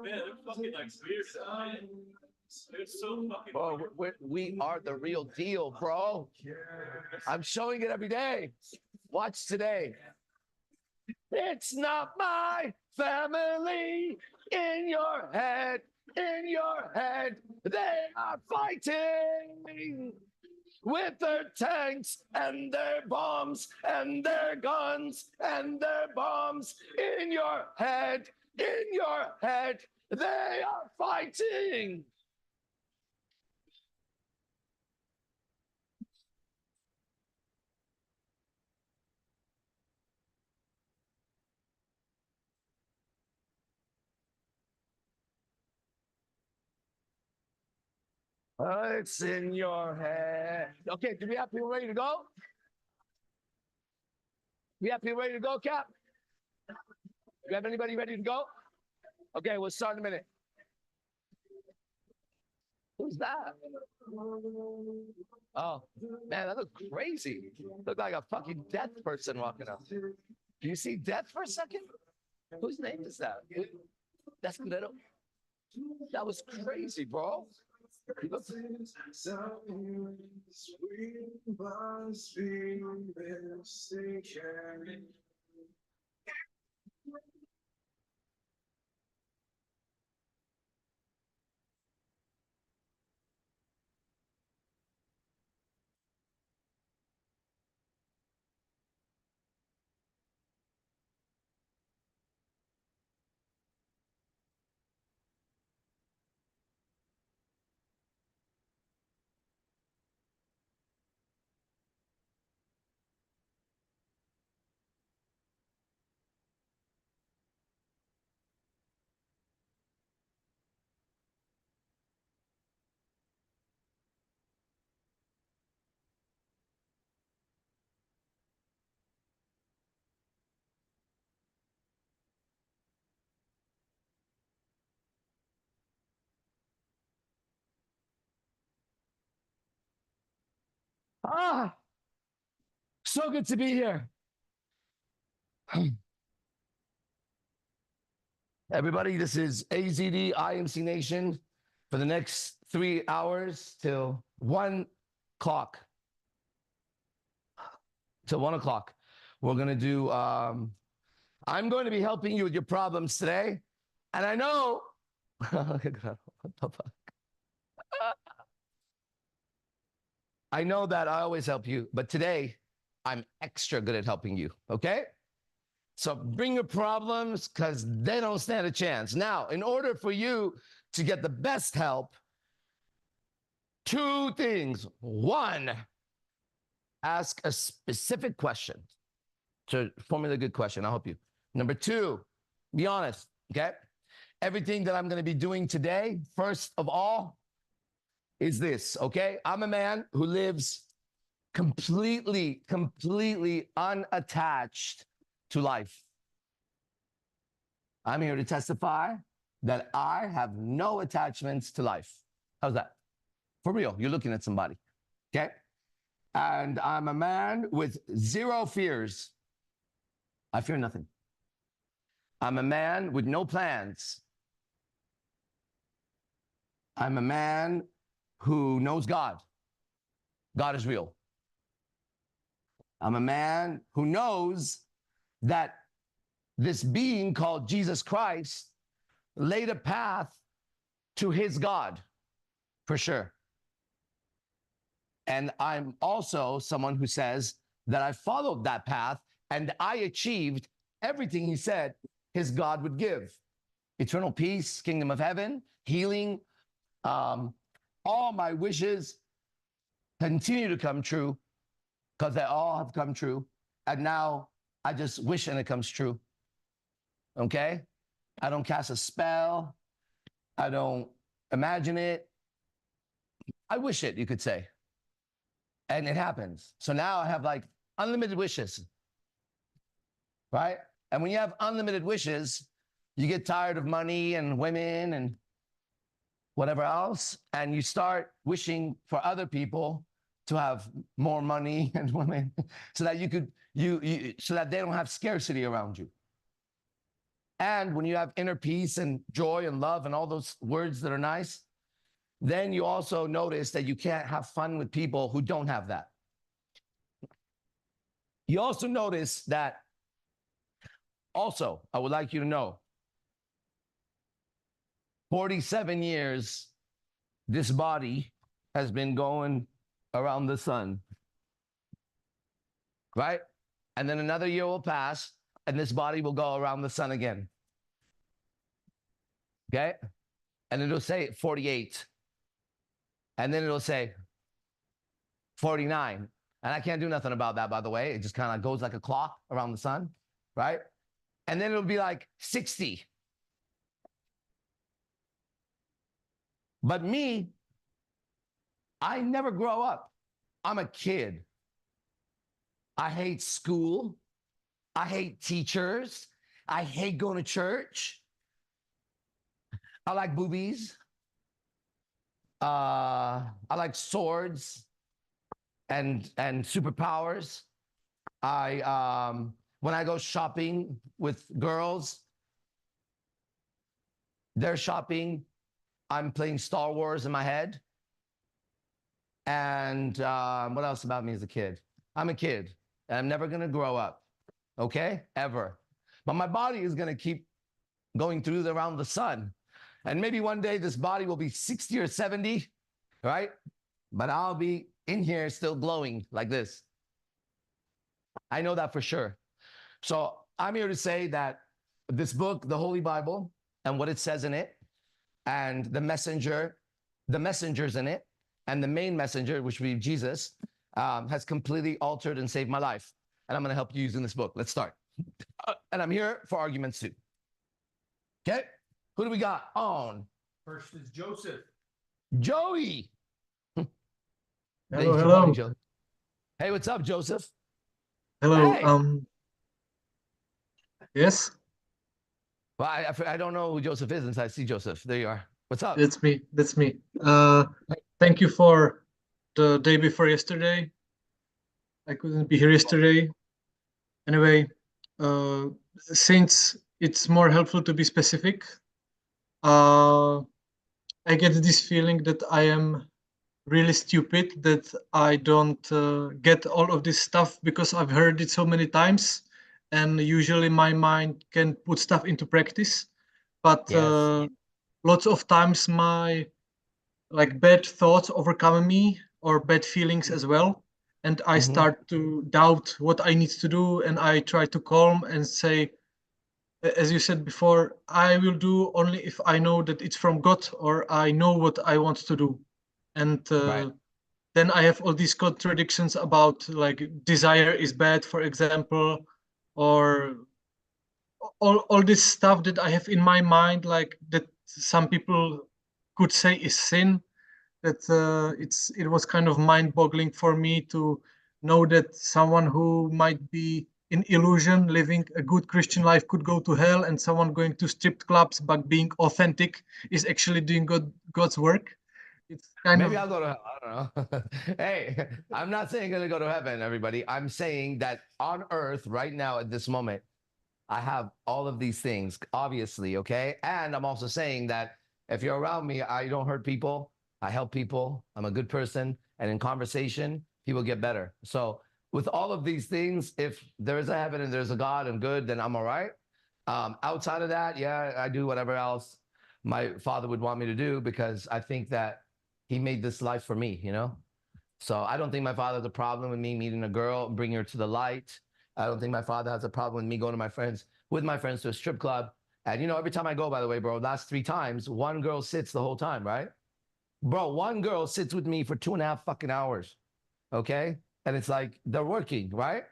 Man, they're fucking like weird, man. They're so fucking Bro, weird. we are the real deal, bro. I'm showing it every day. Watch today. It's not my family in your head, in your head. They are fighting with their tanks and their bombs and their guns and their bombs in your head, in your head. They are fighting. It's in your head. Okay, do we have people ready to go? We have people ready to go, Cap? Do you have anybody ready to go? Okay, we'll start in a minute. Who's that? Oh, man, that looked crazy. Looked like a fucking death person walking up. Do you see death for a second? Whose name is that? That's little. That was crazy, bro. He looks- Ah, so good to be here. Everybody, this is AZD IMC Nation for the next 3 hours till 1 o'clock. Till 1 o'clock. We're going to do, I'm going to be helping you with your problems today. And I know, I know that I always help you, but today I'm extra good at helping you. Okay? So bring your problems because they don't stand a chance. Now, in order for you to get the best help, 2 things. 1, ask a specific question to formulate a good question. I'll help you. Number 2, be honest. Okay? Everything that I'm going to be doing today, first of all, is this. Okay? I'm a man who lives completely unattached to life. I'm here to testify that I have no attachments to life. How's that? For real, you're looking at somebody, okay? And I'm a man with 0 fears. I fear nothing. I'm a man with no plans. I'm a man who knows God. God is real. I'm a man who knows that this being called Jesus Christ laid a path to his God, for sure. And I'm also someone who says that I followed that path and I achieved everything he said his God would give. Eternal peace, kingdom of heaven, healing. All my wishes continue to come true because they all have come true. And now I just wish and it comes true. Okay? I don't cast a spell. I don't imagine it. I wish it, you could say. And it happens. So now I have like unlimited wishes, right? And when you have unlimited wishes, you get tired of money and women and whatever else, and you start wishing for other people to have more money and women so that you could, so that they don't have scarcity around you. And when you have inner peace and joy and love and all those words that are nice, then you also notice that you can't have fun with people who don't have that. You also notice that, also, I would like you to know, 47 years, this body has been going around the sun, right? And then another year will pass, and this body will go around the sun again. Okay? And it'll say 48. And then it'll say 49. And I can't do nothing about that, by the way. It just kind of goes like a clock around the sun, right? And then it'll be like 60. But me, I never grow up. I'm a kid. I hate school. I hate teachers. I hate going to church. I like boobies. I like swords and superpowers. When I go shopping with girls, they're shopping, I'm playing Star Wars in my head. And what else about me as a kid? I'm a kid, and I'm never gonna grow up, okay? Ever. But my body is gonna keep going through around the sun. And maybe one day this body will be 60 or 70, right? But I'll be in here still glowing like this. I know that for sure. So I'm here to say that this book, the Holy Bible, and what it says in it, and the messengers in it, and the main messenger, which would be Jesus, has completely altered and saved my life. And I'm going to help you using this book. Let's start. And I'm here for arguments too. Okay? Who do we got on? First is Joseph. Joey. Hello, hello. Joe. Hey, what's up, Joseph? Hello. Hey. Yes, Well, I don't know who Joseph is until I see Joseph. There you are. What's up? that's me. That's me. Thank you for the day before yesterday. I couldn't be here yesterday. Anyway, since it's more helpful to be specific, I get this feeling that I am really stupid, that I don't get all of this stuff because I've heard it so many times, and usually my mind can put stuff into practice. But Yes. lots of times my bad thoughts overcome me, or bad feelings as well, and I start to doubt what I need to do, and I try to calm and say, as you said before, I will do only if I know that it's from God, or I know what I want to do. And Right. then I have all these contradictions about, like, desire is bad, for example, or all this stuff that I have in my mind, like, that some people could say is sin. That it was kind of mind-boggling for me to know that someone who might be in illusion, living a good Christian life, could go to hell, and someone going to strip clubs but being authentic is actually doing God's work. It's kind Maybe of I'll go to hell. I don't know. Hey, I'm not saying I'm going to go to heaven, everybody. I'm saying that on earth right now at this moment, I have all of these things, obviously, okay? And I'm also saying that if you're around me, I don't hurt people. I help people. I'm a good person. And in conversation, people get better. So with all of these things, if there is a heaven and there's a God and good, then I'm all right. Outside of that, yeah, I do whatever else my father would want me to do, because I think that he made this life for me, you know? So I don't think my father has a problem with me meeting a girl and bringing her to the light. I don't think my father has a problem with me going with my friends to a strip club. And, you know, every time I go, by the way, bro, last 3 times, one girl sits the whole time, right? Bro, one girl sits with me for 2.5 fucking hours, okay? And it's like, they're working, right?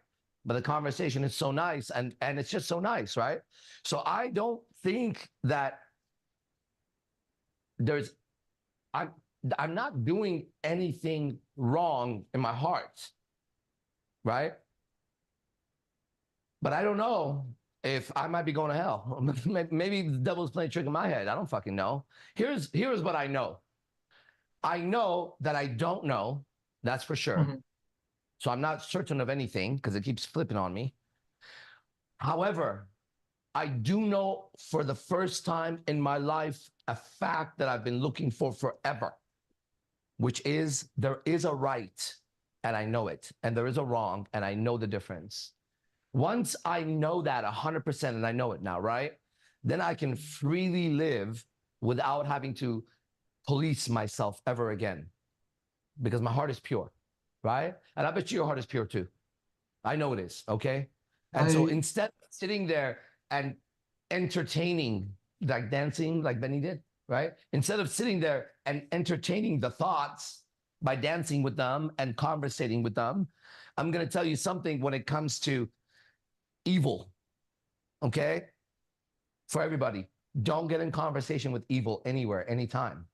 But the conversation is so nice, and it's just so nice, right? So I don't think that I'm not doing anything wrong in my heart, right? But I don't know if I might be going to hell. Maybe the devil's playing a trick in my head. I don't fucking know. Here's what I know. I know that I don't know. That's for sure. Mhm. So I'm not certain of anything because it keeps flipping on me. However, I do know for the first time in my life a fact that I've been looking for forever, which is there is a right and I know it, and there is a wrong and I know the difference. Once I know that 100% and I know it now, right? Then I can freely live without having to police myself ever again because my heart is pure, right? And I bet you your heart is pure too. I know it is, okay? And so I instead of sitting there and entertaining, like dancing, like Bennie did, right? Instead of sitting there and entertaining the thoughts by dancing with them and conversating with them, I'm going to tell you something when it comes to evil, okay? For everybody, don't get in conversation with evil anywhere, anytime,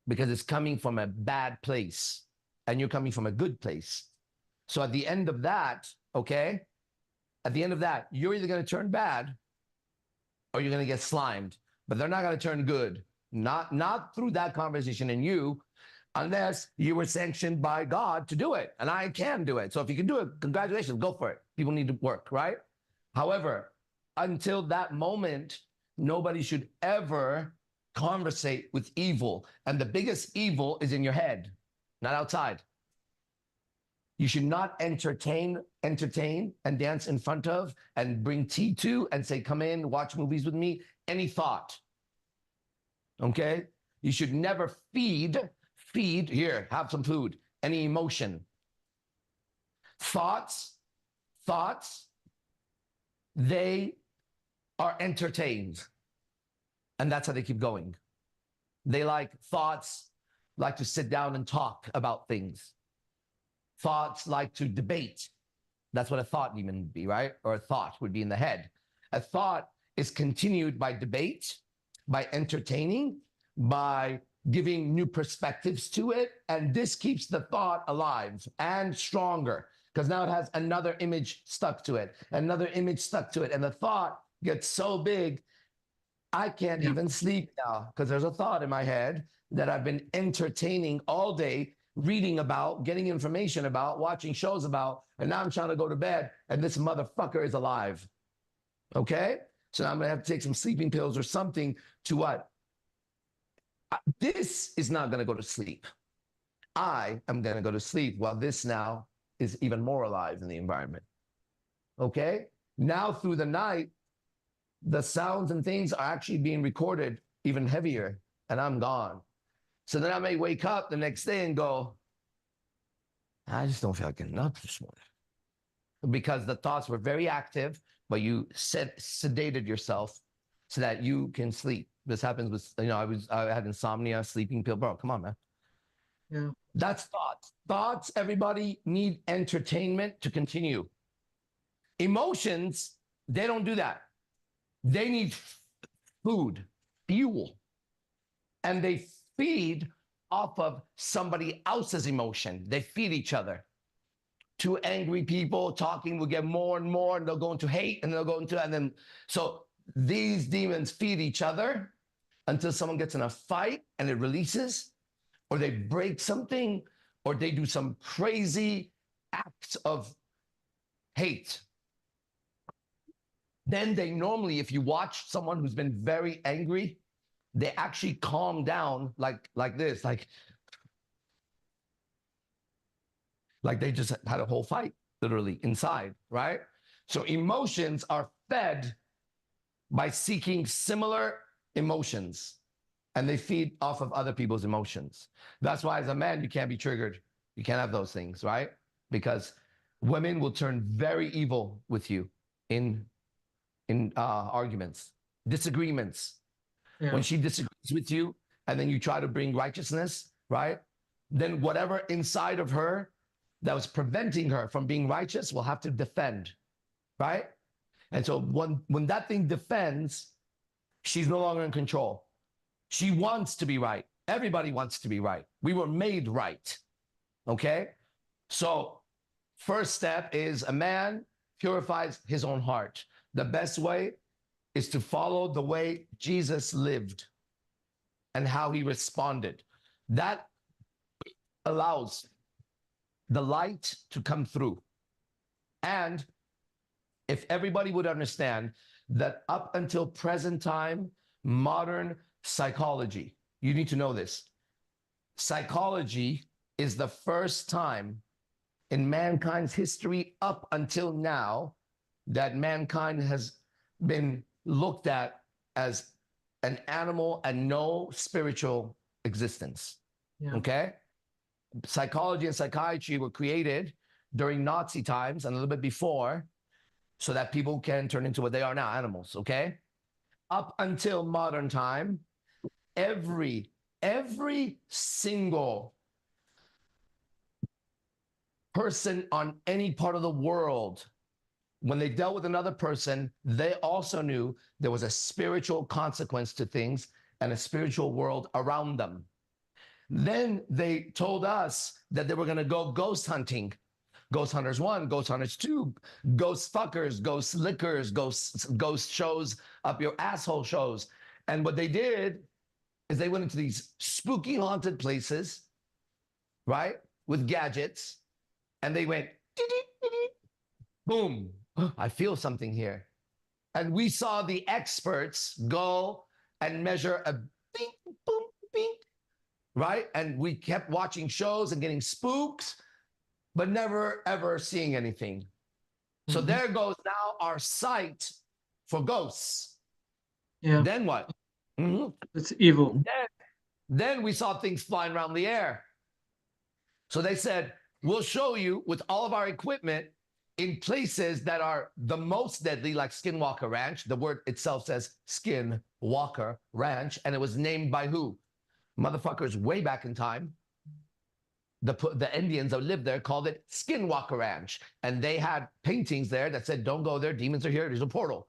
because it's coming from a bad place and you're coming from a good place. So at the end of that, okay, at the end of that, you're either going to turn bad or you're going to get slimed, but they're not going to turn good. Not through that conversation in you, unless you were sanctioned by God to do it. And I can do it. So if you can do it, congratulations, go for it. People need to work, right? However, until that moment, nobody should ever conversate with evil. And the biggest evil is in your head, not outside. You should not entertain and dance in front of and bring tea to and say, come in, watch movies with me, any thought. Okay? You should never feed, here, have some food, any emotion. Thoughts, they are entertained. And that's how they keep going. They thoughts like to sit down and talk about things. Thoughts like to debate. That's what a thought demon would be, right? Or a thought would be in the head. A thought is continued by debate, by entertaining, by giving new perspectives to it. And this keeps the thought alive and stronger because now it has another image stuck to it, another image stuck to it. And the thought gets so big, I can't even sleep now because there's a thought in my head that I've been entertaining all day, reading about, getting information about, watching shows about, and now I'm trying to go to bed and this motherfucker is alive. Okay? So now I'm gonna have to take some sleeping pills or something to what? This is not gonna go to sleep. I am gonna go to sleep while this now is even more alive in the environment. Okay? Now through the night, the sounds and things are actually being recorded even heavier and I'm gone. So then I may wake up the next day and go, I just don't feel like getting up this morning. Because the thoughts were very active, but you sedated yourself so that you can sleep. This happens with, I had insomnia, sleeping pill. Bro, come on, man. yeah. That's thoughts. Thoughts, everybody need entertainment to continue. Emotions, they don't do that. They need food, fuel, and they feed off of somebody else's emotion. They feed each other. Two angry people talking will get more and more, and they'll go into hate, and they'll go into, and then, so these demons feed each other until someone gets in a fight and it releases, or they break something, or they do some crazy acts of hate. Then they normally, if you watch someone who's been very angry, they actually calm down like this, like they just had a whole fight, literally, inside, right? So emotions are fed by seeking similar emotions, and they feed off of other people's emotions. That's why as a man, you can't be triggered. You can't have those things, right? Because women will turn very evil with you in arguments, disagreements. Yeah. When she disagrees with you and then you try to bring righteousness, right? Then whatever inside of her that was preventing her from being righteous will have to defend, right? And so when that thing defends, she's no longer in control. She wants to be right. Everybody wants to be right. We were made right, okay? So first step is a man purifies his own heart. The best way is to follow the way Jesus lived and how he responded. That allows the light to come through. And if everybody would understand that up until present time, modern psychology, you need to know this. Psychology is the first time in mankind's history up until now that mankind has been looked at as an animal and no spiritual existence. Yeah. Okay? Psychology and psychiatry were created during Nazi times and a little bit before so that people can turn into what they are now, animals, okay? Up until modern time, every single person on any part of the world, when they dealt with another person, they also knew there was a spiritual consequence to things and a spiritual world around them. Then they told us that they were going to go ghost hunting. Ghost Hunters 1, Ghost Hunters 2, Ghost Fuckers, Ghost Lickers, Ghost Shows Up Your Asshole shows. And what they did is they went into these spooky haunted places, right, with gadgets, and they went, boom, I feel something here. And we saw the experts go and measure a bing, boom, bing, right? And we kept watching shows and getting spooked, but never, ever seeing anything. So there goes now our sight for ghosts. Yeah. Then what? It's evil. Then we saw things flying around the air. So they said, we'll show you with all of our equipment in places that are the most deadly, like Skinwalker Ranch. The word itself says Skinwalker Ranch, and it was named by who? Motherfuckers way back in time. The Indians that lived there called it Skinwalker Ranch, and they had paintings there that said, don't go there, demons are here, there's a portal.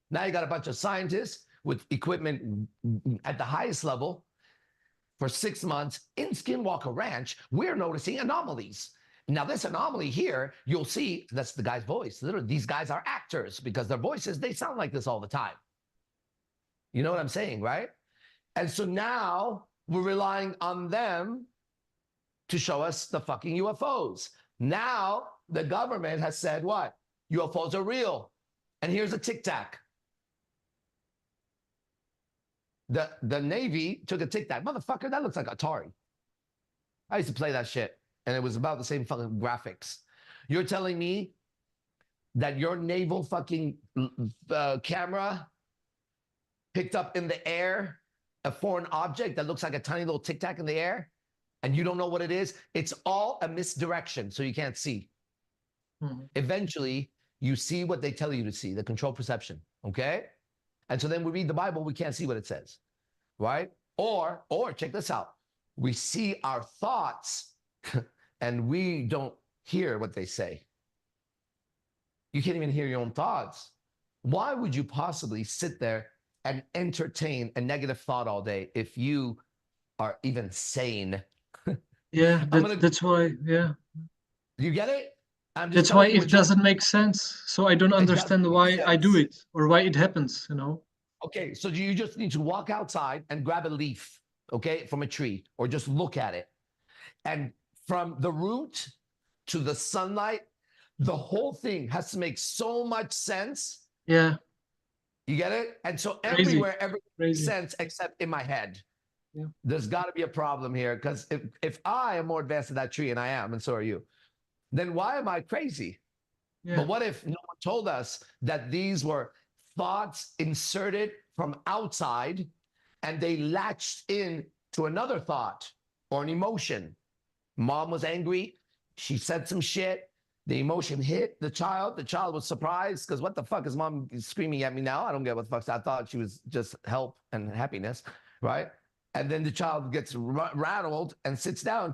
Now you got a bunch of scientists with equipment at the highest level. For 6 months in Skinwalker Ranch, we're noticing anomalies. Now this anomaly here, you'll see, that's the guy's voice. Literally, these guys are actors because their voices, they sound like this all the time. You know what I'm saying, right? And so now we're relying on them to show us the fucking UFOs. Now the government has said what? UFOs are real. And here's a tic-tac. The Navy took a tic-tac. Motherfucker, that looks like Atari. I used to play that shit, and it was about the same fucking graphics. You're telling me that your naval fucking camera picked up in the air a foreign object that looks like a tiny little tic-tac in the air, and you don't know what it is? It's all a misdirection, so you can't see. Eventually, you see what they tell you to see, the control perception, okay? And so then we read the Bible, we can't see what it says, right? Or check this out. We see our thoughts and we don't hear what they say. You can't even hear your own thoughts. Why would you possibly sit there and entertain a negative thought all day if you are even sane? Yeah, that's why, yeah. You get it? I'm just That's why telling you it doesn't make sense. So I don't understand why I do it or why it happens, you know? Okay, so you just need to walk outside and grab a leaf, okay, from a tree, or just look at it. And from the root to the sunlight, the whole thing has to make so much sense. Yeah. You get it? And so Crazy. everywhere, everything makes sense except in my head. Yeah. There's got to be a problem here, because if I am more advanced than that tree, and I am, and so are you, then why am I crazy? Yeah. But what if no one told us that these were thoughts inserted from outside and they latched in to another thought or an emotion? Mom was angry. She said some shit. The emotion hit the child. The child was surprised because what the fuck is mom screaming at me now? I don't get what the fuck. I thought she was just help and happiness, right? And then the child gets rattled and sits down,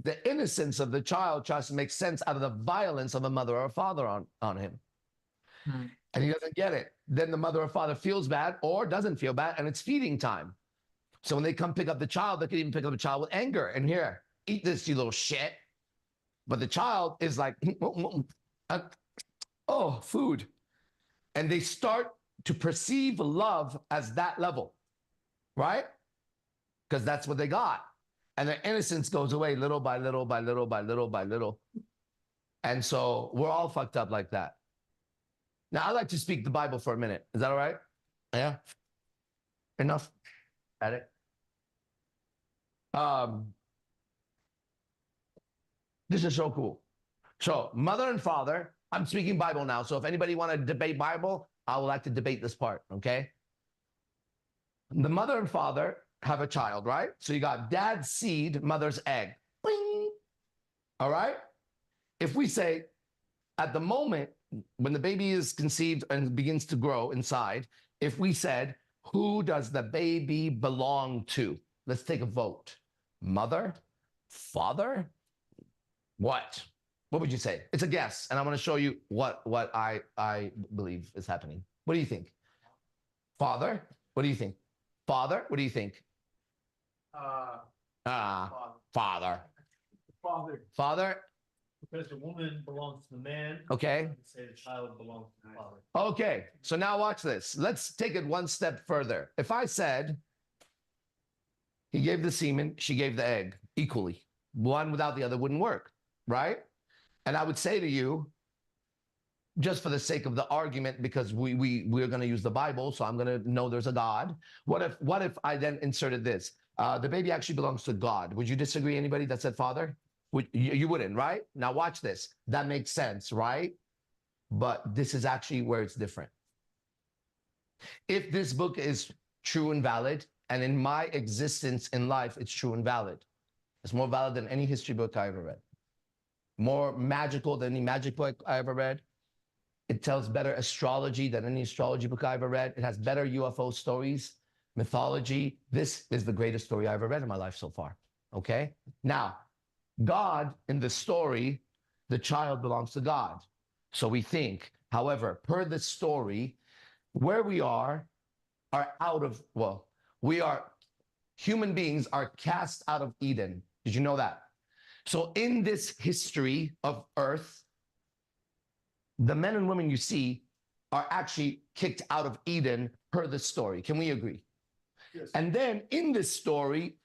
the innocence of the child tries to make sense out of the violence of a mother or a father on him. And he doesn't get it. Then the mother or father feels bad or doesn't feel bad, and it's feeding time. So when they come pick up the child, they can even pick up the child with anger. And here, eat this, you little shit. But the child is like, oh, food. And they start to perceive love as that level, right? Because that's what they got. And their innocence goes away little by little by little by little by little. And so we're all fucked up like that. Now, I'd like to speak the Bible for a minute. Is that all right? Yeah? Enough? At it? This is so cool. So, mother and father, I'm speaking Bible now. So, if anybody want to debate Bible, I would like to debate this part, okay? The mother and father have a child, right? So, you got dad's seed, mother's egg. Bing! All right? If we say, at the moment when the baby is conceived and begins to grow inside, if we said, who does the baby belong to? Let's take a vote. Mother? Father? What? What would you say? It's a guess, and I'm going to show you what I believe is happening. What do you think? Father? What do you think? Father? What do you think? Father. Father. Father? Because the woman belongs to the man. Okay. Say the child belongs to the father. Okay, so now watch this. Let's take it one step further. If I said, he gave the semen, she gave the egg equally, one without the other wouldn't work, right? And I would say to you, just for the sake of the argument, because we're going to use the Bible, so I'm going to know there's a God. What if I then inserted this? The baby actually belongs to God. Would you disagree? Anybody that said father? You wouldn't, right? Now watch this. That makes sense, right? But this is actually where it's different. If this book is true and valid, and in my existence in life, it's true and valid. It's more valid than any history book I ever read. More magical than any magic book I ever read. It tells better astrology than any astrology book I ever read. It has better UFO stories, mythology. This is the greatest story I ever read in my life so far, okay? Now, God, in the story, the child belongs to God. So we think, however, per the story, where we are out of, well, human beings are cast out of Eden. Did you know that? So in this history of Earth, the men and women you see are actually kicked out of Eden per the story. Can we agree? Yes. And then in this story,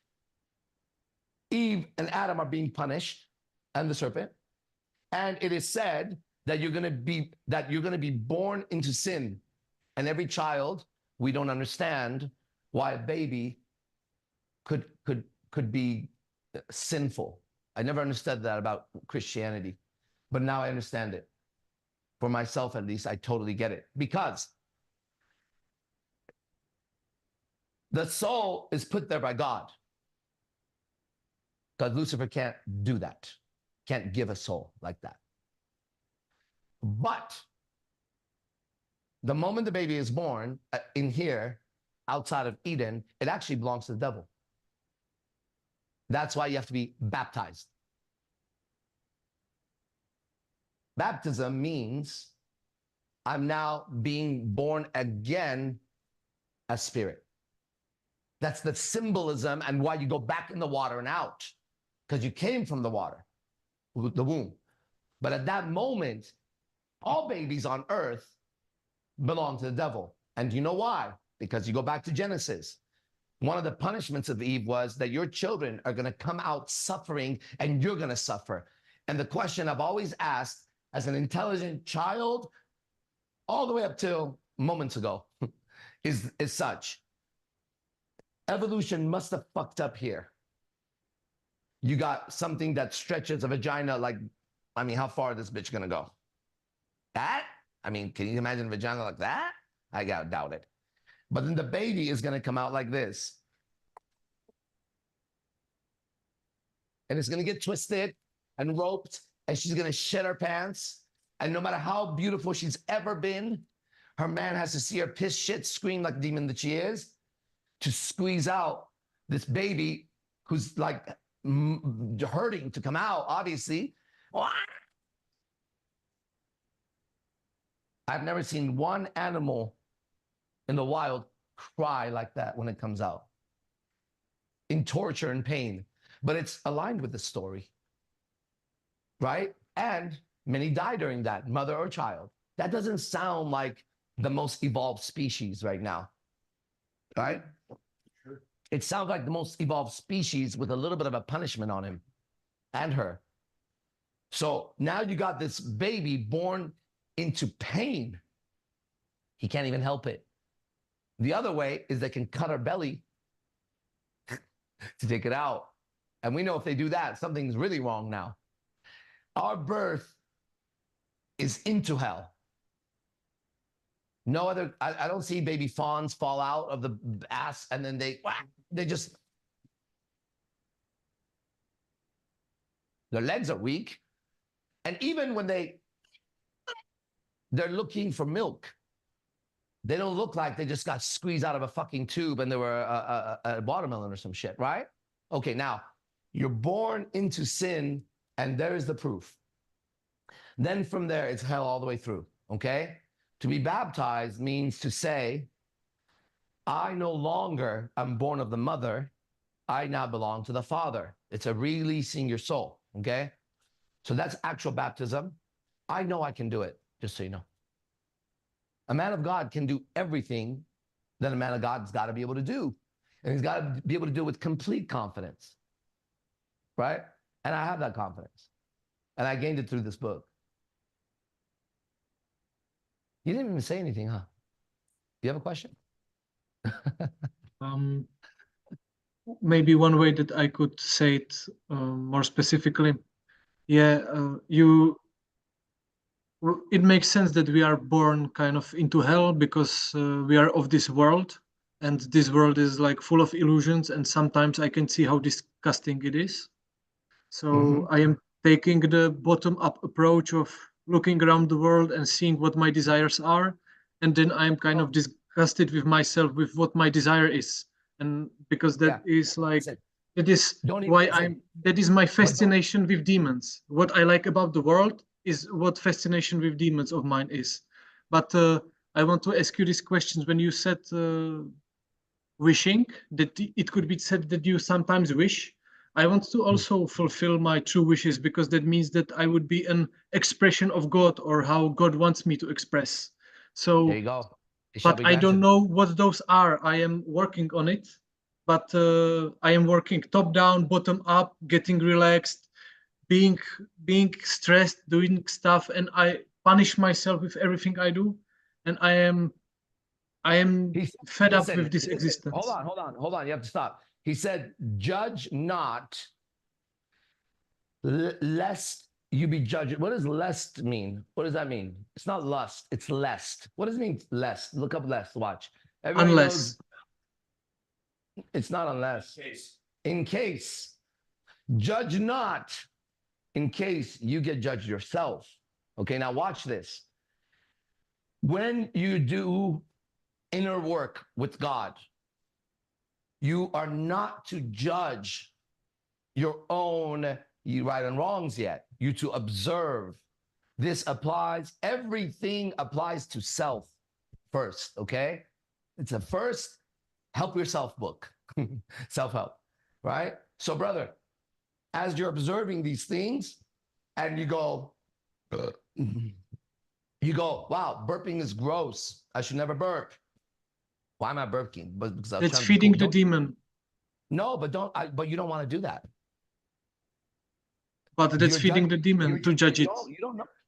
Eve and Adam are being punished, and the serpent. And it is said that you're going to be born into sin. And every child, we don't understand why a baby could be sinful. I never understood that about Christianity, but now I understand it. For myself, at least, I totally get it. Because the soul is put there by God. Because Lucifer can't do that, can't give a soul like that. But the moment the baby is born in here, outside of Eden, it actually belongs to the devil. That's why you have to be baptized. Baptism means I'm now being born again as spirit. That's the symbolism and why you go back in the water and out, because you came from the water, the womb. But at that moment, all babies on earth belong to the devil. And do you know why? Because you go back to Genesis. One of the punishments of Eve was that your children are going to come out suffering and you're going to suffer. And the question I've always asked as an intelligent child, all the way up till moments ago, is such. Evolution must have fucked up here. You got something that stretches a vagina like, I mean, how far is this bitch going to go? That? I mean, can you imagine a vagina like that? I doubt it. But then the baby is going to come out like this. And it's going to get twisted and roped, and she's going to shed her pants. And no matter how beautiful she's ever been, her man has to see her piss, shit, scream like the demon that she is to squeeze out this baby who's like hurting to come out, obviously. I've never seen one animal in the wild cry like that when it comes out, in torture and pain. But it's aligned with the story, right? And many die during that, mother or child. That doesn't sound like the most evolved species right now, right? Sure. It sounds like the most evolved species with a little bit of a punishment on him and her. So now you got this baby born into pain. He can't even help it. The other way is they can cut our belly to take it out. And we know if they do that, something's really wrong now. Our birth is into hell. No other, I don't see baby fawns fall out of the ass and then they just, their legs are weak. And even when they're looking for milk, they don't look like they just got squeezed out of a fucking tube and they were a watermelon or some shit, right? Okay, now you're born into sin and there is the proof. Then from there, it's hell all the way through, okay? To be baptized means to say, I no longer am born of the mother, I now belong to the Father. It's a releasing your soul, okay? So that's actual baptism. I know I can do it, just so you know. A man of God can do everything that a man of God's got to be able to do. And he's got to be able to do it with complete confidence, right? And I have that confidence. And I gained it through this book. You didn't even say anything, huh? You have a question? Maybe one way that I could say it more specifically. Yeah, it makes sense that we are born kind of into hell because we are of this world, and this world is like full of illusions, and sometimes I can see how disgusting it is. So I am taking the bottom-up approach of looking around the world and seeing what my desires are, and then I'm kind of disgusted with myself with what my desire is, and because that is like that is why that is my fascination with demons. What I like about the world is what fascination with demons of mine is. But I want to ask you these questions. When you said wishing, that it could be said that you sometimes wish, I want to also fulfill my true wishes, because that means that I would be an expression of God, or how God wants me to express. So there you go. but I don't know what those are. I am working on it, but I am working top down, bottom up, getting relaxed, being stressed, doing stuff, and I punish myself with everything I do, and I am fed up with this existence. Hold on. You have to stop. He said, judge not, lest you be judged. What does lest mean? What does that mean? It's not lust, it's lest. What does it mean, lest? Look up lest, watch. Everybody Unless. knows it's not unless. In case. Judge not, in case you get judged yourself. Okay, now watch this. When you do inner work with God, you are not to judge your own right and wrongs yet. You to observe. This applies, everything applies to self first, okay? It's a first help yourself book, self-help, right? So brother, as you're observing these things and you go, wow, burping is gross. I should never burp. Why am I burping? Because it's feeding the demon. No, but you don't want to do that. But that's feeding the demon to judge it.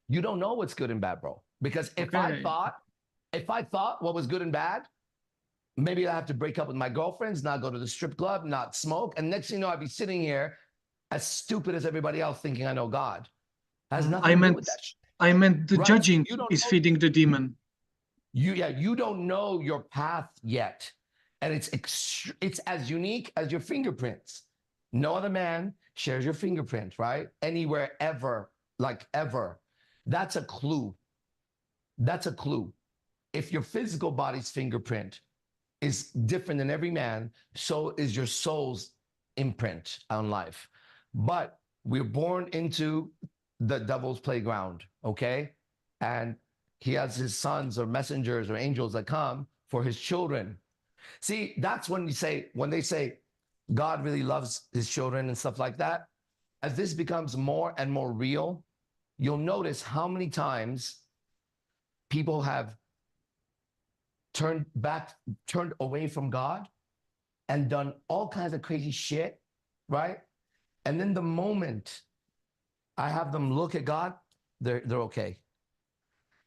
You don't know what's good and bad, bro. Because if I thought what was good and bad, maybe I have to break up with my girlfriends, not go to the strip club, not smoke, and next thing you know, I'd be sitting here as stupid as everybody else, thinking I know God. Has nothing to do with that shit. I meant the judging is feeding the demon. You don't know your path yet, and it's as unique as your fingerprints. No other man shares your fingerprint, right? Anywhere, ever, like ever. That's a clue. That's a clue. If your physical body's fingerprint is different than every man, so is your soul's imprint on life. But we're born into the devil's playground, okay? And he has his sons or messengers or angels that come for his children. See, that's when they say God really loves his children and stuff like that. As this becomes more and more real, you'll notice how many times people have turned away from God and done all kinds of crazy shit, right? And then the moment I have them look at God, they're okay.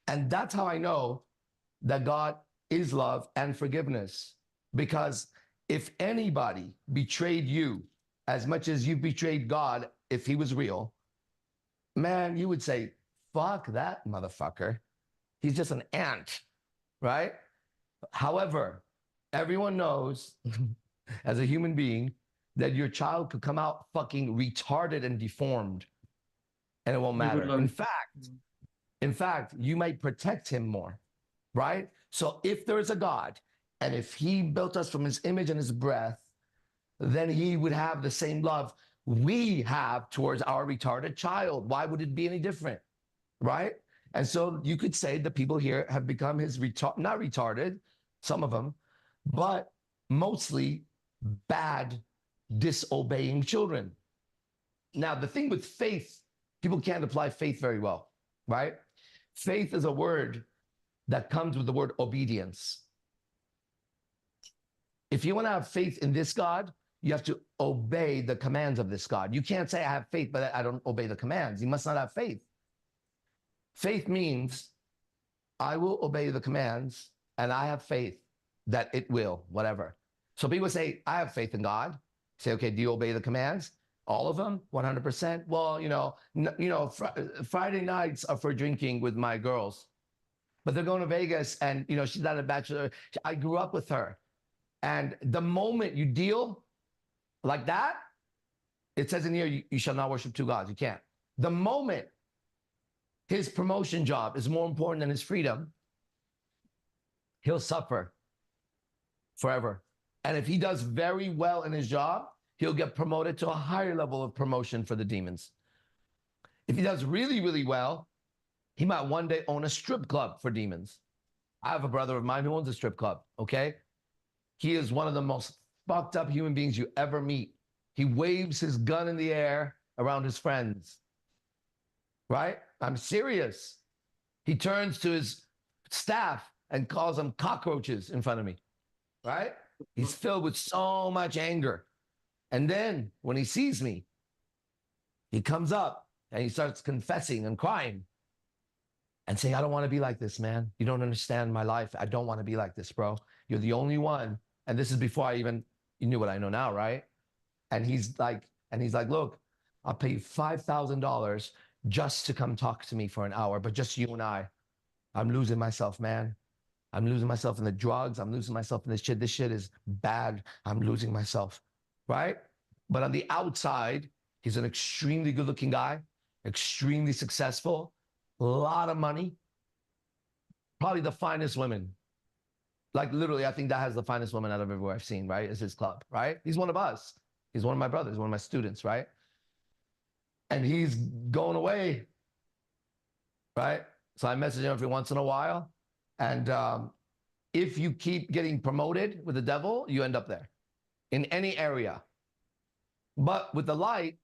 And that's how I know that God is love and forgiveness. Because if anybody betrayed you as much as you betrayed God, if he was real, man, you would say, fuck that motherfucker. He's just an ant, right? However, everyone knows as a human being that your child could come out fucking retarded and deformed and it won't You would matter. love In fact, you might protect him more, right? So if there is a God and if he built us from his image and his breath, then he would have the same love we have towards our retarded child. Why would it be any different, right? And so you could say the people here have become his not retarded, some of them, but mostly bad, disobeying children. Now, the thing with faith, people can't apply faith very well, right? Faith is a word that comes with the word obedience. If you want to have faith in this God, you have to obey the commands of this God. You can't say I have faith, but I don't obey the commands. You must not have faith. Faith means I will obey the commands and I have faith that it will, whatever. So people say, I have faith in God. Say, okay, do you obey the commands? All of them, 100%. Well, Friday nights are for drinking with my girls, but they're going to Vegas and, she's not a bachelor. I grew up with her. And the moment you deal like that, it says in here, you shall not worship two gods. You can't. The moment his promotion job is more important than his freedom, he'll suffer forever. And if he does very well in his job, he'll get promoted to a higher level of promotion for the demons. If he does really, really well, he might one day own a strip club for demons. I have a brother of mine who owns a strip club, okay? He is one of the most fucked up human beings you ever meet. He waves his gun in the air around his friends, right? I'm serious. He turns to his staff and calls them cockroaches in front of me, right? He's filled with so much anger. And then when he sees me, he comes up and he starts confessing and crying and saying, I don't want to be like this, man. You don't understand my life. I don't want to be like this, bro. You're the only one. And this is before you knew what I know now, right? And he's like, look, I'll pay you $5,000 just to come talk to me for an hour, but just you and I. I'm losing myself, man. I'm losing myself in the drugs. I'm losing myself in this shit. This shit is bad. I'm losing myself, right? But on the outside, he's an extremely good-looking guy, extremely successful, a lot of money, probably the finest women. Like literally, I think that has the finest woman out of everywhere I've seen, right? Is his club, right? He's one of us. He's one of my brothers, one of my students, right? And he's going away, right? So I message him every once in a while. And if you keep getting promoted with the devil, you end up there in any area. But with the light,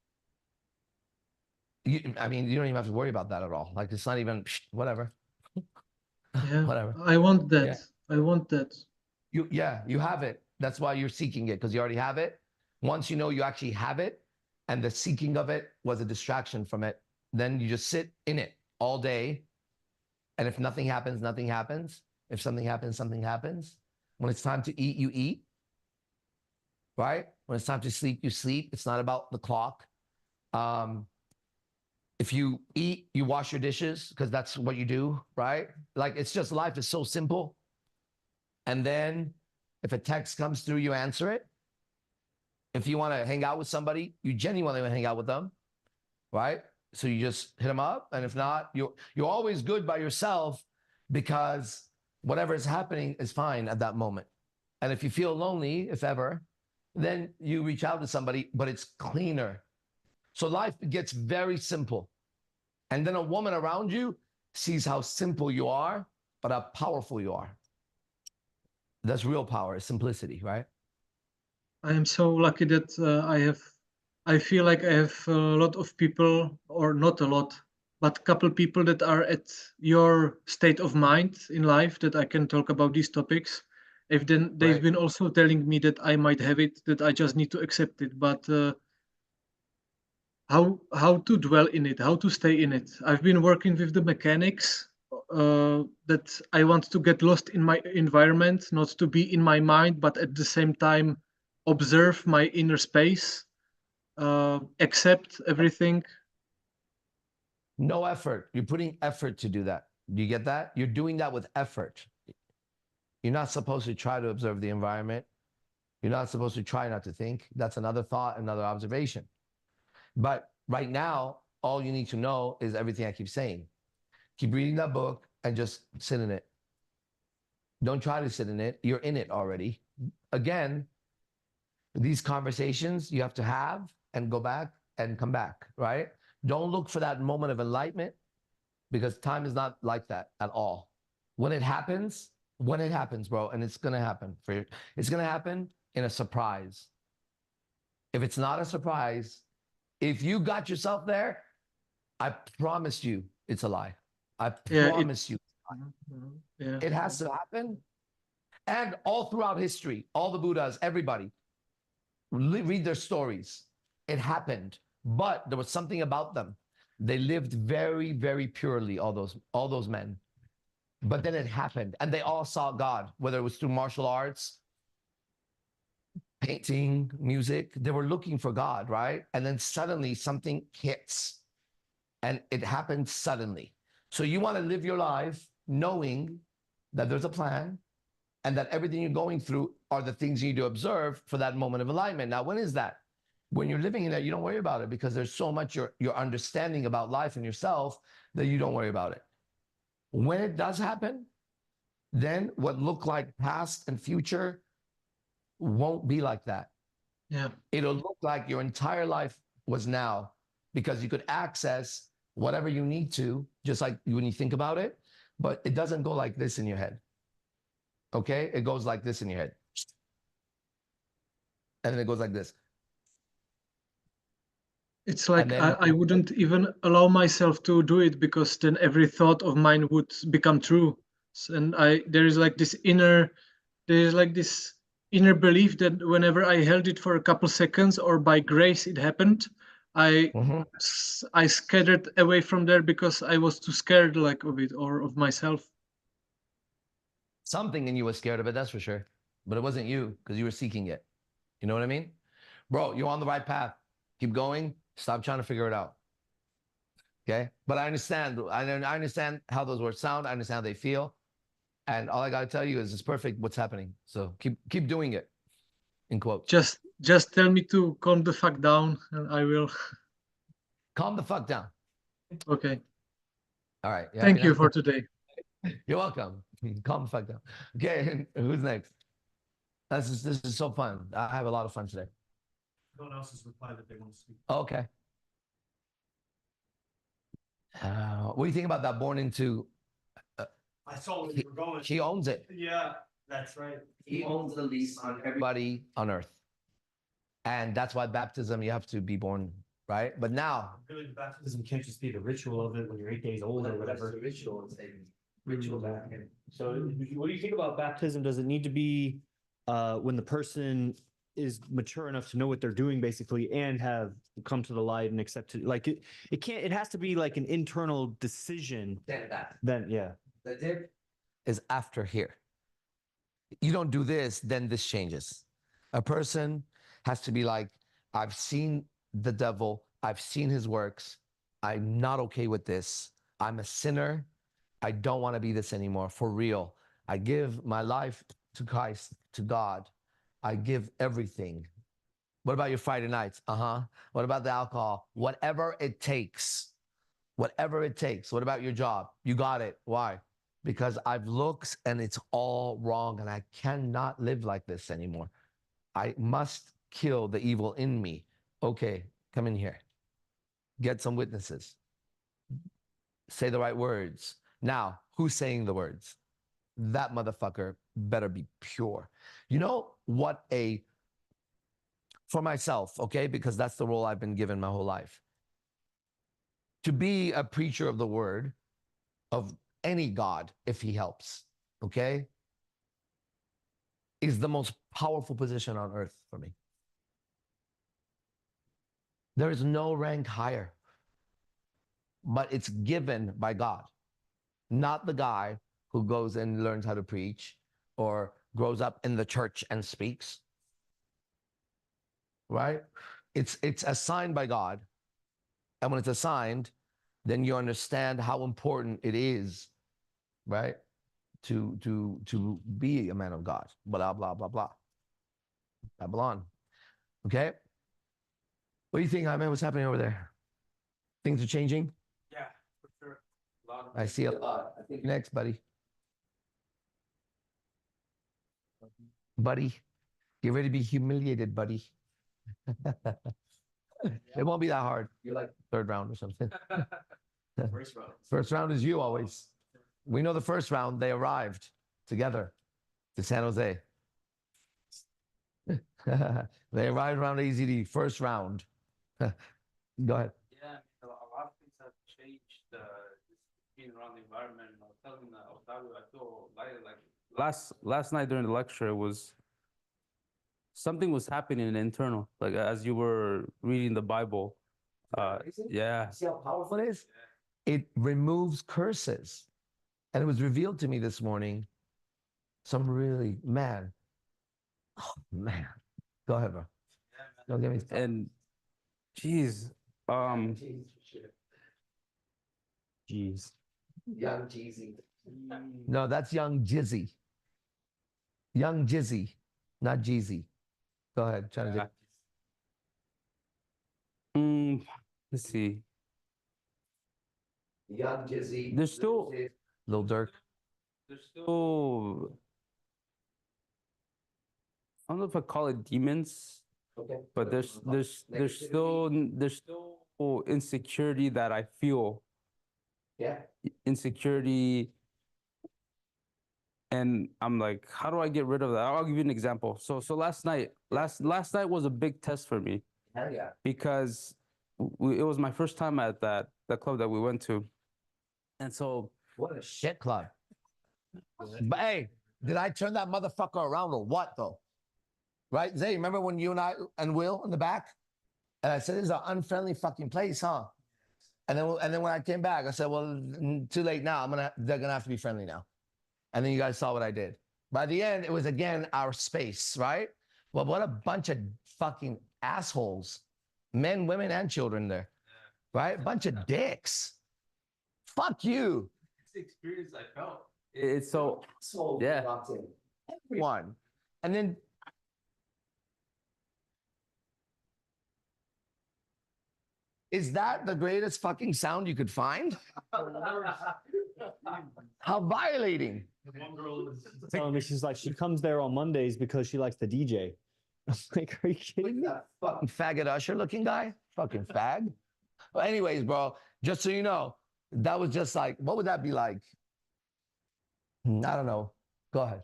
you don't even have to worry about that at all. Like it's not even whatever. Yeah, whatever. I want that. Yeah. I want that. You have it. That's why you're seeking it, because you already have it. Once you know you actually have it, and the seeking of it was a distraction from it, then you just sit in it all day. And if nothing happens, nothing happens. If something happens, something happens. When it's time to eat, you eat. Right? When it's time to sleep, you sleep. It's not about the clock. If you eat, you wash your dishes, because that's what you do, right? Like, it's just, life is so simple. And then if a text comes through, you answer it. If you want to hang out with somebody, you genuinely want to hang out with them, right? So you just hit them up. And if not, you're always good by yourself, because whatever is happening is fine at that moment. And if you feel lonely, if ever, then you reach out to somebody, but it's cleaner. So life gets very simple. And then a woman around you sees how simple you are, but how powerful you are. That's real power, simplicity, right? I am so lucky that I feel like I have a lot of people, or not a lot, but a couple people that are at your state of mind in life that I can talk about these topics. If then they've Right. been also telling me that I might have it, that I just need to accept it. But how to dwell in it, how to stay in it. I've been working with the mechanics that I want to get lost in my environment, not to be in my mind, but at the same time observe my inner space, accept everything. No effort. You're putting effort to do that. Do you get that? You're doing that with effort. You're not supposed to try to observe the environment. You're not supposed to try not to think. That's another thought, another observation. But right now, all you need to know is everything I keep saying. Keep reading that book and just sit in it. Don't try to sit in it. You're in it already. Again, these conversations you have to have and go back and come back, right? Don't look for that moment of enlightenment because time is not like that at all. When it happens, bro, and it's gonna happen for you. It's gonna happen in a surprise. If it's not a surprise, if you got yourself there, I promise you it's a lie. I promise you. Yeah. It has to happen. And all throughout history, all the Buddhas, everybody, read their stories. It happened, but there was something about them. They lived very, very purely, all those men. But then it happened, and they all saw God, whether it was through martial arts, painting, music. They were looking for God, right? And then suddenly something hits, and it happened suddenly. So you want to live your life knowing that there's a plan and that everything you're going through are the things you need to observe for that moment of alignment. Now, when is that? When you're living in it, you don't worry about it because there's so much you're understanding about life and yourself that you don't worry about it. When it does happen, then what look like past and future won't be like that. Yeah. It'll look like your entire life was now because you could access whatever you need to, just like when you think about it, but it doesn't go like this in your head. Okay? It goes like this in your head. And then it goes like this. It's like then- I wouldn't even allow myself to do it because then every thought of mine would become true. And there is like this inner belief that whenever I held it for a couple seconds or by grace it happened, I I scattered away from there because I was too scared like of it or of myself. Something in you was scared of it, that's for sure. But it wasn't you because you were seeking it. You know what I mean? Bro, you're on the right path. Keep going. Stop trying to figure it out. Okay? But I understand. I understand how those words sound. I understand how they feel. And all I got to tell you is it's perfect what's happening. So keep doing it, in quotes. Just tell me to calm the fuck down and I will. Calm the fuck down. Okay. All right. Yeah, Thank you for today. You're welcome. Calm the fuck down. Okay, who's next? This is so fun. I have a lot of fun today. No one else has replied that they want to speak. Okay. What do you think about that? Born into. I saw where you were going. He owns it. Yeah, that's right. He owns the lease on everybody on earth. And that's why baptism, you have to be born, right? But now. Really, the baptism can't just be the ritual of it when you're 8 days old or whatever. The ritual is a ritual back in. So what do you think about baptism? Does it need to be when the person is mature enough to know what they're doing basically and have come to the light and accept it? Like it has to be like an internal decision. Then yeah. The dip is after here. You don't do this, then this changes. A person has to be like, I've seen the devil, I've seen his works, I'm not okay with this, I'm a sinner, I don't want to be this anymore, for real. I give my life to Christ, to God. I give everything. What about your Friday nights? What about the alcohol? Whatever it takes. Whatever it takes. What about your job? You got it. Why? Because I've looked and it's all wrong and I cannot live like this anymore. I must kill the evil in me. Okay, come in here. Get some witnesses. Say the right words. Now, who's saying the words? That motherfucker better be pure. You know what for myself, okay, because that's the role I've been given my whole life. To be a preacher of the word, of any God, if he helps, okay, is the most powerful position on earth for me. There is no rank higher, but it's given by God. not the guy who goes and learns how to preach or grows up in the church and speaks. Right? It's assigned by God. And when it's assigned, then you understand how important it is, right? To be a man of God. Blah, blah, blah, blah. Babylon. Okay? What do you think, Jaime? What's happening over there? Things are changing? Yeah, for sure. A lot of I see a lot. I think next, buddy. Buddy, get ready to be humiliated, buddy. It won't be that hard. You're like third round or something. first round. First round is you always. We know the first round, they arrived together to San Jose. They arrived around AZD, first round. Go ahead. Yeah, a lot of things have changed. Just being around the environment. I was telling Octavio, I feel like last night during the lecture, it was something was happening internal. Like as you were reading the Bible. Yeah. See how powerful it is? It removes curses. And it was revealed to me this morning. Some really, man. Oh, man. Go ahead, bro. Don't get me started. And geez, Jeez. Young Jeezy. No, that's young Jizzy. Young Jizzy, not Jeezy. Go ahead. Trying to let's see. Young Jizzy. There's still Lil Durk. there's still I don't know if I call it demons, Okay. but there's still insecurity that I feel. Yeah. Insecurity, and I'm like, how do I get rid of that? I'll give you an example. So last night was a big test for me Hell yeah. because it was my first time at that club that we went to, and so What a shit club. But hey, did I turn that motherfucker around or what though? Right? Zay, remember when you and I and Will in the back? And I said, this is an unfriendly fucking place, huh? And then when I came back, I said, well, too late now. They're gonna have to be friendly now. And then you guys saw what I did. By the end, it was again our space, right? Well, what a bunch of fucking assholes. Men, women, and children there. Right? Bunch of dicks. Fuck you. it's the experience I felt. It's so Asshole Yeah. walked in. Everyone. And then is that the greatest fucking sound you could find? How violating. one girl is Telling me she's like, she comes there on Mondays because she likes to DJ. I'm like, are you kidding me? That fuck. Fucking faggot usher looking guy. Fucking fag. Well, anyways, bro, just so you know, that was just like, what would that be like? I don't know. Go ahead.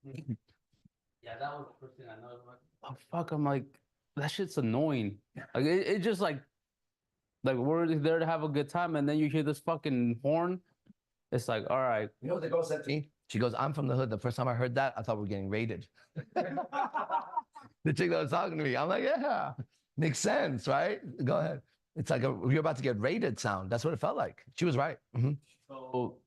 Yeah, that was the first thing I know. Oh fuck! I'm like, that shit's annoying. Like it just like we're there to have a good time, and then you hear this fucking horn. It's like, all right, You know what the girl said to me? She goes, I'm from the hood. The first time I heard that, I thought we were getting raided. The chick that was talking to me, I'm like, yeah, makes sense, right? Go ahead. It's like you're about to get raided sound. That's what it felt like. She was right. Mhm. so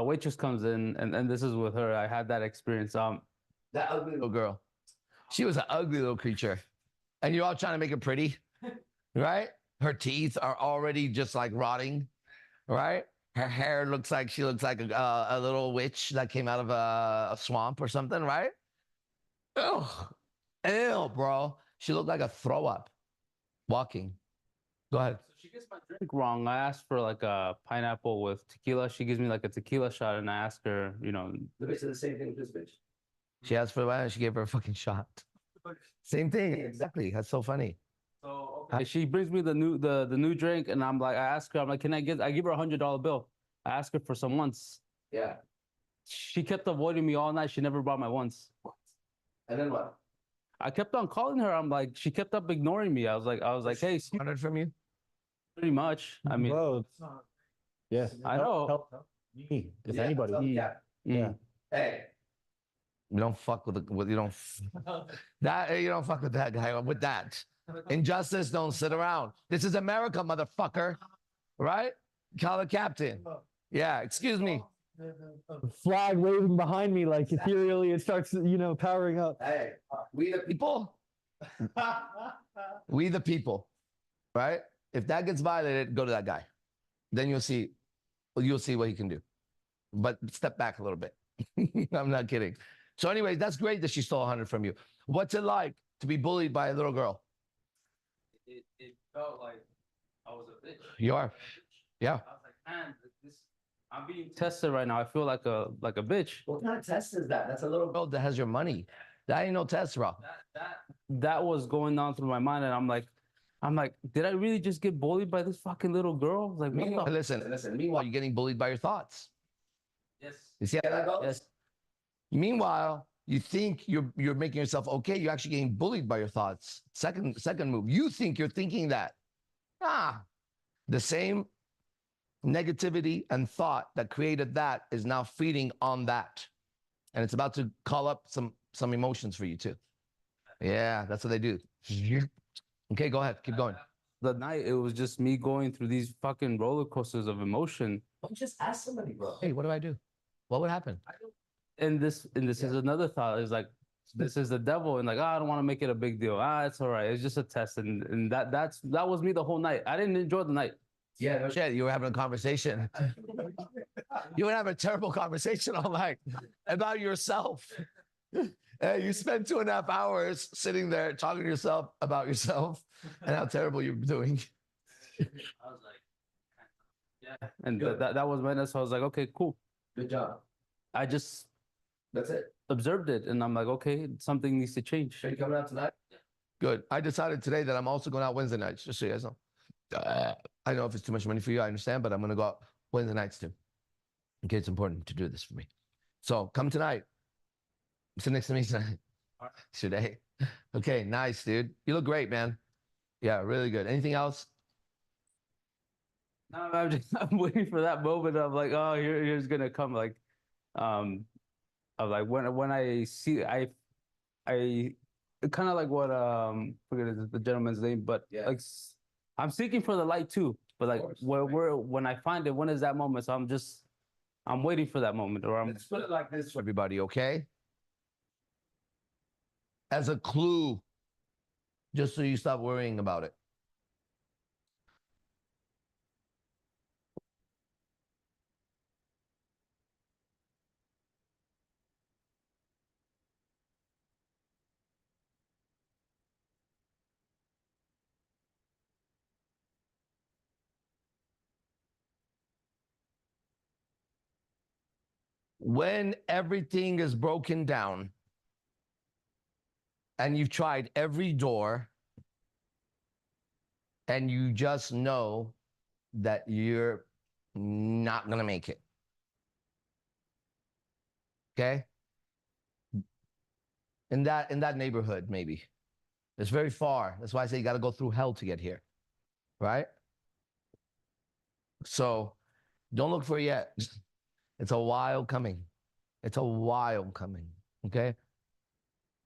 waitress comes in, and this is with her. I had that experience. That ugly little girl. She was an ugly little creature. And you're all trying to make her pretty, right? Her teeth are already just like rotting, right? Her hair looks like she looks like a little witch that came out of a swamp or something, right? Ugh. Ew, bro. She looked like a throw up walking. Go ahead. So she gets my drink wrong. I asked for like a pineapple with tequila. She gives me like a tequila shot, and I ask her, The bitch did the same thing with this bitch. She asked for the wine and she gave her a fucking shot. Same thing. Exactly. That's so funny. so okay. She brings me the new drink, and I'm like, I ask her, I'm like, I give her $100 bill. I ask her for some once. Yeah. She kept avoiding me all night. She never brought my once. And then what? I kept on calling her. I'm like, she kept up ignoring me. I was like, hey, excuse me, 100 from you? pretty much. I mean, Bro, yeah. I know. Help me, if Yeah, anybody. Yeah. mm. Hey. You don't fuck with you don't you don't fuck with that guy with that. Injustice don't sit around. This is America, motherfucker. Right? Call the captain. Yeah, excuse me. Flag waving behind me, like ethereally, it starts, powering up. Hey, we the people. We the people, right? If that gets violated, go to that guy. Then you'll see what he can do. But step back a little bit. I'm not kidding. So, anyways, that's great that she stole 100 from you. What's it like to be bullied by a little girl? It felt like I was a bitch. You are. Yeah. I was like, man, I'm being tested right now. I feel like a bitch. What kind of test is that? That's a little. Girl that has your money. That ain't no test, bro. That was going on through my mind, and I'm like, did I really just get bullied by this fucking little girl? Like, what the- Listen. Meanwhile, you're getting bullied by your thoughts. yes, You see how that goes? yes. Meanwhile, you think you're making yourself okay. You're actually getting bullied by your thoughts. Second move. You think you're thinking that. The same negativity and thought that created that is now feeding on that, and it's about to call up some emotions for you too. Yeah, that's what they do. Okay, go ahead, keep going. The night, it was just me going through these fucking roller coasters of emotion. Don't just ask somebody, bro. Hey, what do I do? What would happen? And this is another thought. It's like, this is the devil, and like, I don't want to make it a big deal. It's all right. It's just a test, and that was me the whole night. I didn't enjoy the night. Yeah. No, Shit, you were having a conversation. You would have a terrible conversation all night about yourself. Hey, you spent 2.5 hours sitting there talking to yourself about yourself and how terrible you're doing. I was like, yeah, and that was my so I was like, okay, cool. good job. I just That's it. observed it, and I'm like, okay, something needs to change. Are you coming out tonight? Good. I decided today that I'm also going out Wednesday nights, just so you guys know. I know if it's too much money for you, I understand, but I'm going to go out Wednesday nights too. Okay, it's important to do this for me. So come tonight. Sit next to me tonight. Today. Okay, nice, dude. You look great, man. Yeah, really good. Anything else? No, I'm waiting for that moment of like, oh, here's gonna come like, of like when I see I kind of like what forget the gentleman's name, but Yeah. like I'm seeking for the light too, but like course. when I find it, when is that moment? So I'm waiting for that moment, or I'm Let's put it like this. Everybody, okay? As a clue, just so you stop worrying about it. When everything is broken down and you've tried every door and you just know that you're not going to make it. Okay? In that neighborhood, maybe. It's very far. That's why I say you got to go through hell to get here. Right? So don't look for it yet. It's a while coming. It's a while coming. Okay?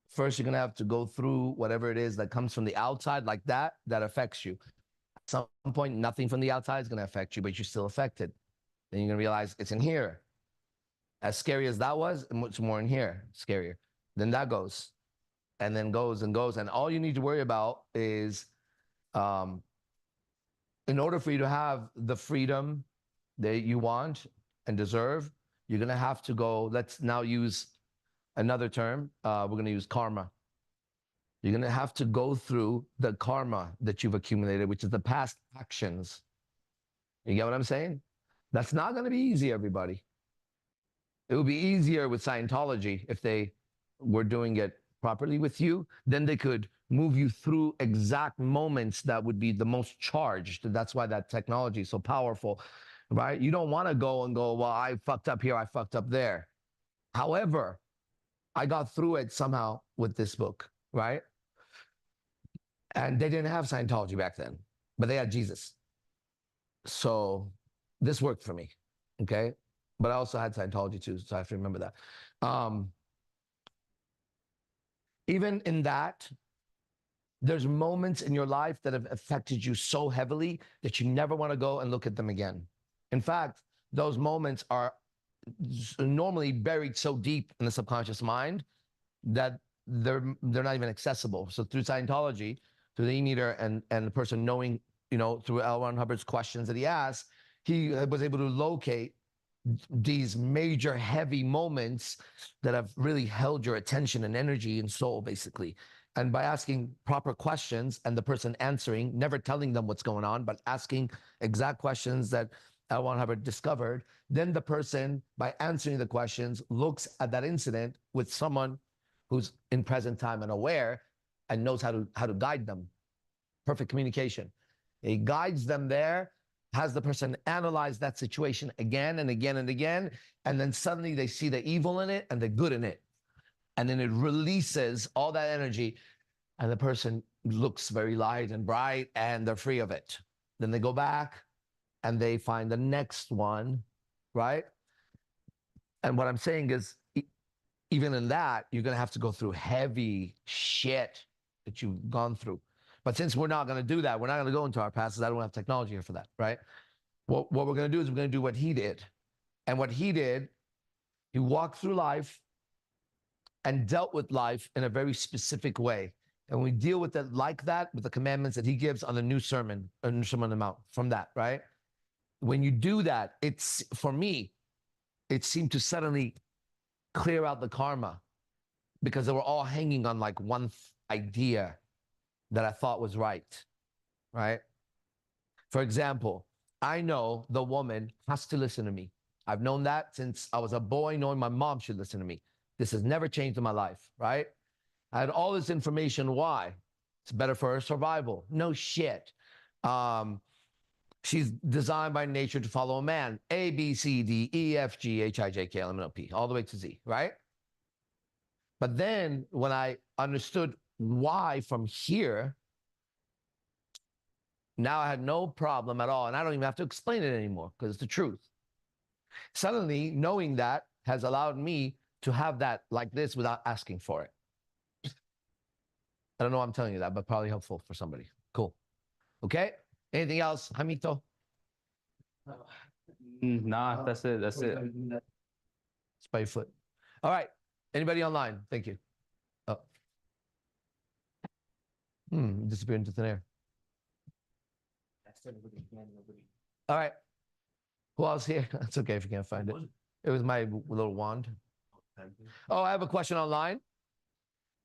First, you're going to have to go through whatever it is that comes from the outside like that affects you. At some point, nothing from the outside is going to affect you, but you're still affected. Then you're going to realize it's in here. As scary as that was, it's more in here, scarier. Then that goes, and then goes and goes. And all you need to worry about is, in order for you to have the freedom that you want and deserve, you're going to have to go, let's now use another term. We're going to use karma. You're going to have to go through the karma that you've accumulated, which is the past actions. You get what I'm saying? That's not going to be easy, everybody. It would be easier with Scientology if they were doing it properly with you. Then they could move you through exact moments that would be the most charged. That's why that technology is so powerful, right? You don't want to go, well, I fucked up here, I fucked up there. However, I got through it somehow with this book, right? And they didn't have Scientology back then, but they had Jesus. So this worked for me, okay? But I also had Scientology too, so I have to remember that. Even in that, there's moments in your life that have affected you so heavily that you never want to go and look at them again. In fact, those moments are normally buried so deep in the subconscious mind that they're not even accessible. So through Scientology, through the e-meter and the person knowing, through L. Ron Hubbard's questions that he asked, he was able to locate these major heavy moments that have really held your attention and energy and soul, basically. And by asking proper questions and the person answering, never telling them what's going on, but asking exact questions that L. Ron Hubbard discovered, then the person, by answering the questions, looks at that incident with someone who's in present time and aware and knows how to guide them. Perfect communication. He guides them there, has the person analyze that situation again and again and again, and then suddenly they see the evil in it and the good in it. And then it releases all that energy, and the person looks very light and bright, and they're free of it. Then they go back and they find the next one, right? And what I'm saying is, even in that, you're going to have to go through heavy shit that you've gone through. But since we're not going to do that, we're not going to go into our past, because I don't have technology here for that, right? What we're going to do is we're going to do what he did. And what he did, he walked through life and dealt with life in a very specific way. And we deal with it like that, with the commandments that he gives on the new sermon, Sermon on the Mount, from that, right? When you do that, it's, for me, it seemed to suddenly clear out the karma, because they were all hanging on like one idea that I thought was right? For example, I know the woman has to listen to me. I've known that since I was a boy, knowing my mom should listen to me. This has never changed in my life, right? I had all this information. Why? It's better for her survival. No shit. She's designed by nature to follow a man. A, B, C, D, E, F, G, H, I, J, K, L, M, N, O, P, all the way to Z, right? But then when I understood why from here, now I had no problem at all. And I don't even have to explain it anymore, because it's the truth. Suddenly, knowing that has allowed me to have that like this without asking for it. I don't know why I'm telling you that, but probably helpful for somebody. Cool. Okay? Anything else, Hamito? Nah, that's it. That's it. It's by your foot. All right. Anybody online? Thank you. Oh. Disappeared into thin air. All right. Who else here? That's okay if you can't find it. It was my little wand. Oh, I have a question online.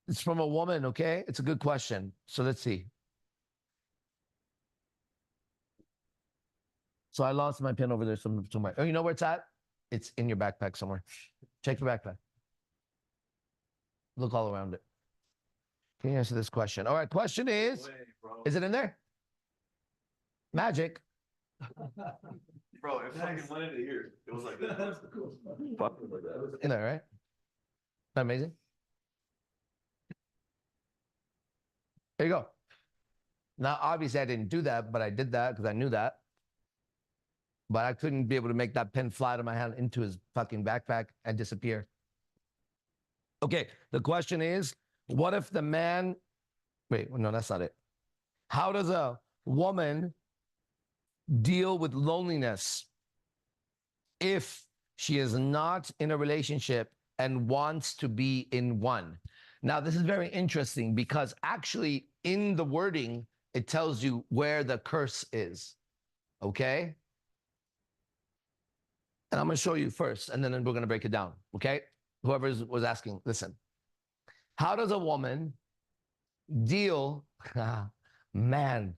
It's from a woman, okay? It's a good question. So let's see. So I lost my pen over there somewhere. Oh, you know where it's at? It's in your backpack somewhere. Check your backpack. Look all around it. Can you answer this question? All right, question is it in there? Magic. Bro, it fucking went into here. It was like this. In there, right? Isn't that amazing? There you go. Now, obviously, I didn't do that, but I did that because I knew that. But I couldn't be able to make that pen fly out of my hand into his fucking backpack and disappear. Okay, the question is, what if the man... Wait, no, that's not it. How does a woman deal with loneliness if she is not in a relationship and wants to be in one? Now, this is very interesting because actually in the wording, it tells you where the curse is, okay? And I'm going to show you first, and then we're going to break it down, okay? Whoever was asking, listen. How does a woman deal... Man,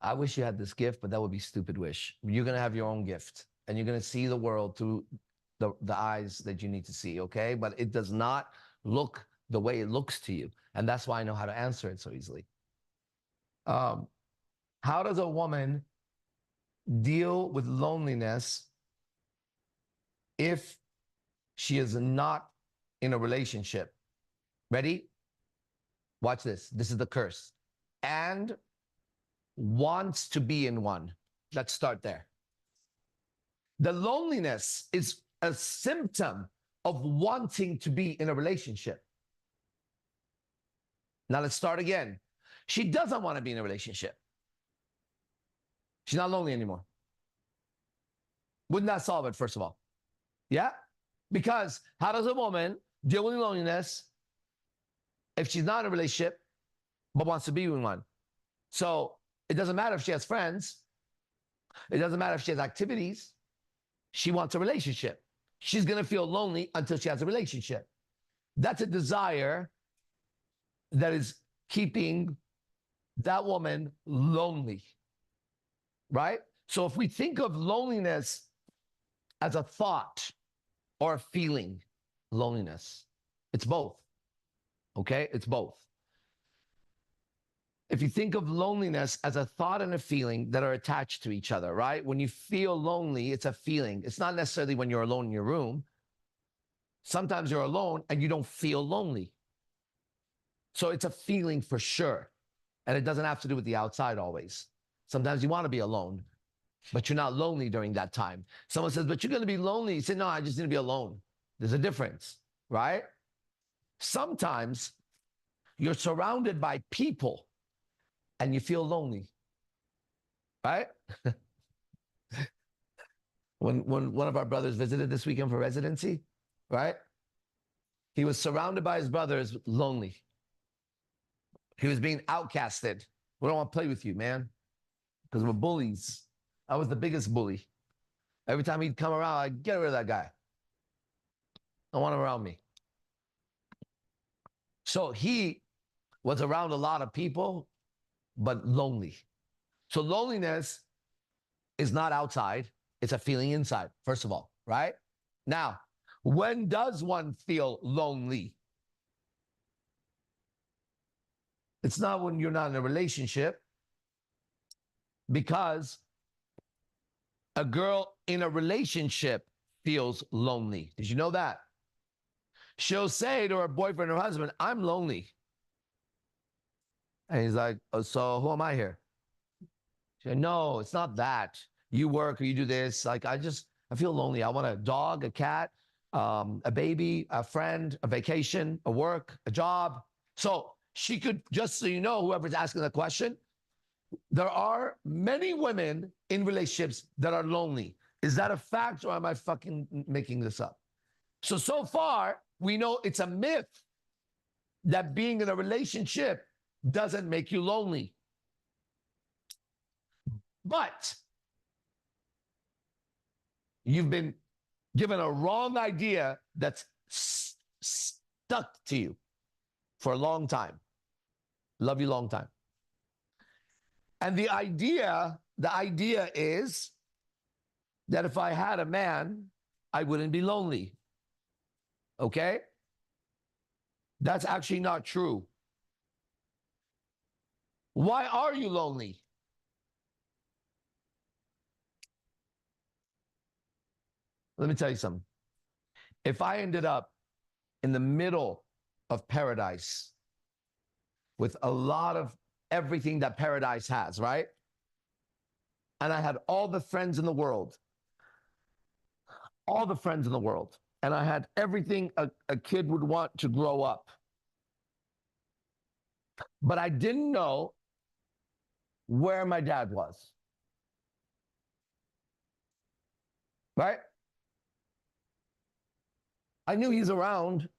I wish you had this gift, but that would be stupid wish. You're going to have your own gift, and you're going to see the world through the eyes that you need to see, okay? But it does not look the way it looks to you, and that's why I know how to answer it so easily. How does a woman deal with loneliness if she is not in a relationship? Ready? Watch this. This is the curse. And wants to be in one. Let's start there. The loneliness is a symptom of wanting to be in a relationship. Now let's start again. She doesn't want to be in a relationship. She's not lonely anymore. Wouldn't that solve it, first of all? Yeah? Because how does a woman deal with loneliness if she's not in a relationship but wants to be in one? So it doesn't matter if she has friends. It doesn't matter if she has activities. She wants a relationship. She's going to feel lonely until she has a relationship. That's a desire that is keeping that woman lonely, right? So if we think of loneliness as a thought or a feeling, loneliness, it's both, okay? It's both. If you think of loneliness as a thought and a feeling that are attached to each other, right? When you feel lonely, it's a feeling. It's not necessarily when you're alone in your room. Sometimes you're alone and you don't feel lonely. So it's a feeling for sure. And it doesn't have to do with the outside always. Sometimes you want to be alone, but you're not lonely during that time. Someone says, but you're going to be lonely. You say, no, I just need to be alone. There's a difference, right? Sometimes you're surrounded by people and you feel lonely, right? when one of our brothers visited this weekend for residency, right? He was surrounded by his brothers, lonely. He was being outcasted. We don't want to play with you, man, because we're bullies. I was the biggest bully. Every time he'd come around, I'd get rid of that guy. I want him around me. So he was around a lot of people, but lonely. So loneliness is not outside. It's a feeling inside, first of all, right? Now, when does one feel lonely? It's not when you're not in a relationship, because a girl in a relationship feels lonely. Did you know that? She'll say to her boyfriend or husband, I'm lonely. And he's like, oh, so who am I here? She said, no, it's not that. You work or you do this. Like, I feel lonely. I want a dog, a cat, a baby, a friend, a vacation, a work, a job. So she could, just so you know, whoever's asking the question, there are many women in relationships that are lonely. Is that a fact, or am I fucking making this up? So far, we know it's a myth that being in a relationship doesn't make you lonely. But you've been given a wrong idea that's stuck to you for a long time. Love you long time. And the idea is that if I had a man, I wouldn't be lonely. Okay? That's actually not true. Why are you lonely? Let me tell you something. If I ended up in the middle of paradise with a lot of everything that paradise has, right? And I had all the friends in the world, and I had everything a kid would want to grow up. But I didn't know where my dad was. Right? I knew he's around.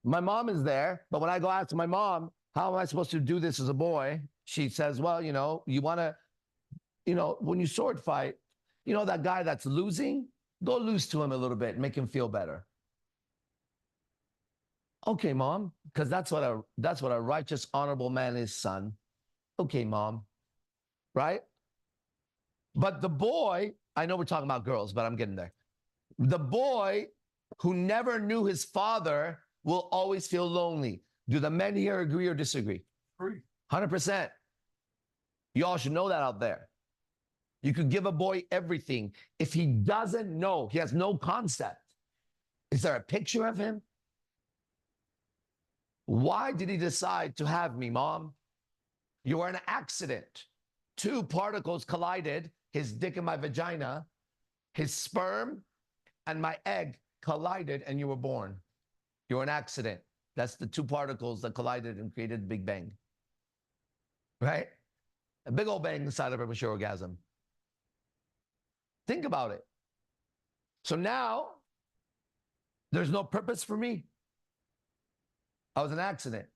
My mom is there, but when I go ask my mom, how am I supposed to do this as a boy? She says, well, you know, you want to, you know, when you sword fight, you know, that guy that's losing, go lose to him a little bit, make him feel better. Okay, mom, because that's what a righteous, honorable man is, son. Okay, mom. Right? But the boy, I know we're talking about girls, but I'm getting there. The boy who never knew his father will always feel lonely. Do the men here agree or disagree? Agree. 100%. You all should know that out there. You could give a boy everything. If he doesn't know, he has no concept. Is there a picture of him? Why did he decide to have me, mom? You were an accident. 2 particles collided, his dick and my vagina, his sperm and my egg collided, and you were born. You were an accident. That's the 2 particles that collided and created Big Bang. Right? A big old bang inside of a mature orgasm. Think about it. So now there's no purpose for me. I was an accident.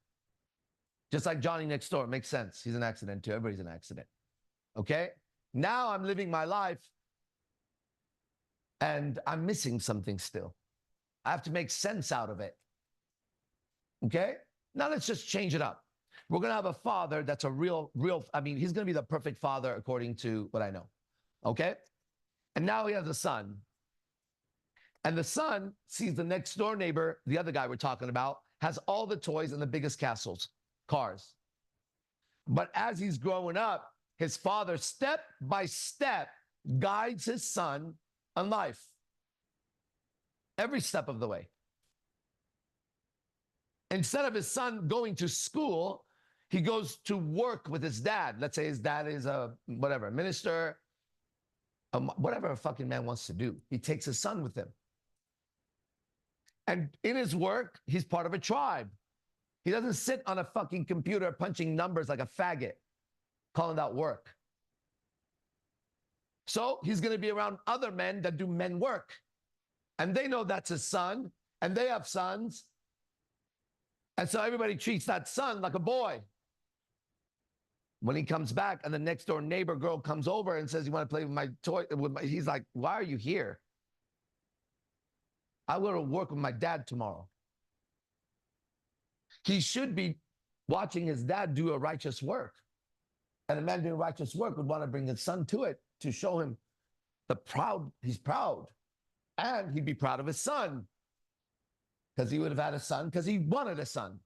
Just like Johnny next door. Makes sense. He's an accident too. Everybody's an accident. Okay? Now I'm living my life and I'm missing something still. I have to make sense out of it. Okay? Now let's just change it up. We're going to have a father that's a real, I mean, he's going to be the perfect father according to what I know. Okay? And now he has a son. And the son sees the next door neighbor, the other guy we're talking about, has all the toys and the biggest castles, cars. But as he's growing up, his father, step by step, guides his son on life. Every step of the way. Instead of his son going to school, he goes to work with his dad. Let's say his dad is a whatever, minister, whatever a fucking man wants to do. He takes his son with him. And in his work, he's part of a tribe. He doesn't sit on a fucking computer punching numbers like a faggot, calling that work. So he's going to be around other men that do men work. And they know that's his son, and they have sons. And so everybody treats that son like a boy. When he comes back and the next door neighbor girl comes over and says, you want to play with my toy? He's like, why are you here? I go to work with my dad tomorrow. He should be watching his dad do a righteous work. And a man doing righteous work would want to bring his son to it to show him he's proud. And he'd be proud of his son. Because he would have had a son because he wanted a son.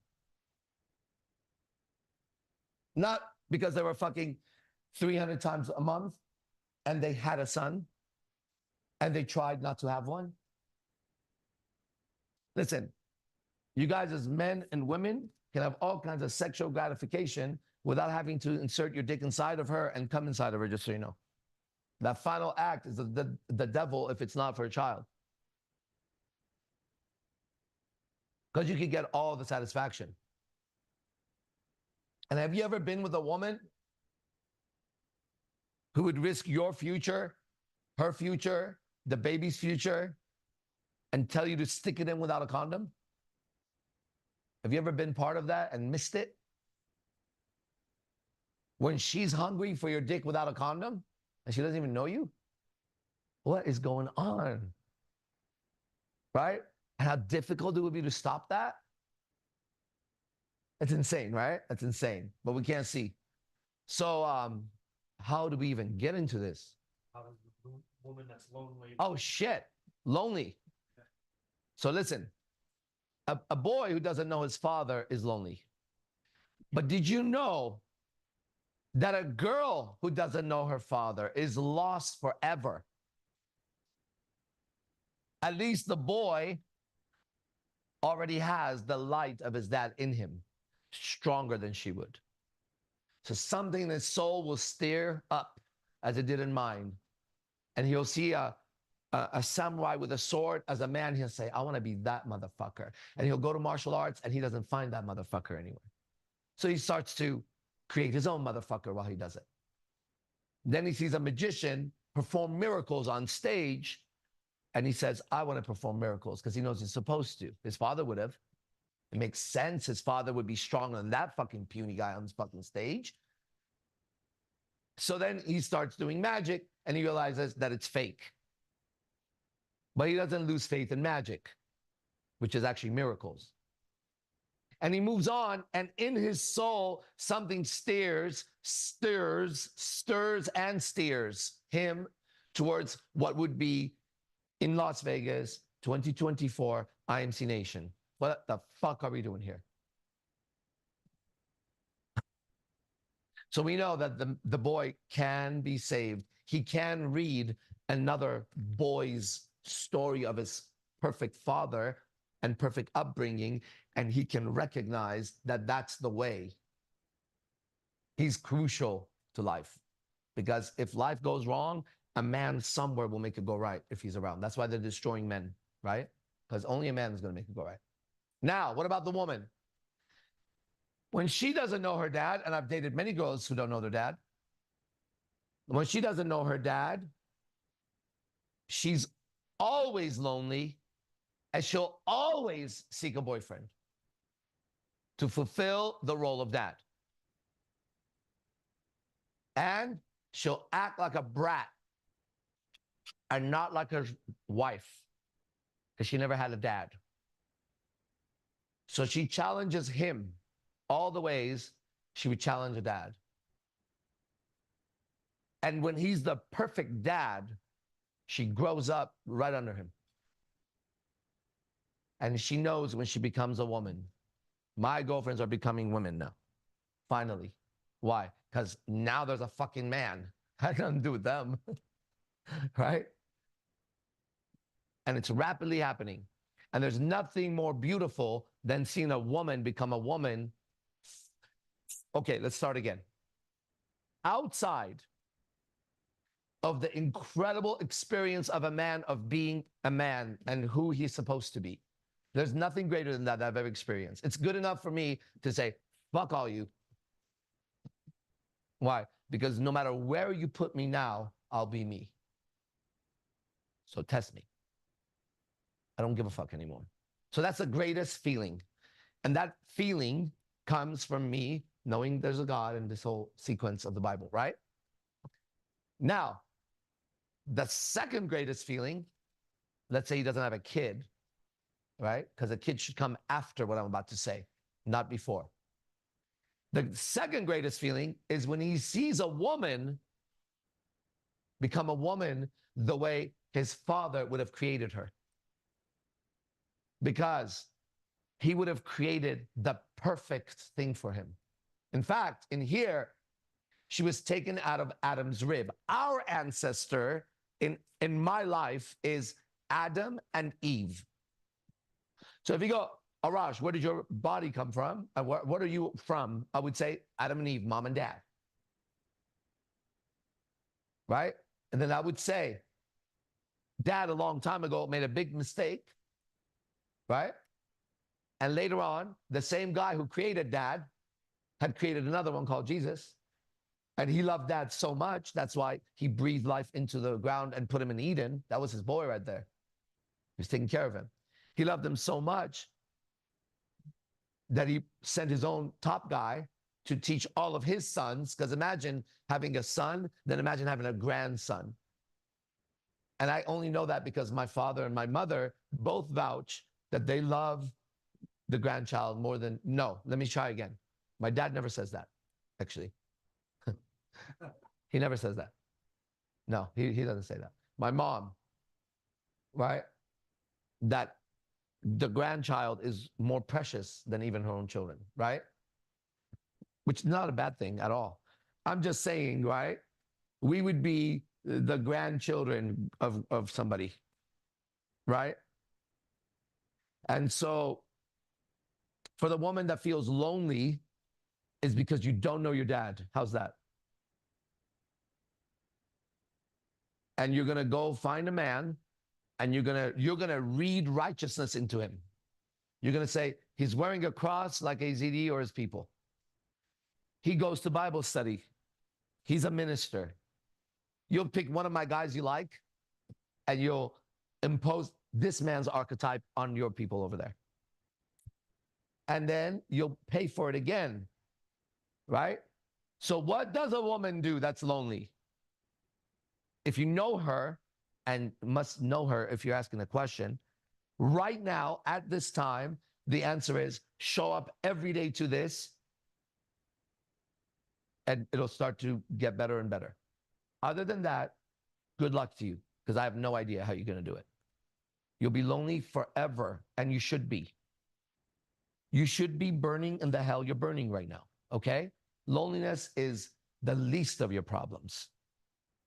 Not because they were fucking 300 times a month and they had a son and they tried not to have one. Listen, you guys as men and women can have all kinds of sexual gratification without having to insert your dick inside of her and come inside of her, just so you know. That final act is the devil if it's not for a child. Because you can get all the satisfaction. And have you ever been with a woman who would risk your future, her future, the baby's future, and tell you to stick it in without a condom? Have you ever been part of that and missed it? When she's hungry for your dick without a condom and she doesn't even know you? What is going on? Right? And how difficult it would be to stop that? It's insane, right? That's insane. But we can't see. So how do we even get into this? How does the woman that's lonely? Oh, shit. Lonely. So listen, a boy who doesn't know his father is lonely. But did you know that a girl who doesn't know her father is lost forever? At least the boy already has the light of his dad in him, stronger than she would. So something in his soul will stir up as it did in mine. And he'll see a samurai with a sword. As a man, he'll say, I want to be that motherfucker. And he'll go to martial arts and he doesn't find that motherfucker anywhere. So he starts to create his own motherfucker while he does it. Then he sees a magician perform miracles on stage. And he says, I want to perform miracles because he knows he's supposed to. His father would have. It makes sense. His father would be stronger than that fucking puny guy on this fucking stage. So then he starts doing magic and he realizes that it's fake. But he doesn't lose faith in magic, which is actually miracles. And he moves on, and in his soul, something stirs and steers him towards what would be in Las Vegas, 2024, IMC Nation. What the fuck are we doing here? So we know that the boy can be saved. He can read another boy's story of his perfect father and perfect upbringing, and he can recognize that that's the way. He's crucial to life, because if life goes wrong, a man somewhere will make it go right if he's around. That's why they're destroying men, right? Because only a man is going to make it go right. Now, what about the woman? When she doesn't know her dad, and I've dated many girls who don't know their dad. When she doesn't know her dad, she's always lonely, and she'll always seek a boyfriend to fulfill the role of dad. And she'll act like a brat and not like her wife because she never had a dad. So she challenges him all the ways she would challenge a dad. And when he's the perfect dad, she grows up right under him. And she knows when she becomes a woman. My girlfriends are becoming women now. Finally. Why? Because now there's a fucking man. I got to do with them. Right? And it's rapidly happening. And there's nothing more beautiful than seeing a woman become a woman. Okay, let's start again. Outside of the incredible experience of a man of being a man and who he's supposed to be, there's nothing greater than that I've ever experienced. It's good enough for me to say, fuck all you. Why? Because no matter where you put me now, I'll be me. So test me. I don't give a fuck anymore. So that's the greatest feeling. And that feeling comes from me knowing there's a God in this whole sequence of the Bible, right? Now, the second greatest feeling, let's say he doesn't have a kid, right? Because a kid should come after what I'm about to say, not before. The second greatest feeling is when he sees a woman become a woman the way his father would have created her. Because he would have created the perfect thing for him. In fact, in here, she was taken out of Adam's rib. Our ancestor in my life is Adam and Eve. So if you go, Arash, where did your body come from? What are you from? I would say Adam and Eve, mom and dad. Right? And then I would say, dad a long time ago made a big mistake. Right? And later on, the same guy who created dad had created another one called Jesus. And he loved dad so much, that's why he breathed life into the ground and put him in Eden. That was his boy right there. He was taking care of him. He loved him so much that he sent his own top guy to teach all of his sons, because imagine having a son, then imagine having a grandson. And I only know that because my father and my mother both vouch that they love the grandchild more than, no, let me try again. My dad never says that, actually. He never says that. No, he doesn't say that. My mom, right? That the grandchild is more precious than even her own children, right? Which is not a bad thing at all. I'm just saying, right? We would be the grandchildren of somebody, right? And so for the woman that feels lonely is because you don't know your dad. How's that? And you're going to go find a man and you're going to read righteousness into him. You're going to say, he's wearing a cross like AZD or his people. He goes to Bible study. He's a minister. You'll pick one of my guys you like and you'll impose this man's archetype on your people over there. And then you'll pay for it again, right? So what does a woman do that's lonely? If you know her, and must know her if you're asking a question, right now, at this time, the answer is show up every day to this, and it'll start to get better and better. Other than that, good luck to you, because I have no idea how you're going to do it. You'll be lonely forever, and you should be. You should be burning in the hell you're burning right now, okay? Loneliness is the least of your problems.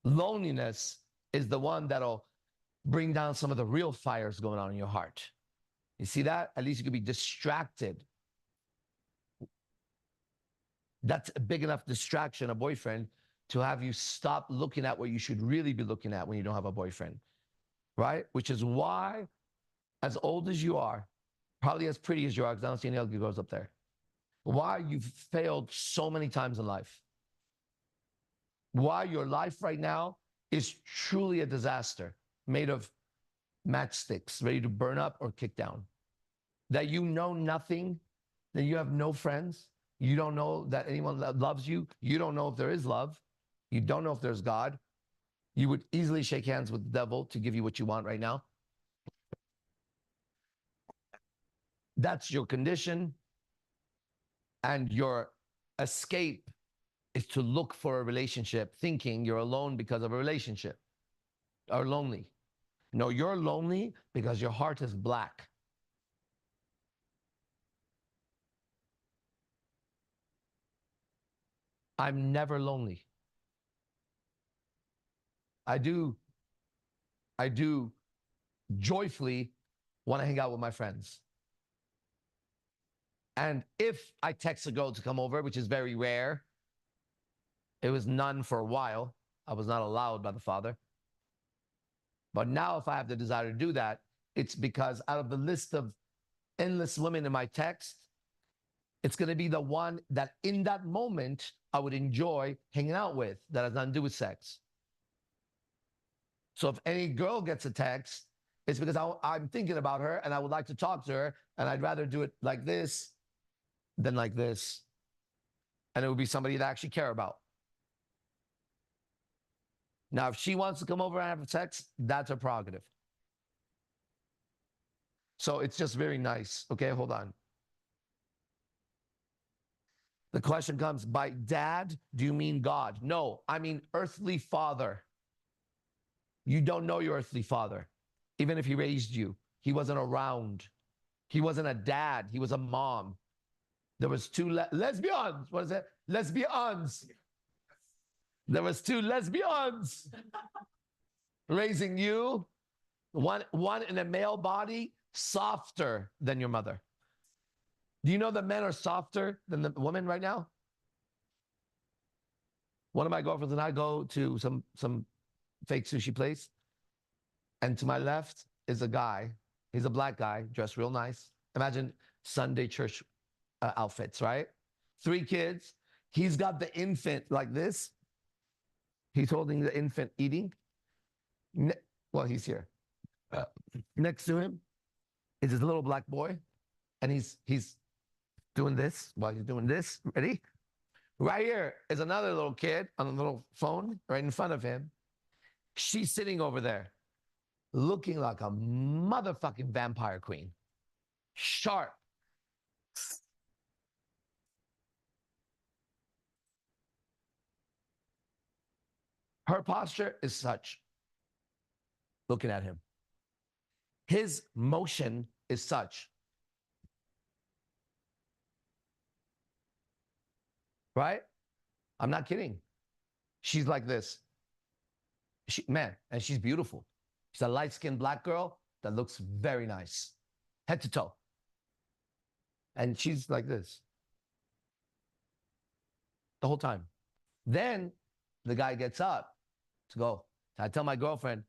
Loneliness is the one that'll bring down some of the real fires going on in your heart. You see that? At least you could be distracted. That's a big enough distraction, a boyfriend, to have you stop looking at what you should really be looking at when you don't have a boyfriend, right? Which is why, as old as you are, probably as pretty as you are, because I don't see any ugly girls up there, why you've failed so many times in life. Why your life right now is truly a disaster. made of matchsticks, ready to burn up or kick down. That you know nothing, that you have no friends, you don't know that anyone loves you, you don't know if there is love, you don't know if there's God, you would easily shake hands with the devil to give you what you want right now. That's your condition, and your escape is to look for a relationship, thinking you're alone because of a relationship, or lonely. No, you're lonely because your heart is black. I'm never lonely. I do joyfully want to hang out with my friends. And if I text a girl to come over, which is very rare, it was none for a while. I was not allowed by the Father. But now if I have the desire to do that, it's because out of the list of endless women in my text, it's going to be the one that in that moment I would enjoy hanging out with that has nothing to do with sex. So if any girl gets a text, it's because I'm thinking about her and I would like to talk to her, and I'd rather do it like this than like this. And it would be somebody that I actually care about. Now, if she wants to come over and have sex, that's her prerogative. So it's just very nice. Okay, hold on. The question comes, by dad, do you mean God? No, I mean earthly father. You don't know your earthly father. Even if he raised you, he wasn't around. He wasn't a dad. He was a mom. There was two lesbians. What is it? Lesbians. There was two lesbians raising you. One in a male body, softer than your mother. Do you know that men are softer than the women right now? One of my girlfriends and I go to some fake sushi place, and to my left is a guy. He's a black guy, dressed real nice. Imagine Sunday church outfits, right? 3 kids. He's got the infant like this. He's holding the infant eating. Well, he's here. Next to him is this little black boy, and he's doing this while he's doing this. Ready? Right here is another little kid on a little phone right in front of him. She's sitting over there looking like a motherfucking vampire queen. Sharp. Her posture is such. Looking at him. His motion is such. Right? I'm not kidding. She's like this. Man, and she's beautiful. She's a light-skinned black girl that looks very nice. Head to toe. And she's like this. The whole time. Then the guy gets up to go. I tell my girlfriend,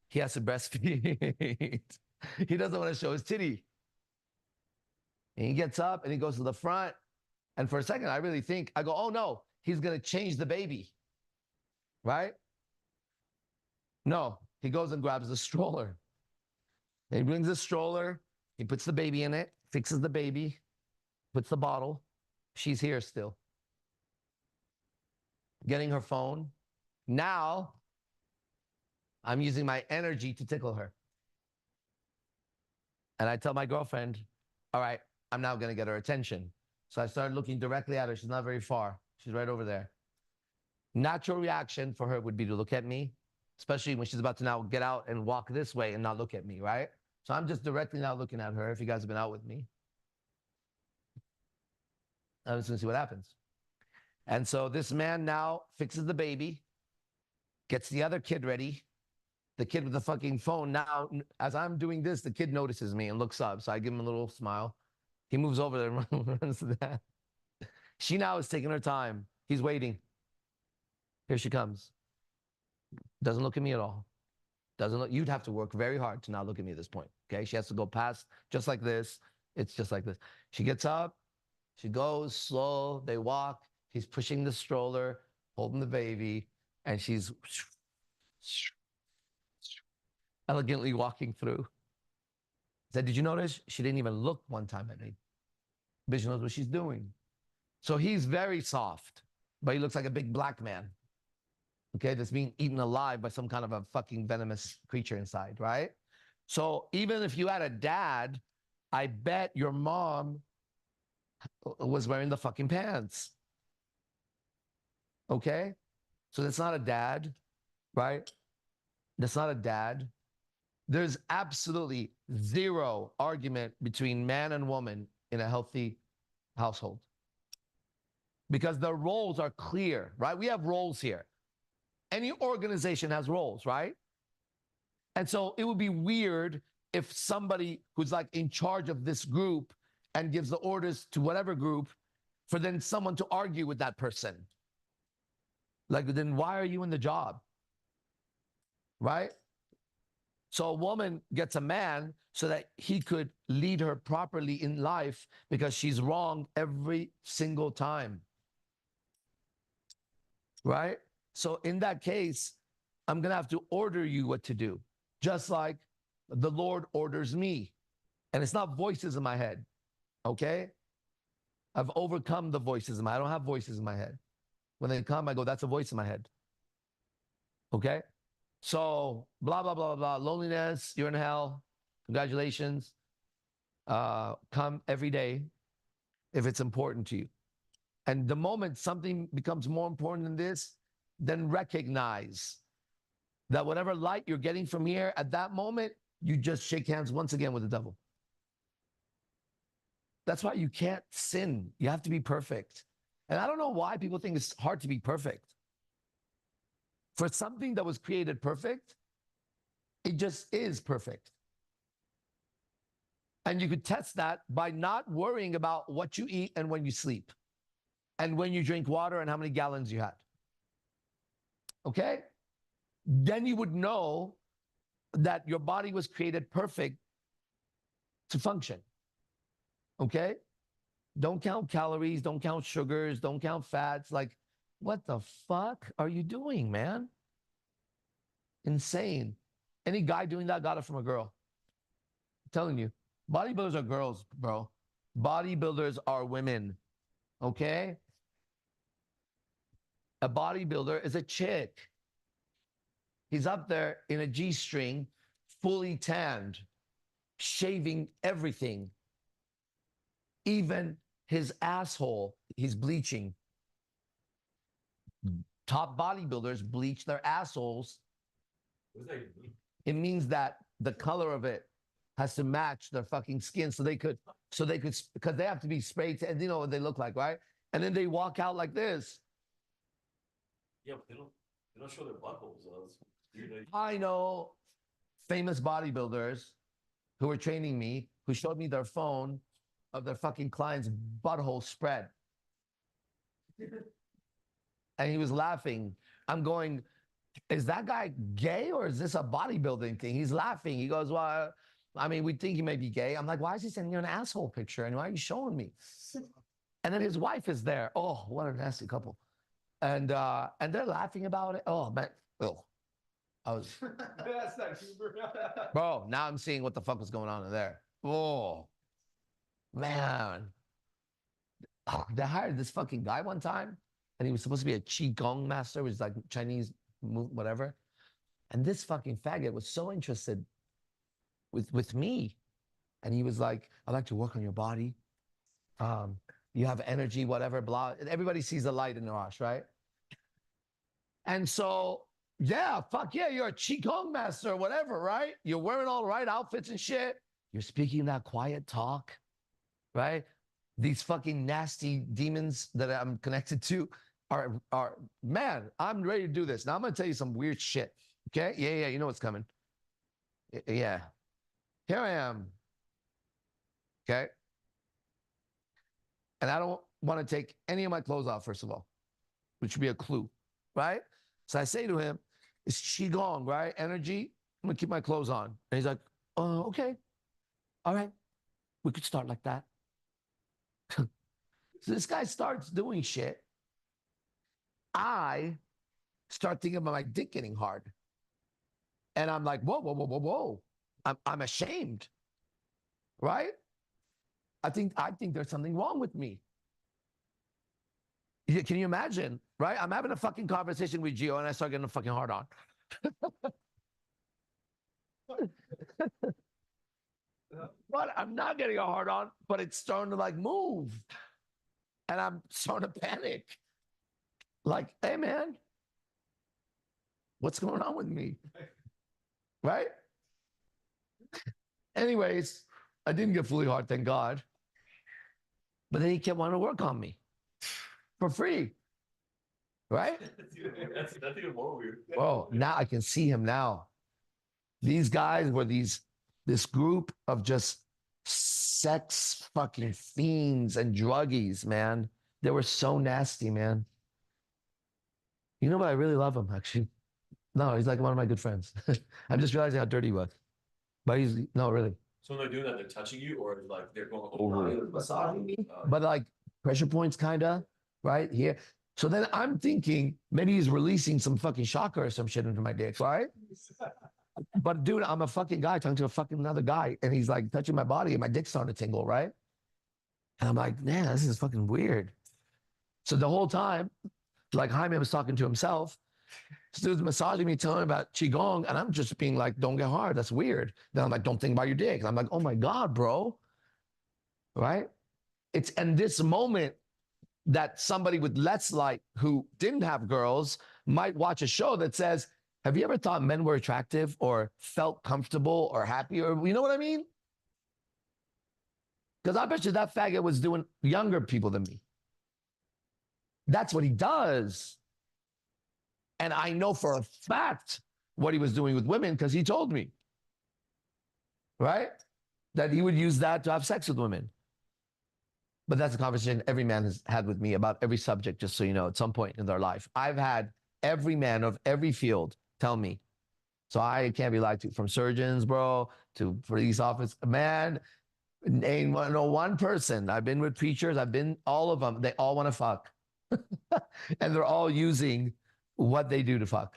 he has to breastfeed. He doesn't want to show his titty. And he gets up and he goes to the front. And for a second, I really think, I go, oh no, he's going to change the baby. Right? No, he goes and grabs the stroller. And he brings the stroller. He puts the baby in it, fixes the baby, puts the bottle. She's here still. Getting her phone. Now, I'm using my energy to tickle her. And I tell my girlfriend, all right, I'm now going to get her attention. So I started looking directly at her. She's not very far. She's right over there. Natural reaction for her would be to look at me, especially when she's about to now get out and walk this way and not look at me, right? So I'm just directly now looking at her. If you guys have been out with me, I'm just going to see what happens. And so this man now fixes the baby, gets the other kid ready. The kid with the fucking phone. Now, as I'm doing this, the kid notices me and looks up. So I give him a little smile. He moves over there and runs to that. She now is taking her time. He's waiting. Here she comes. Doesn't look at me at all. Doesn't look. You'd have to work very hard to not look at me at this point. Okay. She has to go past just like this. It's just like this. She gets up. She goes slow. They walk. He's pushing the stroller, holding the baby, and she's elegantly walking through. Said, did you notice? She didn't even look one time at me. Bitch knows what she's doing. So he's very soft, but he looks like a big black man. Okay, that's being eaten alive by some kind of a fucking venomous creature inside, right? So even if you had a dad, I bet your mom was wearing the fucking pants. Okay? So that's not a dad, right? That's not a dad. There's absolutely zero argument between man and woman in a healthy household because the roles are clear, right? We have roles here. Any organization has roles, right? And so it would be weird if somebody who's like in charge of this group and gives the orders to whatever group for then someone to argue with that person. Like, then why are you in the job? Right? So a woman gets a man so that he could lead her properly in life because she's wrong every single time. Right? So in that case, I'm going to have to order you what to do, just like the Lord orders me. And it's not voices in my head. Okay? I've overcome the voices in my head. I don't have voices in my head. When they come, I go, that's a voice in my head. Okay? So, blah, blah, blah, blah. Loneliness, you're in hell. Congratulations. Come every day if it's important to you. And the moment something becomes more important than this, then recognize that whatever light you're getting from here, at that moment, you just shake hands once again with the devil. That's why you can't sin. You have to be perfect. And I don't know why people think it's hard to be perfect. For something that was created perfect, it just is perfect. And you could test that by not worrying about what you eat and when you sleep, and when you drink water and how many gallons you had. Okay? Then you would know that your body was created perfect to function. Okay? Don't count calories, don't count sugars, don't count fats. Like, what the fuck are you doing, man? Insane. Any guy doing that got it from a girl. I'm telling you. Bodybuilders are girls, bro. Bodybuilders are women. Okay? A bodybuilder is a chick. He's up there in a G-string, fully tanned, shaving everything. Even his asshole, he's bleaching. Top bodybuilders bleach their assholes. What does that even mean? It means that the color of it has to match their fucking skin so they could, because they have to be sprayed and you know what they look like, right? And then they walk out like this. Yeah, but they don't show their buttholes. I know famous bodybuilders who were training me, who showed me their phone of their fucking client's butthole spread. And he was laughing. I'm going, is that guy gay or is this a bodybuilding thing? He's laughing. He goes, well, I mean, we think he may be gay. I'm like, why is he sending you an asshole picture? And why are you showing me? And then his wife is there. Oh, what a nasty couple. And they're laughing about it. Oh, man. Oh, I was. That's not humor. Bro, now I'm seeing what the fuck was going on in there. Oh, man. Oh, they hired this fucking guy one time, and he was supposed to be a Qigong master, which is like Chinese, whatever. And this fucking faggot was so interested with me. And he was like, I like to work on your body. You have energy, whatever, blah. Everybody sees the light in the Rosh, right? And so, yeah, fuck yeah, you're a Qigong master or whatever, right? You're wearing all the right outfits and shit. You're speaking that quiet talk, right? These fucking nasty demons that I'm connected to are man, I'm ready to do this. Now I'm gonna tell you some weird shit. Okay? Yeah, you know what's coming. Yeah. Here I am. Okay. And I don't want to take any of my clothes off, first of all, which would be a clue, right? So I say to him, it's Qigong, right? Energy. I'm gonna keep my clothes on. And he's like, oh, okay. All right. We could start like that. So this guy starts doing shit. I start thinking about my dick getting hard. And I'm like, whoa, whoa, whoa, whoa, whoa. I'm ashamed, right? I think there's something wrong with me. Can you imagine, right? I'm having a fucking conversation with Gio and I start getting a fucking hard on. But I'm not getting a hard on, but it's starting to like move. And I'm starting to panic. Like, hey man, what's going on with me? Right? Anyways, I didn't get fully hard, thank God. But then he kept wanting to work on me for free. Right? That's even more weird. Bro, now I can see him now. These guys were this group of just sex fucking fiends and druggies, man. They were so nasty, man. You know what? I really love him, actually. No, he's like one of my good friends. I'm just realizing how dirty he was. But he's, no, really. So when they're doing that, they're touching you, or like they're going over Massaging me, but like pressure points, kind of, right here. So then I'm thinking maybe he's releasing some fucking shocker or some shit into my dick, right? But dude, I'm a fucking guy talking to a fucking another guy, and he's like touching my body, and my dick's starting to tingle, right? And I'm like, man, this is fucking weird. So the whole time, like Jaime was talking to himself, this dude's massaging me, telling me about qigong, and I'm just being like, don't get hard. That's weird. Then I'm like, don't think about your dick. And I'm like, oh my God, bro. Right? It's in this moment that somebody with less light who didn't have girls might watch a show that says, have you ever thought men were attractive or felt comfortable or happy? Or you know what I mean? Because I bet you that faggot was doing younger people than me. That's what he does. And I know for a fact what he was doing with women because he told me, right? That he would use that to have sex with women. But that's a conversation every man has had with me about every subject, just so you know, at some point in their life. I've had every man of every field tell me. So I can't be lied to, from surgeons, bro, to police officers. Man, ain't no one person. I've been with preachers. I've been all of them. They all want to fuck. And they're all using what they do to fuck.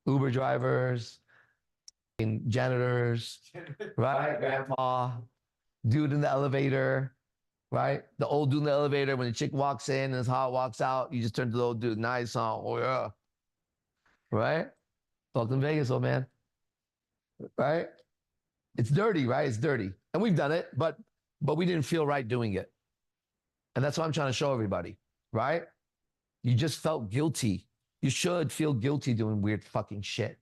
Uber drivers, janitors, right? Grandpa, dude in the elevator, right? The old dude in the elevator, when the chick walks in and his hot walks out, you just turn to the old dude, nice song, oh yeah. Right? Fucked in Vegas, old man. Right? It's dirty, right? It's dirty. And we've done it, but we didn't feel right doing it. And that's what I'm trying to show everybody, right? You just felt guilty. You should feel guilty doing weird fucking shit.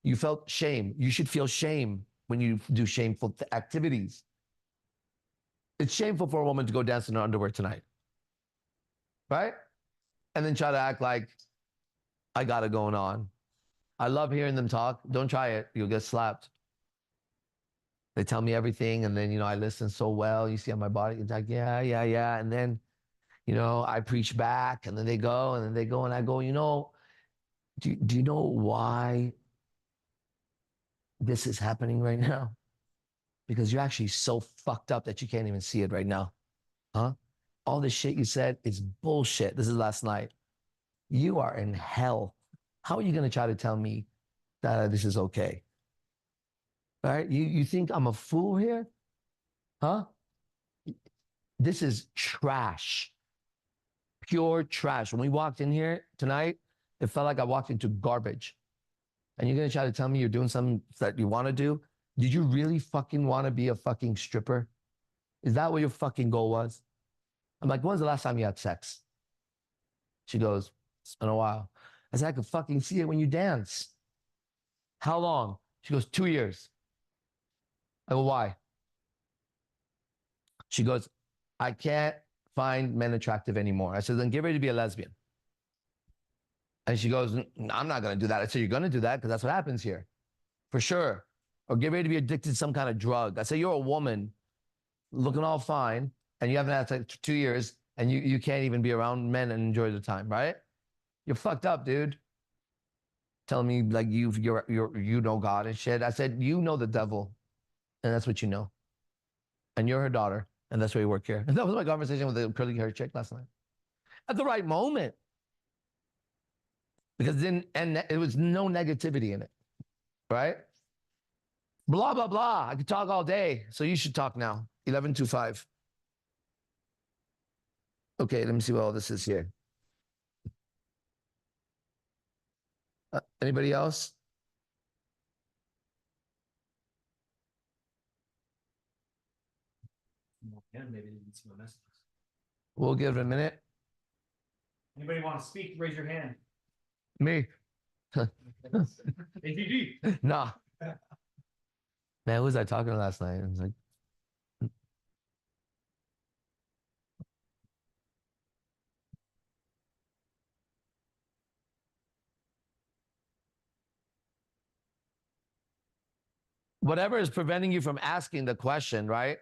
You felt shame. You should feel shame when you do shameful activities. It's shameful for a woman to go dance in her underwear tonight, right? And then try to act like I got it going on. I love hearing them talk. Don't try it. You'll get slapped. They tell me everything, and then, I listen so well. You see on my body, it's like, yeah, yeah, yeah. And then, I preach back, and then they go, and I go, do you know why this is happening right now? Because you're actually so fucked up that you can't even see it right now. Huh? All this shit you said is bullshit. This is last night. You are in hell. How are you going to try to tell me that this is okay? All right? You think I'm a fool here? Huh? This is trash. Pure trash. When we walked in here tonight, it felt like I walked into garbage. And you're going to try to tell me you're doing something that you want to do? Did you really fucking want to be a fucking stripper? Is that what your fucking goal was? I'm like, when's the last time you had sex? She goes, it's been a while. I said, I could fucking see it when you dance. How long? She goes, 2 years. I go, why? She goes, I can't find men attractive anymore. I said, then get ready to be a lesbian. And she goes, I'm not going to do that. I said, you're going to do that because that's what happens here. For sure. Or get ready to be addicted to some kind of drug. I said, you're a woman looking all fine and you haven't had sex for 2 years and you can't even be around men and enjoy the time, right? You're fucked up, dude. Telling me like you know God and shit. I said, you know the devil and that's what you know. And you're her daughter and that's why you work here. And that was my conversation with the curly hair chick last night. At the right moment. Because then, and it was no negativity in it. right? Blah, blah, blah. I could talk all day. So you should talk now. 11:25. Okay, let me see what all this is here. Anybody else? Yeah, maybe you can see my messages. We'll give it a minute. Anybody want to speak? Raise your hand. Me? AZD. Nah. Man, who was I talking to last night? I was like, whatever is preventing you from asking the question, right,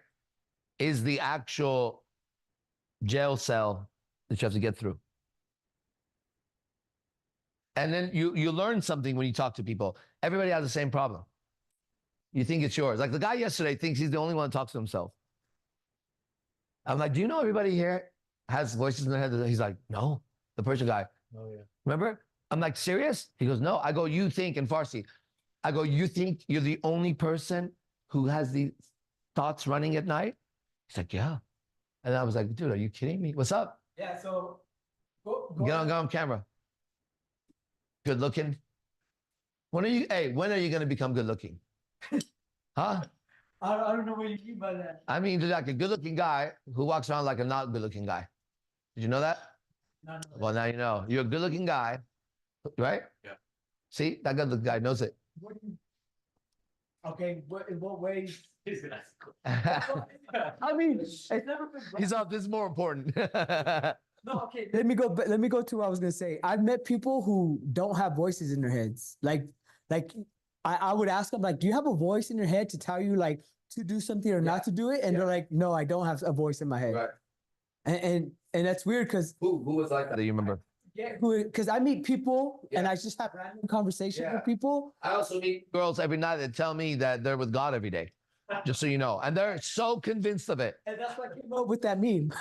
is the actual jail cell that you have to get through. And then you learn something when you talk to people. Everybody has the same problem. You think it's yours. Like the guy yesterday thinks he's the only one that talks to himself. I'm like, do you know everybody here has voices in their head? He's like, no. The Persian guy. Oh yeah. Remember? I'm like, serious? He goes, no. I go, you think in Farsi. I go, you think you're the only person who has these thoughts running at night? He's like, yeah. And I was like, dude, are you kidding me? What's up? Yeah, so Get on camera. Good looking. When are you going to become good looking? Huh? I don't know what you mean by that. I mean, like a good looking guy who walks around like a not good looking guy. Did you know that? No. Well, now you know. You're a good looking guy, right? Yeah. See, that good looking guy knows it. What do you, okay, in what ways? I mean, It's never been. he's up. This is more important. No, okay. Let me go to what I was gonna say. I've met people who don't have voices in their heads. Like I would ask them, like, do you have a voice in your head to tell you like to do something or not to do it? And they're like, no, I don't have a voice in my head. Right. And that's weird because Who was like that? Do you remember? because I meet people and I just have random conversations with people. I also meet girls every night that tell me that they're with God every day. Just so you know. And they're so convinced of it. And that's why I came up with that meme.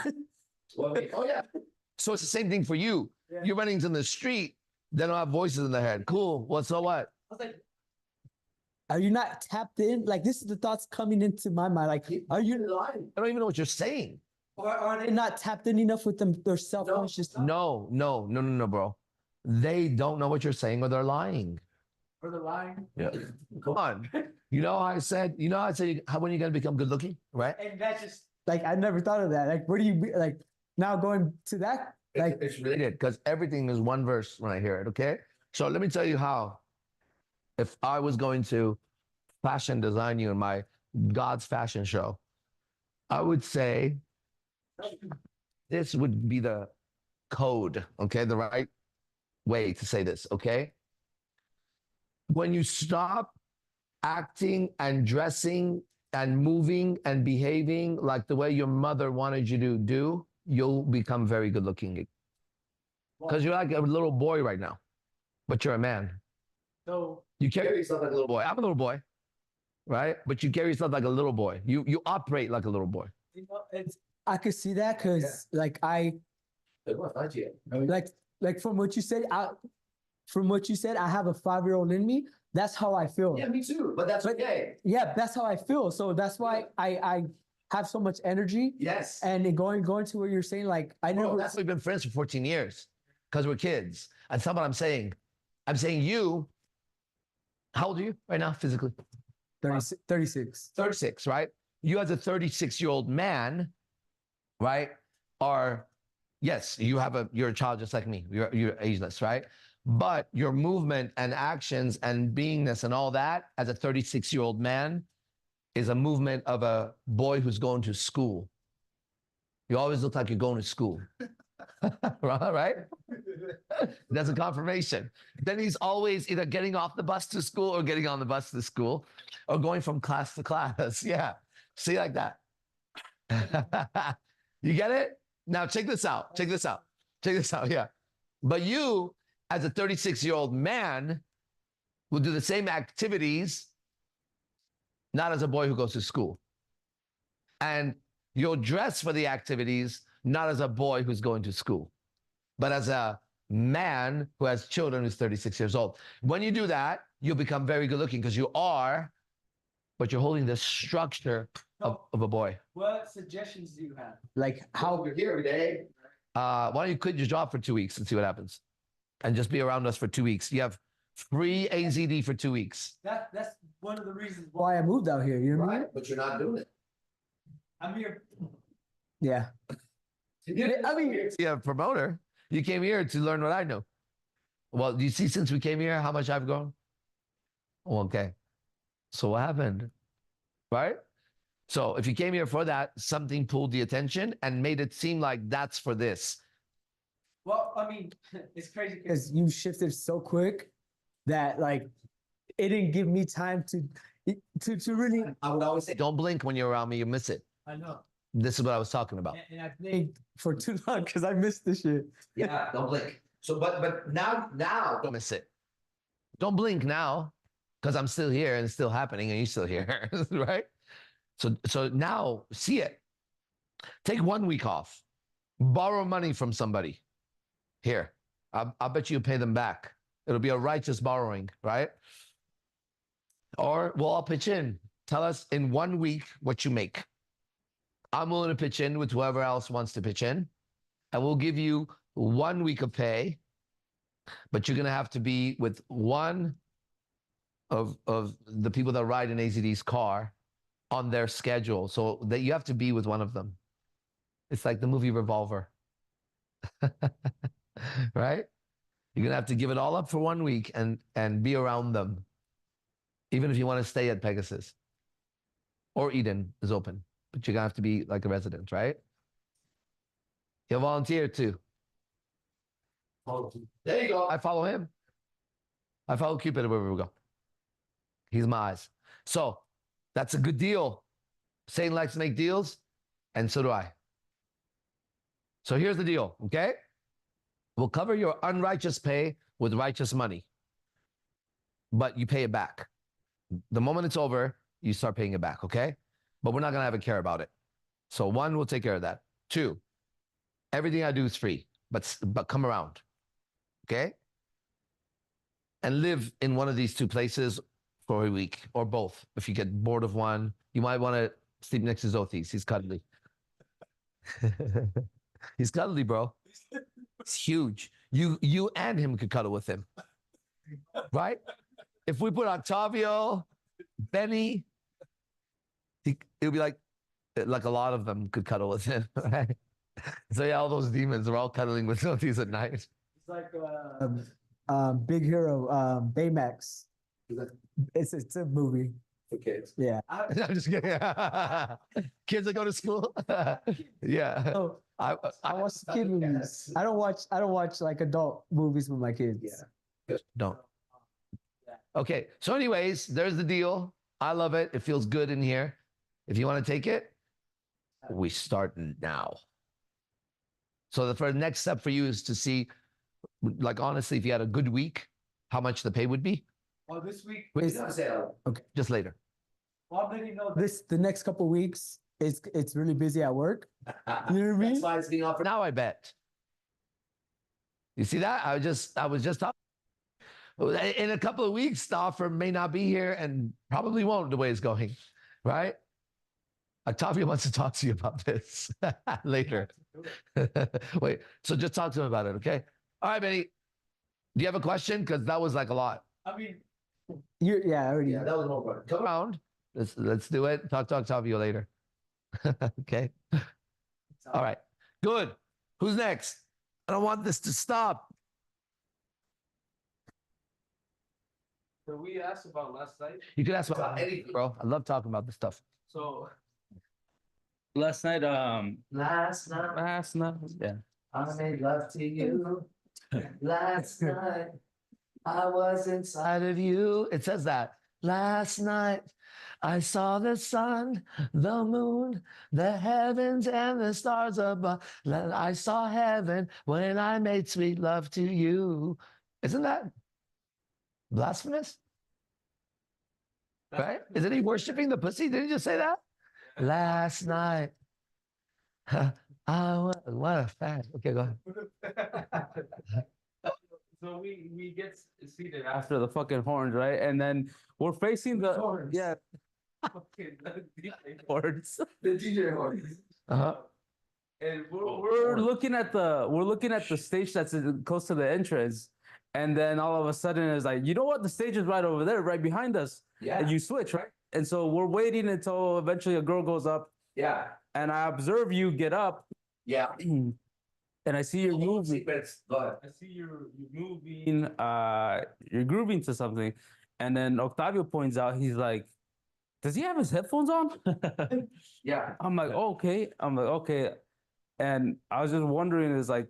Oh, yeah. So it's the same thing for you. Yeah. You're running in the street, they don't have voices in their head. Cool. Well, so what? I was like, are you not tapped in? Like, this is the thoughts coming into my mind. Like, are you lying? I don't even know what you're saying. Or are they not tapped in enough with them, their self-conscious? No, bro. They don't know what you're saying or they're lying. Or they're lying? Yeah. Come on. You know how I said, when are you going to become good looking, right? And that's just, like, I never thought of that. Like, where do you, like, now going to that? Like, It's related because everything is one verse when I hear it, okay? So let me tell you how. If I was going to fashion design you in my God's fashion show, I would say this would be the code, okay? The right way to say this, okay? When you stop acting and dressing and moving and behaving like the way your mother wanted you to do, you'll become very good looking. Because you're like a little boy right now, but you're a man. so You carry yourself like a little boy. I'm a little boy, right? But you carry yourself like a little boy. You operate like a little boy. you know, I could see that because like like from what you said, I have a 5-year-old in me. That's how I feel. me too. But that's okay. Yeah, that's how I feel. So that's why I have so much energy. Yes. And going to where you're saying, like, I Bro, never. that's why we've been friends for 14 years because we're kids. And that's what I'm saying. I'm saying you, how old are you right now physically? 36. 36, right? You as a 36-year-old man, right, are, yes, you're a child just like me. You're ageless, right? But your movement and actions and beingness and all that as a 36-year-old man is a movement of a boy who's going to school. You always look like you're going to school. Right? That's a confirmation. Then he's always either getting off the bus to school or getting on the bus to school or going from class to class. Yeah. See, like that. You get it? Now check this out. Check this out. Check this out. Yeah. But you, as a 36-year-old man, will do the same activities, not as a boy who goes to school. And you'll dress for the activities, not as a boy who's going to school, but as a man who has children who's 36 years old. When you do that, you'll become very good looking because you are, but you're holding the structure of a boy. What suggestions do you have? Like how you're here every day. Why don't you quit your job for 2 weeks and see what happens? And just be around us for 2 weeks. You have free AZD for 2 weeks. That's one of the reasons why I moved out here? You know what I mean? But you're not doing it. I'm here. Yeah. I mean, Yeah, promoter. You came here to learn what I know. Well, do you see since we came here how much I've grown? Oh, okay. So what happened? Right? So if you came here for that, something pulled the attention and made it seem like that's for this. Well, I mean, it's crazy because you shifted so quick that like it didn't give me time to really. I would always say, don't blink when you're around me, you miss it. I know. This is what I was talking about. And I think for too long because I missed this shit. Yeah, don't blink. So, but now don't miss it. Don't blink now, because I'm still here and it's still happening, and you're still here, right? So now see it. Take 1 week off. Borrow money from somebody. Here, I'll bet you pay them back. It'll be a righteous borrowing, right? Or we'll all pitch in. Tell us in 1 week what you make. I'm willing to pitch in with whoever else wants to pitch in. And we'll give you 1 week of pay, but you're going to have to be with one of the people that ride in AZD's car on their schedule. So that you have to be with one of them. It's like the movie Revolver. Right? You're going to have to give it all up for 1 week and be around them. Even if you want to stay at Pegasus. Or Eden is open. But you're going to have to be like a resident, right? You'll volunteer too. There you go. I follow him. I follow Cupid wherever we go. He's my eyes. So that's a good deal. Satan likes to make deals, and so do I. So here's the deal, okay? We'll cover your unrighteous pay with righteous money, but you pay it back. The moment it's over, you start paying it back, okay? But we're not going to have a care about it. So 1, we'll take care of that. 2, everything I do is free, but come around, okay? And live in one of these 2 places for a week, or both. If you get bored of one, you might want to sleep next to Zothis. He's cuddly. He's cuddly, bro. It's huge. You and him could cuddle with him, right? If we put Octavio, Bennie, it'll be like a lot of them could cuddle with him, right? So yeah, all those demons are all cuddling with Zothis at night. It's like Big Hero, Baymax. It's a movie. For kids. Yeah. I'm just kidding. Kids that go to school. Yeah. Oh, I watch kid movies. I don't watch like adult movies with my kids. Yeah. Don't. Okay. So anyways, there's the deal. I love it. It feels good in here. If you want to take it, we start now. So the next step for you is to see, like, honestly, if you had a good week, how much the pay would be. Well, this week, Okay. Just later. well, I'm letting you know The next couple weeks, it's really busy at work. You know what I mean? That's why it's being offered now, I bet. You see that? I was just talking. In a couple of weeks, the offer may not be here and probably won't the way it's going, right? Octavio wants to talk to you about this later. Wait, so just talk to him about it, okay? All right, Benny. Do you have a question? Because that was like a lot. I mean, I already. Yeah, that was more fun. Come around. Let's do it. Talk to Octavio later. Okay. All right. Good. Who's next? I don't want this to stop. So we asked about last night. You can ask about anything, bro. I love talking about this stuff. So last night, Last night, yeah. I made love to you. Last night, I was inside of you. It says that. Last night, I saw the sun, the moon, the heavens, and the stars above. I saw heaven when I made sweet love to you. Isn't that blasphemous? Right? Isn't he worshiping the pussy? Didn't he just say that? Last night. What a fact. Okay, go ahead. So we we get seated after the fucking horns, right? And then we're facing the horns? yeah, fucking DJ horns. The DJ horns. Uh-huh. And we're, Oh, we're horns. looking at the stage that's close to the entrance, and then all of a sudden it's like, you know what? The stage is right over there, right behind us. Yeah. And you switch, right? And so we're waiting until eventually a girl goes up, Yeah. and I observe you get up, Yeah. and I see you're moving. Secrets. Go ahead. I see you're moving. You're grooving to something, and then Octavio points out, he's like, "Does he have his headphones on?" Yeah. I'm like, okay. I'm like, okay. And I was just wondering, is like,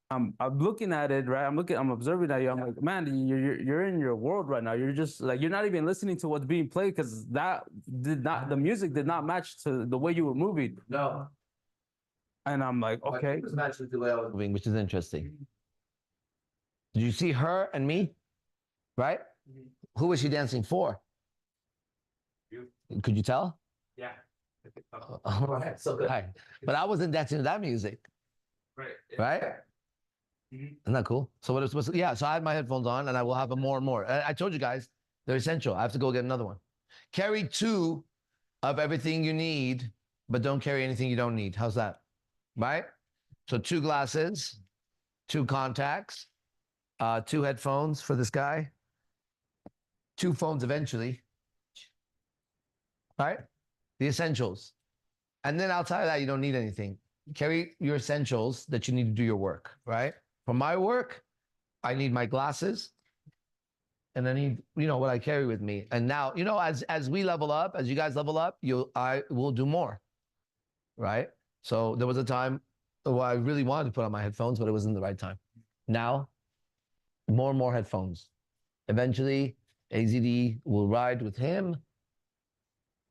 I'm looking at it, right? I'm observing at you. I'm like, man, you're in your world right now. You're just like, you're not even listening to what's being played because the music did not match to the way you were moving. No. And I'm like, okay. It was matching the way I was moving, which is interesting. Did you see her and me? Right? Who was she dancing for? You. Could you tell? Yeah. All right, so good. Right. But I wasn't dancing to that music, Right. right? Mhm. Isn't that cool? So what it was supposed to, yeah, so I had my headphones on and I will have them more and more. I told you guys, they're essential. I have to go get another one. Carry 2 of everything you need, but don't carry anything you don't need. How's that? Right? So 2 glasses, 2 contacts, 2 headphones for this guy, 2 phones eventually. Right? The essentials. And then outside of that, you don't need anything. Carry your essentials that you need to do your work, right? For my work, I need my glasses and I need, what I carry with me. And now, as we level up, as you guys level up, I will do more, right? So there was a time where I really wanted to put on my headphones, but it wasn't the right time. Now, more and more headphones. Eventually, AZD will ride with him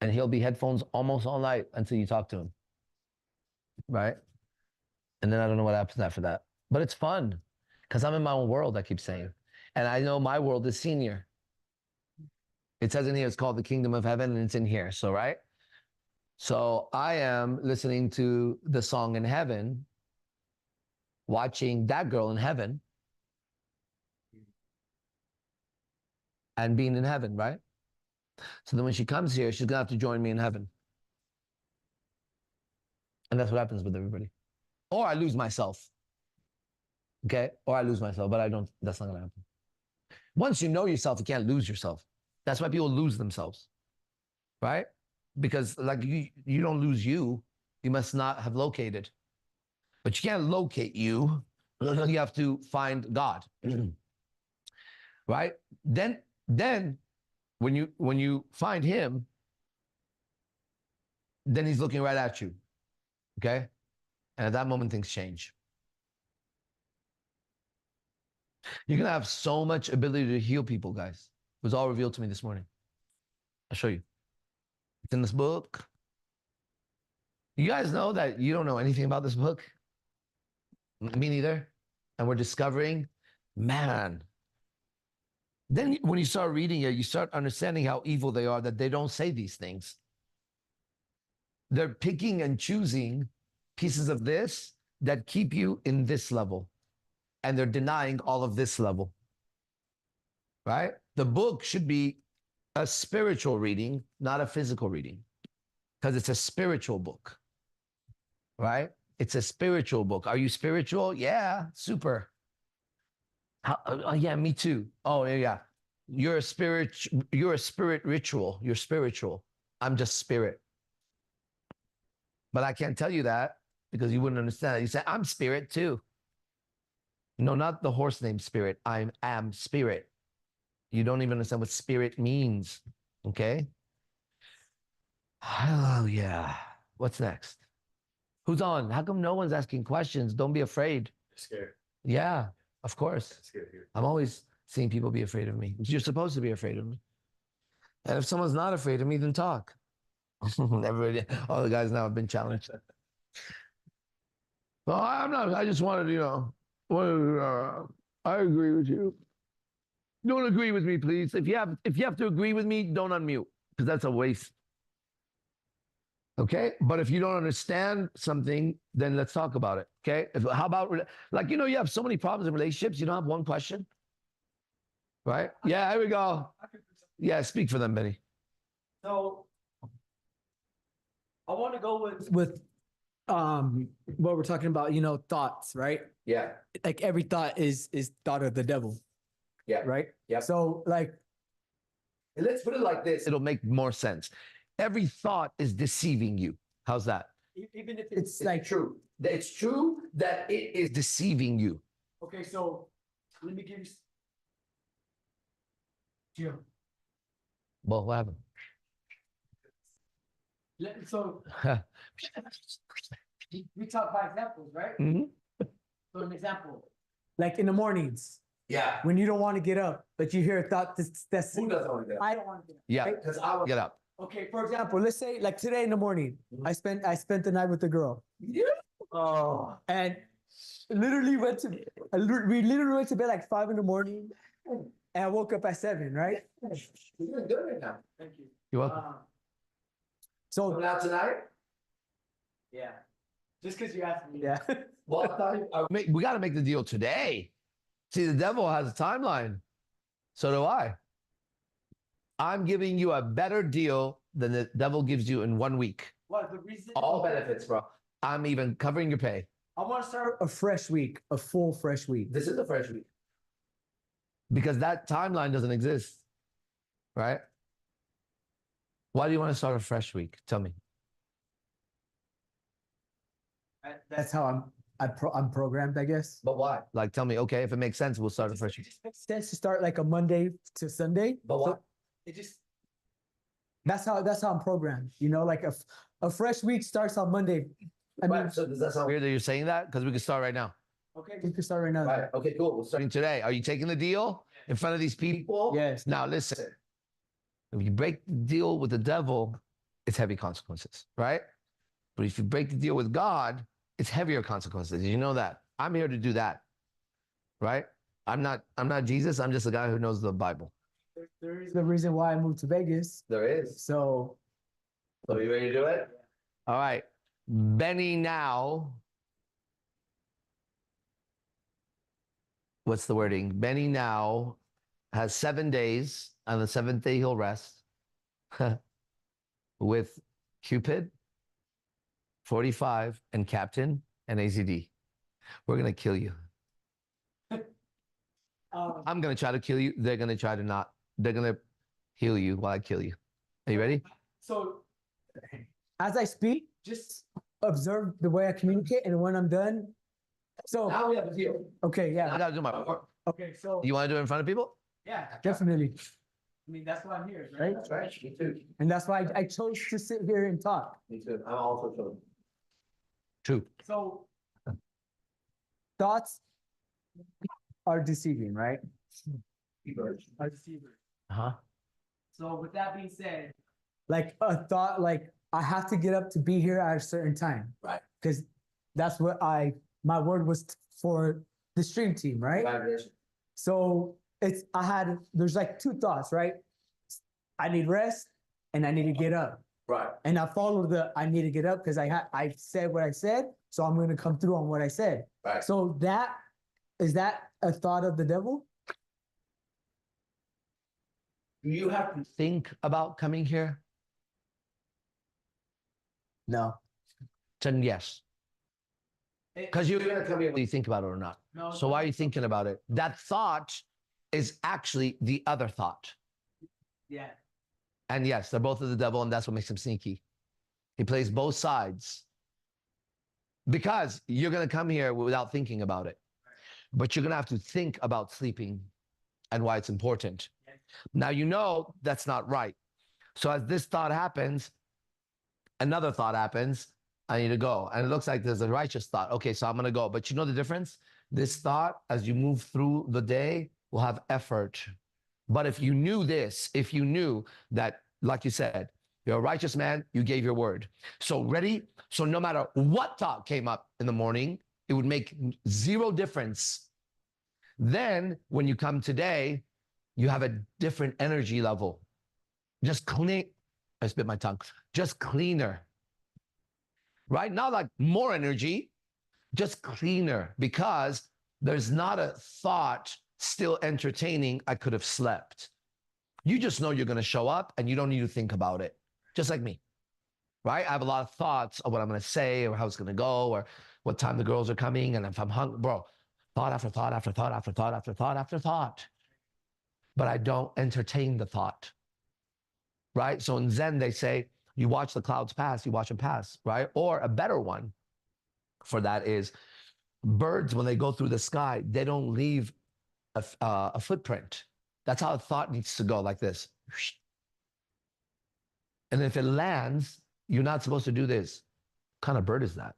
and he'll be headphones almost all night until you talk to him, right? And then I don't know what happens after that. But it's fun because I'm in my own world, I keep saying. And I know my world is senior. It says in here, it's called the kingdom of heaven, and it's in here. So, right? So I am listening to the song in heaven, watching that girl in heaven, and being in heaven, right? So then when she comes here, she's going to have to join me in heaven. And that's what happens with everybody. Or I lose myself. Okay? Or I lose myself, but that's not going to happen. Once you know yourself, you can't lose yourself. That's why people lose themselves, right? Because like you don't lose you must not have located. But you can't locate you. You have to find God, right? Then when you find him, then he's looking right at you, okay? And at that moment, things change. You're going to have so much ability to heal people, guys. It was all revealed to me this morning. I'll show you. It's in this book. You guys know that you don't know anything about this book? Me neither. And we're discovering, man. Then when you start reading it, you start understanding how evil they are, that they don't say these things. They're picking and choosing pieces of this that keep you in this level. And they're denying all of this level, right? The book should be a spiritual reading, not a physical reading, because it's a spiritual book, right? It's a spiritual book. Are you spiritual? Yeah, super. Yeah, me too. Oh, yeah. You're a spirit ritual. You're spiritual. I'm just spirit. But I can't tell you that because you wouldn't understand it. You say, I'm spirit too. No, not the horse named Spirit. I am spirit. You don't even understand what spirit means. Okay? Oh, yeah. What's next? Who's on? How come no one's asking questions? Don't be afraid. Scared. Yeah, of course. Scared here. I'm always seeing people be afraid of me. You're supposed to be afraid of me. And if someone's not afraid of me, then talk. Everybody, all the guys now have been challenged. Well, I'm not. I just wanted, I agree with you. Don't agree with me, please. If you have to agree with me, don't unmute, because that's a waste. Okay? But if you don't understand something, then let's talk about it. Okay? How about, you have so many problems in relationships, you don't have one question? Right? Yeah, here we go. Yeah, speak for them, Benny. So I want to go with what we're talking about, thoughts, right? Yeah. Like every thought is thought of the devil. Yeah. Right? Yep. So like And let's put it like this. It'll make more sense. Every thought is deceiving you. How's that? even if it's like true. It's true that it is deceiving you. okay, so let me give you Jim. Well, what happened? So we talk by examples, right? Mhm. So an example, like in the mornings Yeah. when you don't want to get up, but you hear a thought that's Who doesn't want to get up? I don't want to get up. Yeah, right? because I will get up. Okay, for example, let's say like today in the morning, I spent the night with the girl. Yeah. Oh. And literally we literally went to bed like 5 in.the morning, and I woke up at 7, right? You're doing good right now. Thank you. You're welcome. So Coming out tonight? yeah, just because you asked me. Yeah. Well, I thought we got to make the deal today. See, the devil has a timeline. So do I. I'm giving you a better deal than the devil gives you in 1 week. What the reason? All benefits, bro. I'm even covering your pay. I want to start a fresh week, a full fresh week. This is a fresh week. Because that timeline doesn't exist, right? Why do you want to start a fresh week? Tell me. That's how I'm programmed, I guess. But why? Like, tell me, okay, if it makes sense, we'll start a fresh It week. just makes sense to start like a Monday to Sunday. But why? It just that's how I'm programmed. Like a fresh week starts on Monday. I mean, Right, so does that sound weird that you're saying that? Because we can start right now. okay, we can start right now. Right. Okay, cool. We're starting today. Are you taking the deal in front of these people? Yes. Now listen. If you break the deal with the devil, it's heavy consequences, right? But if you break the deal with God, it's heavier consequences. You know that. I'm here to do that. Right? I'm not Jesus. I'm just a guy who knows the Bible. There is the reason why I moved to Vegas. There is. So So you ready to do it? All right. Benny now. What's the wording? Benny now has 7 days. On the 7th day, he'll rest with Cupid, 45, and Captain, and AZD. We're going to kill you. I'm going to try to kill you. They're going to try to not. They're going to heal you while I kill you. Are you ready? So as I speak, just observe the way I communicate, and when I'm done. So Now we have a deal. okay, I yeah. got to do my work. Okay, so You want to do it in front of people? yeah, definitely. I mean, that's why I'm here, right? That's right. Me too. And that's why I chose to sit here and talk. Me too. I'm also children. True. So thoughts are deceiving, right? Are deceiving. Uh-huh. So with that being said, like a thought, like I have to get up to be here at a certain time. Right. Because that's what my word was for the stream team, right? So there's like 2 thoughts, right? I need rest and I need to get up. Right. And I follow I need to get up because I said what I said, so I'm going to come through on what I said. Right. So is that a thought of the devil? Do you have to think about coming here? No. Then yes. Because you're going to come here whether you think about it or not. No. So why are you thinking about it? That thought is actually the other thought. Yeah. And yes, they're both of the devil, and that's what makes him sneaky. He plays both sides. Because you're going to come here without thinking about it. But you're going to have to think about sleeping and why it's important. Now, you know that's not right. So as this thought happens, another thought happens. I need to go. And it looks like there's a righteous thought. Okay, so I'm going to go. But you know the difference? This thought, as you move through the day, will have effort. But if you knew this, if you knew that, like you said, you're a righteous man, you gave your word. So ready? So no matter what thought came up in the morning, it would make 0 difference. Then when you come today, you have a different energy level. Just clean. I spit my tongue. Just cleaner. Right? Not like more energy, just cleaner, because there's not a thought still entertaining, I could have slept. You just know you're going to show up and you don't need to think about it. Just like me, right? I have a lot of thoughts of what I'm going to say or how it's going to go or what time the girls are coming. And if I'm hungry, bro, thought after thought after thought after thought after thought after thought. But I don't entertain the thought, right? So in Zen, they say, you watch the clouds pass, you watch them pass, right? Or a better one for that is birds, when they go through the sky, they don't leave a footprint. That's how a thought needs to go, like this. And if it lands, you're not supposed to do this. What kind of bird is that?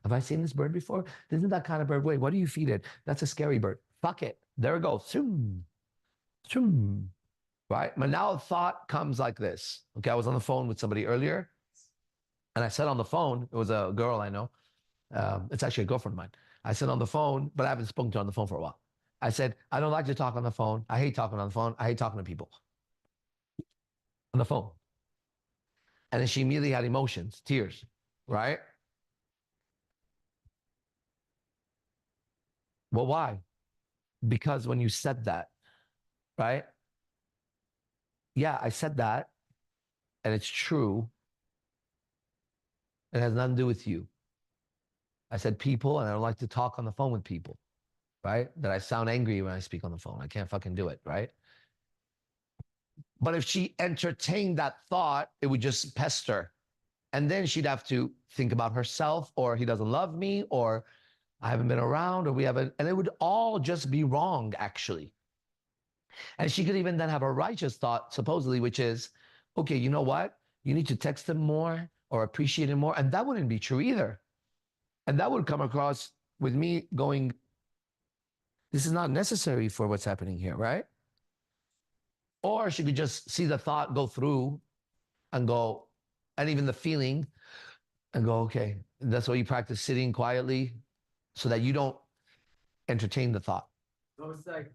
Have I seen this bird before? Isn't that kind of bird? Wait, what do you feed it? That's a scary bird. Fuck it. There it goes. Zoom, zoom. Right? But now a thought comes like this. Okay, I was on the phone with somebody earlier, and I said on the phone, it was a girl I know. It's actually a girlfriend of mine. I said on the phone, but I haven't spoken to her on the phone for a while. I said, I don't like to talk on the phone. I hate talking on the phone. I hate talking to people on the phone. And then she immediately had emotions, tears, right? Well, why? Because when you said that, right? Yeah, I said that, and it's true. It has nothing to do with you. I said people, and I don't like to talk on the phone with people, right? That I sound angry when I speak on the phone. I can't fucking do it, right? But if she entertained that thought, it would just pester. And then she'd have to think about herself, or he doesn't love me, or I haven't been around, or we haven't, and it would all just be wrong, actually. And she could even then have a righteous thought, supposedly, which is, okay, you know what? You need to text him more or appreciate him more. And that wouldn't be true either. And that would come across with me going, this is not necessary for what's happening here, right? Or she could just see the thought go through and go, and even the feeling, and go, okay, that's why you practice sitting quietly so that you don't entertain the thought. So it's like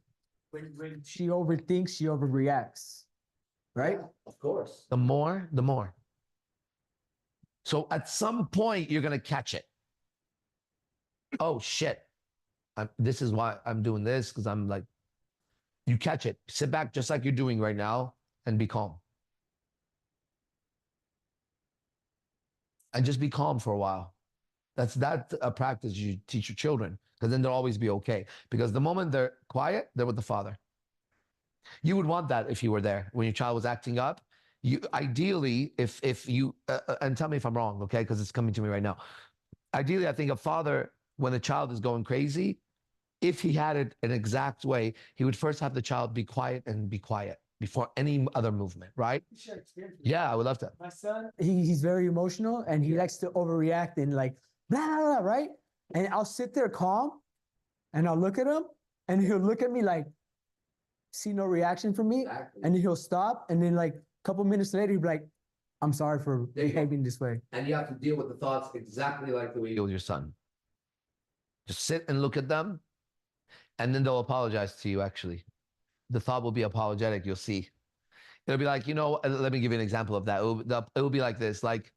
when she overthinks, she overreacts, right? Of course. The more, the more. So at some point, you're going to catch it. Oh, shit. This is why I'm doing this, because I'm like, you catch it. Sit back just like you're doing right now and be calm. And just be calm for a while. That's a practice you teach your children, because then they'll always be okay. Because the moment they're quiet, they're with the father. You would want that if you were there when your child was acting up. You ideally, if you and tell me if I'm wrong, okay? Because it's coming to me right now. Ideally, I think a father, when the child is going crazy, if he had it an exact way, he would first have the child be quiet and be quiet before any other movement, right? Yeah, I would love to. My son, he's very emotional and he likes to overreact and like blah, blah, blah, right? And I'll sit there calm and I'll look at him and he'll look at me like, see no reaction from me. Exactly. And then he'll stop. And then like a couple minutes later, he'll be like, I'm sorry for There you go. behaving this way. And you have to deal with the thoughts exactly like the way you deal with your son. Just sit and look at them, and then they'll apologize to you, actually. The thought will be apologetic, you'll see. It'll be like, let me give you an example of that. It will be like this, like,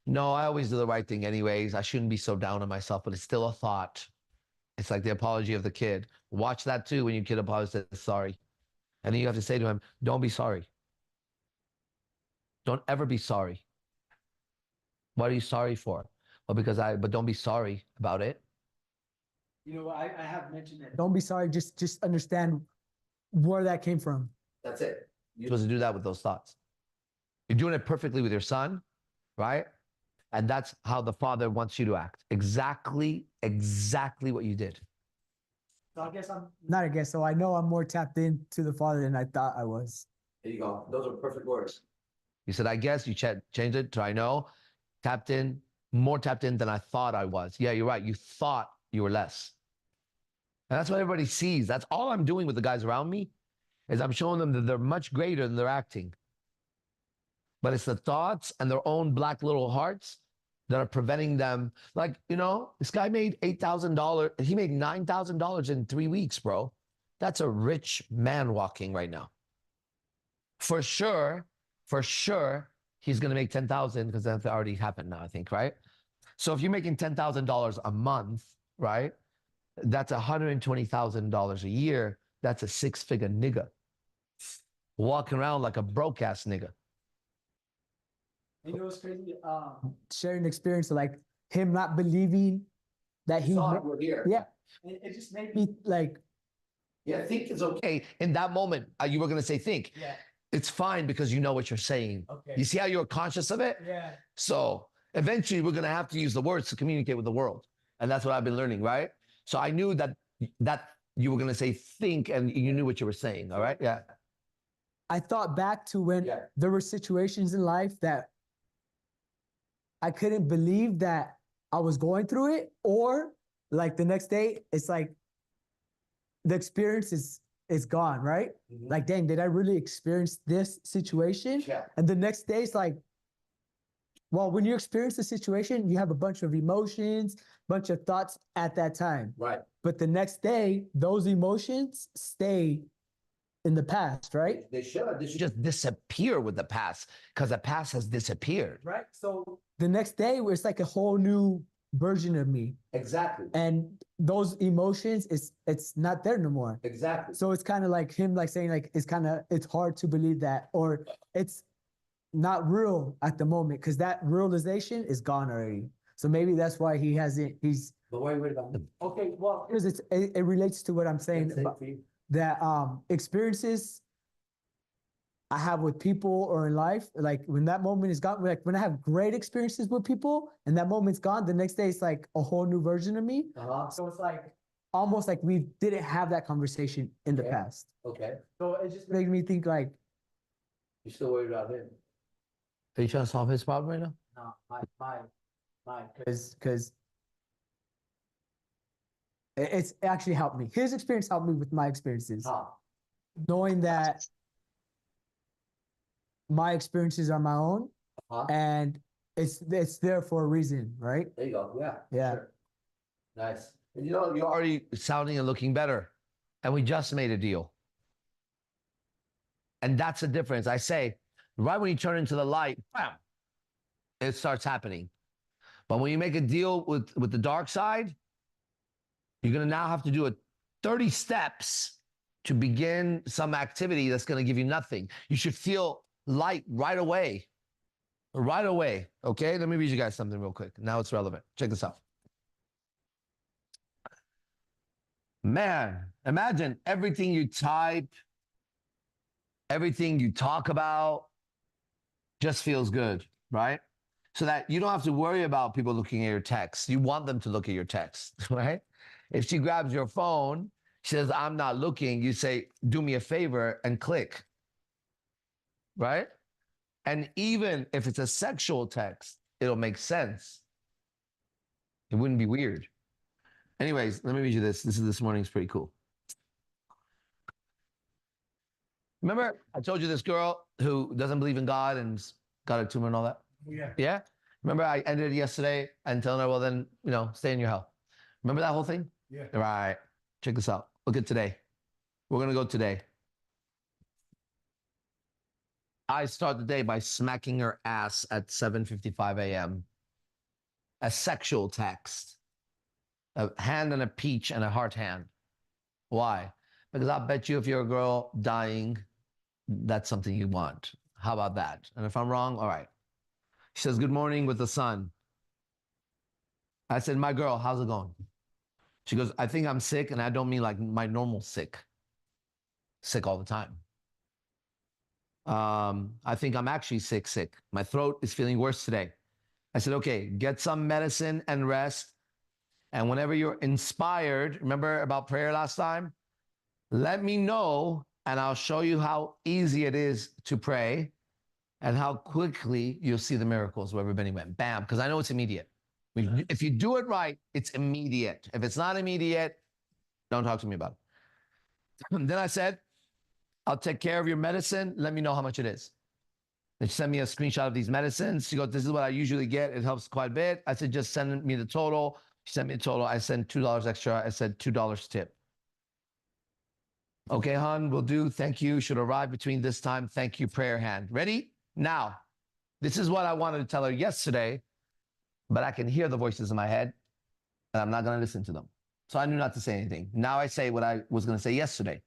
no, I always do the right thing anyways. I shouldn't be so down on myself, but it's still a thought. It's like the apology of the kid. Watch that too when your kid apologizes, sorry. And then you have to say to him, don't be sorry. Don't ever be sorry. What are you sorry for? Well, but don't be sorry about it. I have mentioned that. Don't be sorry. Just understand where that came from. That's it. You're supposed to do that with those thoughts. You're doing it perfectly with your son, right? And that's how the father wants you to act. Exactly what you did. So so I know I'm more tapped into the father than I thought I was. There you go. Those are perfect words. You said, I guess you changed it to I know, more tapped in than I thought I was. Yeah, you're right. You thought you were less. And that's what everybody sees. That's all I'm doing with the guys around me is I'm showing them that they're much greater than they're acting. But it's the thoughts and their own black little hearts that are preventing them. Like, this guy made $8,000. He made $9,000 in 3 weeks, bro. That's a rich man walking right now. For sure, he's going to make 10,000 because that already happened now, I think, right? So if you're making $10,000 a month, right? That's $120,000 a year. That's a six-figure nigga walking around like a broke ass nigga. You know what's crazy? Sharing experience of like him not believing that he. We're here. Yeah, it just made me like. Yeah, think is okay. In that moment, you were going to say think. Yeah. It's fine because you know what you're saying. Okay. You see how you're conscious of it? Yeah. So eventually we're going to have to use the words to communicate with the world. And that's what I've been learning, right? So I knew that you were going to say think and you knew what you were saying. All right. Yeah. I thought back to when Yeah. there were situations in life that I couldn't believe that I was going through it, or like the next day, it's like the experience is gone, right? Like, dang, did I really experience this situation? Yeah. And the next day, it's like, well, when you experience the situation, you have a bunch of emotions, bunch of thoughts at that time. Right. But the next day, those emotions stay in the past, right? They should. They should just disappear with the past because the past has disappeared. Right. So the next day, it's like a whole new version of me, Exactly. and those emotions, it's not there no more. Exactly. So it's kind of like him, like saying, like it's hard to believe that, or it's not real at the moment because that realization is gone already. So maybe that's why he's But why are you worried about them? okay. Well, because it relates to what I'm saying about that experiences I have with people or in life, like when that moment is gone, like when I have great experiences with people and that moment's gone, the next day it's like a whole new version of me. So it's like almost like we didn't have that conversation in the past. Okay. So it just made me think like, You're still worried about him. Are you trying to solve his problem right now? no, my, because it's actually helped me. His experience helped me with my experiences. Knowing that my experiences are my own, and it's there for a reason, right? There you go. Yeah. Yeah. Sure. Nice. And you know, you're already sounding and looking better. And we just made a deal. And that's the difference. I say, right when you turn into the light, bam, it starts happening. But when you make a deal with the dark side, you're going to now have to do 30 steps to begin some activity that's going to give you nothing. You should feel light right away. Right away. Okay? Let me read you guys something real quick. Now it's relevant. Check this out. Man, imagine everything you type, everything you talk about just feels good, right? So that you don't have to worry about people looking at your text. You want them to look at your text, right? If she grabs your phone, she says, I'm not looking, you say, do me a favor and click, right? And even if it's a sexual text, it'll make sense. It wouldn't be weird. Anyways, let me read you this. This morning's pretty cool. Remember, I told you this girl who doesn't believe in God and got a tumor and all that? Yeah. Yeah? Remember, I ended it yesterday and telling her, well, then, stay in your hell. Remember that whole thing? Yeah. All right. Check this out. Look at today. We're going to go today. I start the day by smacking her ass at 7:55 a.m. A sexual text. A hand and a peach and a heart hand. Why? Because I bet you if you're a girl dying, that's something you want. How about that? And if I'm wrong, all right. She says, good morning with the sun. I said, my girl, how's it going? She goes, I think I'm sick, and I don't mean like my normal sick. Sick all the time. I think I'm actually sick. My throat is feeling worse today. I said, okay, get some medicine and rest. And whenever you're inspired, remember about prayer last time? Let me know, and I'll show you how easy it is to pray and how quickly you'll see the miracles wherever Bennie went. Bam, because I know it's immediate. If you do it right, it's immediate. If it's not immediate, don't talk to me about it. And then I said, I'll take care of your medicine. Let me know how much it is. They sent me a screenshot of these medicines. She goes, this is what I usually get. It helps quite a bit. I said, just send me the total. She sent me the total. I sent $2 extra. I said $2 tip. Okay, hon, will do. Thank you. Should arrive between this time. Thank you, prayer hand. Ready? Now, this is what I wanted to tell her yesterday, but I can hear the voices in my head, and I'm not going to listen to them. So I knew not to say anything. Now I say what I was going to say yesterday,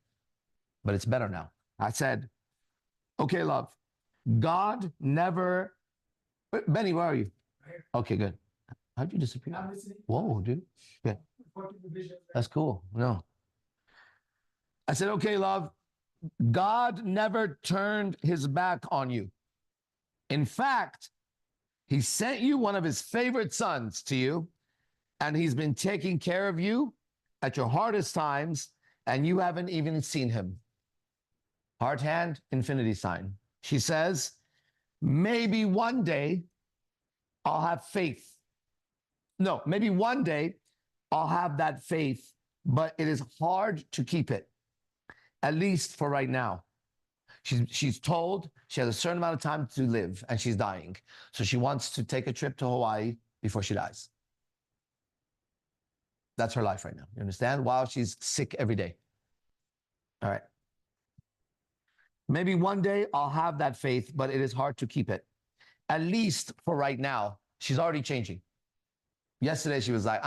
but it's better now. I said, okay, love, God never. Benny, where are you? Okay, good. How'd you disappear? I'm listening. Whoa, dude. Yeah, that's cool. No. I said, okay, love, God never turned his back on you. In fact, he sent you one of his favorite sons to you, and he's been taking care of you at your hardest times, and you haven't even seen him. Heart hand, infinity sign. She says, maybe one day I'll have faith. No, maybe one day I'll have that faith, but it is hard to keep it, at least for right now. She's told she has a certain amount of time to live and she's dying. So she wants to take a trip to Hawaii before she dies. That's her life right now. You understand? While she's sick every day. All right. Maybe one day I'll have that faith, but it is hard to keep it. At least for right now. She's already changing. Yesterday she was like,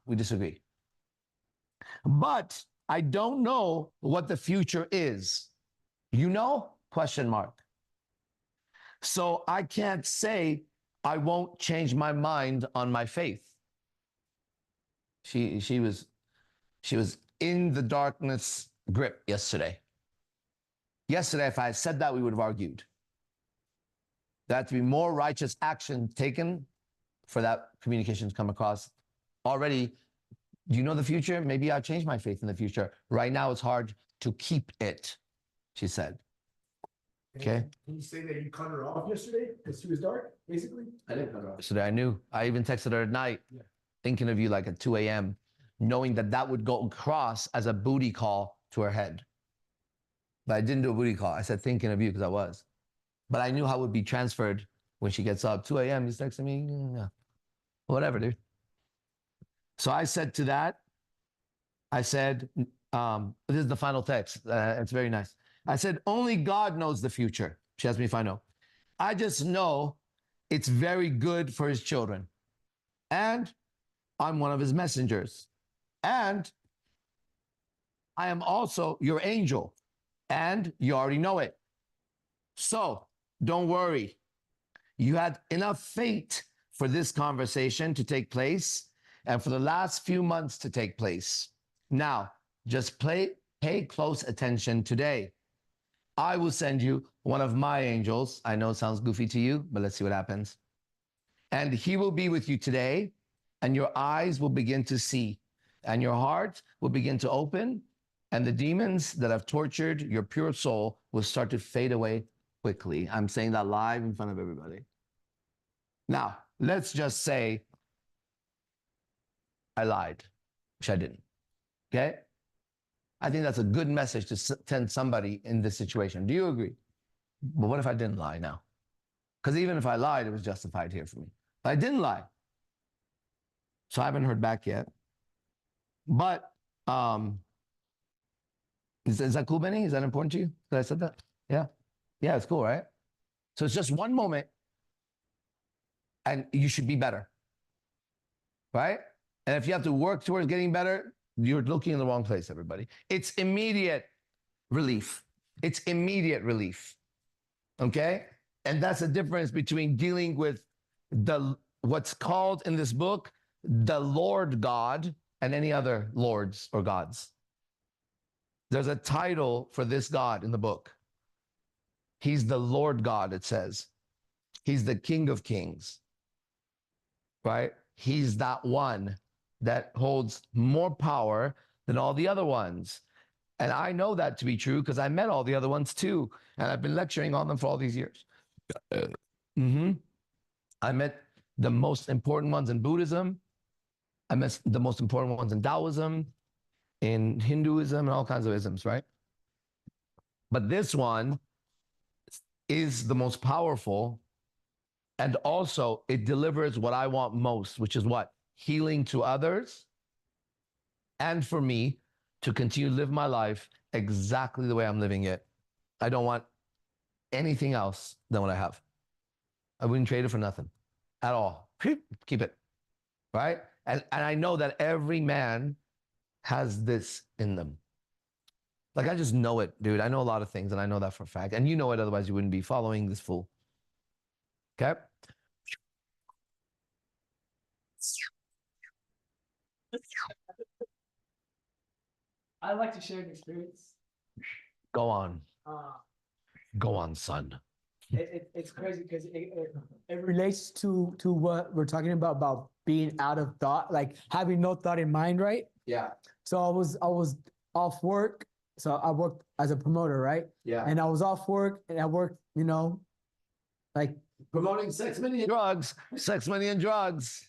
we disagree. But I don't know what the future is. You know? Question mark. So I can't say I won't change my mind on my faith. She was in the darkness grip yesterday. Yesterday, if I had said that, we would have argued. There had to be more righteous action taken for that communication to come across. Already, do you know the future? Maybe I'll change my faith in the future. Right now, it's hard to keep it, she said. Okay. Can you say that you cut her off yesterday because she was dark, basically? I didn't cut her off. Yesterday, I knew. I even texted her at night, thinking of you like at 2 a.m., knowing that that would go across as a booty call to her head. But I didn't do a booty call. I said thinking of you because I was. But I knew how it would be transferred when she gets up. 2 a.m., he's texting me. Yeah. Whatever, dude. So I said to that, I said, this is the final text. It's very nice. I said, only God knows the future. She asked me if I know. I just know it's very good for his children. And I'm one of his messengers. And I am also your angel. And you already know it. So don't worry. You had enough fate for this conversation to take place and for the last few months to take place. Now, just pay close attention today. I will send you one of my angels. I know it sounds goofy to you, but let's see what happens. And he will be with you today, and your eyes will begin to see, and your heart will begin to open, and the demons that have tortured your pure soul will start to fade away quickly. I'm saying that live in front of everybody. Now, let's just say I lied, which I didn't. Okay? I think that's a good message to send somebody in this situation. Do you agree? But what if I didn't lie now? Because even if I lied, it was justified here for me. But I didn't lie. So I haven't heard back yet. But is that cool, Benny? Is that important to you that I said that? Yeah. Yeah, it's cool, right? So it's just one moment and you should be better. Right? And if you have to work towards getting better, you're looking in the wrong place, everybody. It's immediate relief. It's immediate relief. Okay? And that's the difference between dealing with what's called in this book the Lord God and any other lords or gods. There's a title for this God in the book. He's the Lord God, it says. He's the King of Kings. Right? He's that one that holds more power than all the other ones. And I know that to be true because I met all the other ones too. And I've been lecturing on them for all these years. I met the most important ones in Buddhism. I met the most important ones in Taoism, in Hinduism, and all kinds of isms, right? But this one is the most powerful. And also it delivers what I want most, which is what? Healing to others, and for me to continue to live my life exactly the way I'm living it. I don't want anything else than what I have. I wouldn't trade it for nothing at all. Keep it, right? And I know that every man has this in them. Like, I just know it, dude. I know a lot of things, and I know that for a fact. And you know it, otherwise you wouldn't be following this fool. Okay? I like to share an experience. Go on. Uh, Go on, son. it's crazy because it relates to what we're talking about being out of thought, like having no thought in mind, right? Yeah. So I was off work. So I worked as a promoter, right? Yeah. And I was off work and I worked, like Promoting sex, money, and drugs. Sex, money, and drugs.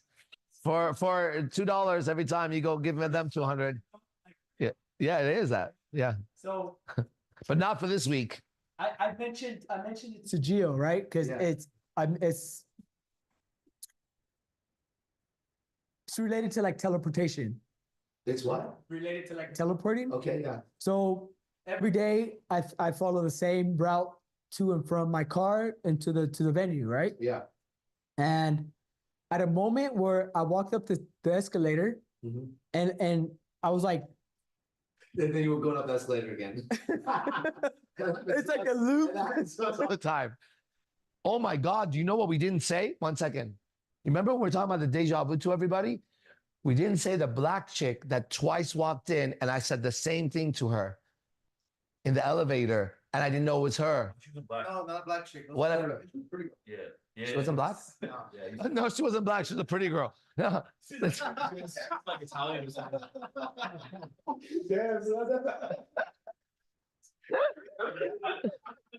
For $2 every time you go give them 200. Yeah. Yeah, it is that. Yeah. so But not for this week. I mentioned it to Gio, right? Because Yeah. it's related to like teleportation. It's what? Related to like teleporting. Okay, yeah. So every day I follow the same route to and from my car and to the venue, right? Yeah. And at a moment where I walked up the escalator Mm-hmm. and I was like, And then you were going up the escalator again. it's like a loop. All the time. Oh my God, do you know what we didn't say? 1 second. You remember when we were talking about the deja vu to everybody? We didn't say the black chick that twice walked in and I said the same thing to her in the elevator and I didn't know it was her. She was black. No, not black chick. Whatever. Yeah. Yeah. She wasn't black? Yeah. No, she wasn't black. She was a pretty girl. No. It's like Italian or something.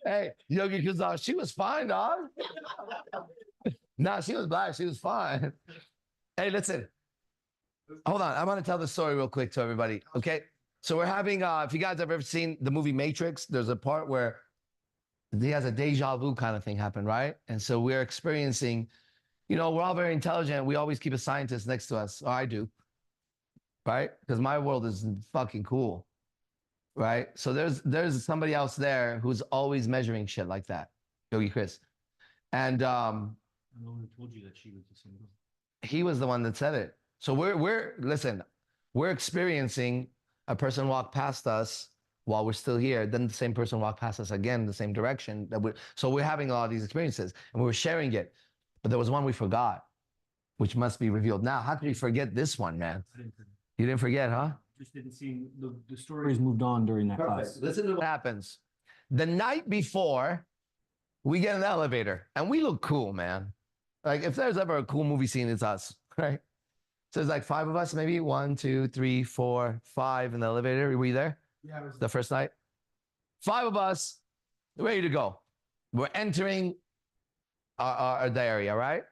Hey, Yogi Kazan, she was fine, dog. Nah, she was black. She was fine. Hey, listen. Hold on. I want to tell the story real quick to everybody. Okay. So we're having, if you guys have ever seen the movie Matrix, there's a part where he has a deja vu kind of thing happen, right? And so we're experiencing, we're all very intelligent. We always keep a scientist next to us, or I do, right? Because my world is fucking cool, right? So there's somebody else there who's always measuring shit like that, Yogi Chris. And No one told you that she was the same girl. he was the one that said it. So we're experiencing a person walk past us while we're still here, then the same person walk past us again in the same direction. So we're having a lot of these experiences and we were sharing it. But there was one we forgot, which must be revealed now. How could we forget this one, man? I didn't forget. You didn't forget, huh? Just didn't seem the stories moved on during that class. Listen to what happens. The night before, we get in the elevator and we look cool, man. Like if there's ever a cool movie scene, it's us, right? So there's like 5 of us, maybe 1, 2, 3, 4, 5 in the elevator. Were you there? Yeah, The first night? 5 of us, ready to go. We're entering the area, right?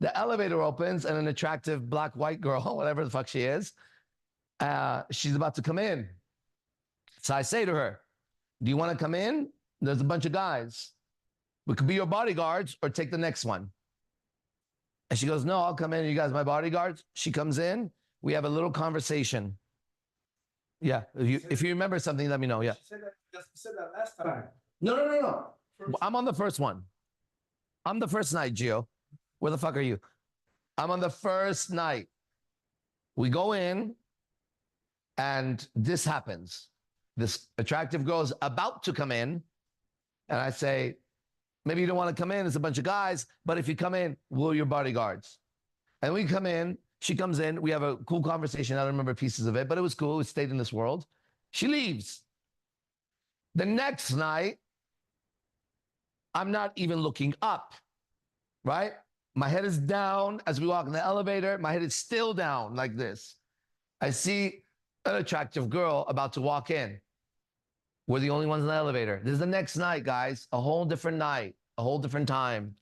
The elevator opens and an attractive black, white girl, whatever the fuck she is, she's about to come in. So I say to her, do you want to come in? There's a bunch of guys. We could be your bodyguards or take the next one. And she goes, no, I'll come in. You guys, my bodyguards. She comes in. We have a little conversation. Yeah. If you remember something, let me know. Yeah. She said that last time. No. I'm on the first one. I'm the first night, Gio. Where the fuck are you? I'm on the first night. We go in and this happens. This attractive girl is about to come in. And I say, maybe you don't want to come in. It's a bunch of guys. But if you come in, we're your bodyguards. And we come in. She comes in. We have a cool conversation. I don't remember pieces of it, but it was cool. It stayed in this world. She leaves. The next night, I'm not even looking up, right? My head is down as we walk in the elevator. My head is still down like this. I see an attractive girl about to walk in. We're the only ones in the elevator. This is the next night, guys. A whole different night, a whole different time.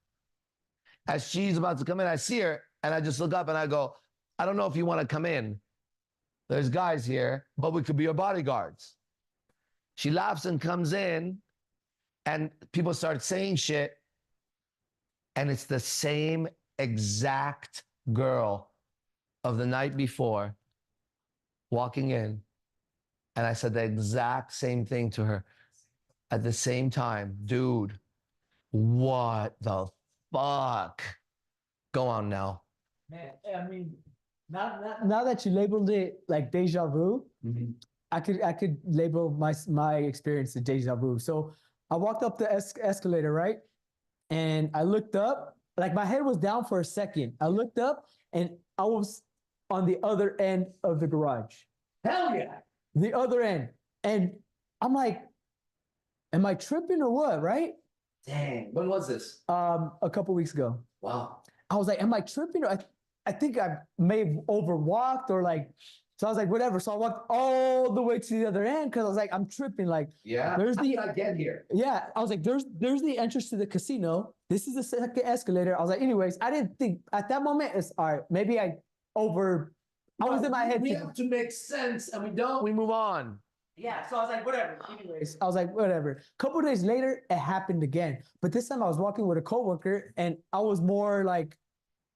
As she's about to come in, I see her and I just look up and I go, I don't know if you want to come in. There's guys here, but we could be your bodyguards. She laughs and comes in and people start saying shit. And it's the same exact girl of the night before walking in. And I said the exact same thing to her at the same time. Dude, what the fuck? Go on now. Man, I mean, Now that you labeled it like deja vu, I could label my experience as deja vu. So I walked up the escalator, right? And I looked up, like my head was down for a second. I looked up and I was on the other end of the garage. Hell yeah. The other end. And I'm like, am I tripping or what, right? Dang. When was this? A couple weeks ago. Wow. I was like, am I tripping? Or I think I may have overwalked or like, so I was like, whatever. So I walked all the way to the other end because I was like, I'm tripping. Like, Yeah. there's How the did I get here? yeah. I was like, there's the entrance to the casino. This is the second escalator. I was like, anyways, I didn't think at that moment it's all right. Maybe I was in my head. We have to make sense, and we don't. We move on. Yeah, so I was like, whatever. Anyways, I was like, whatever. Couple days later, it happened again. But this time I was walking with a coworker and I was more like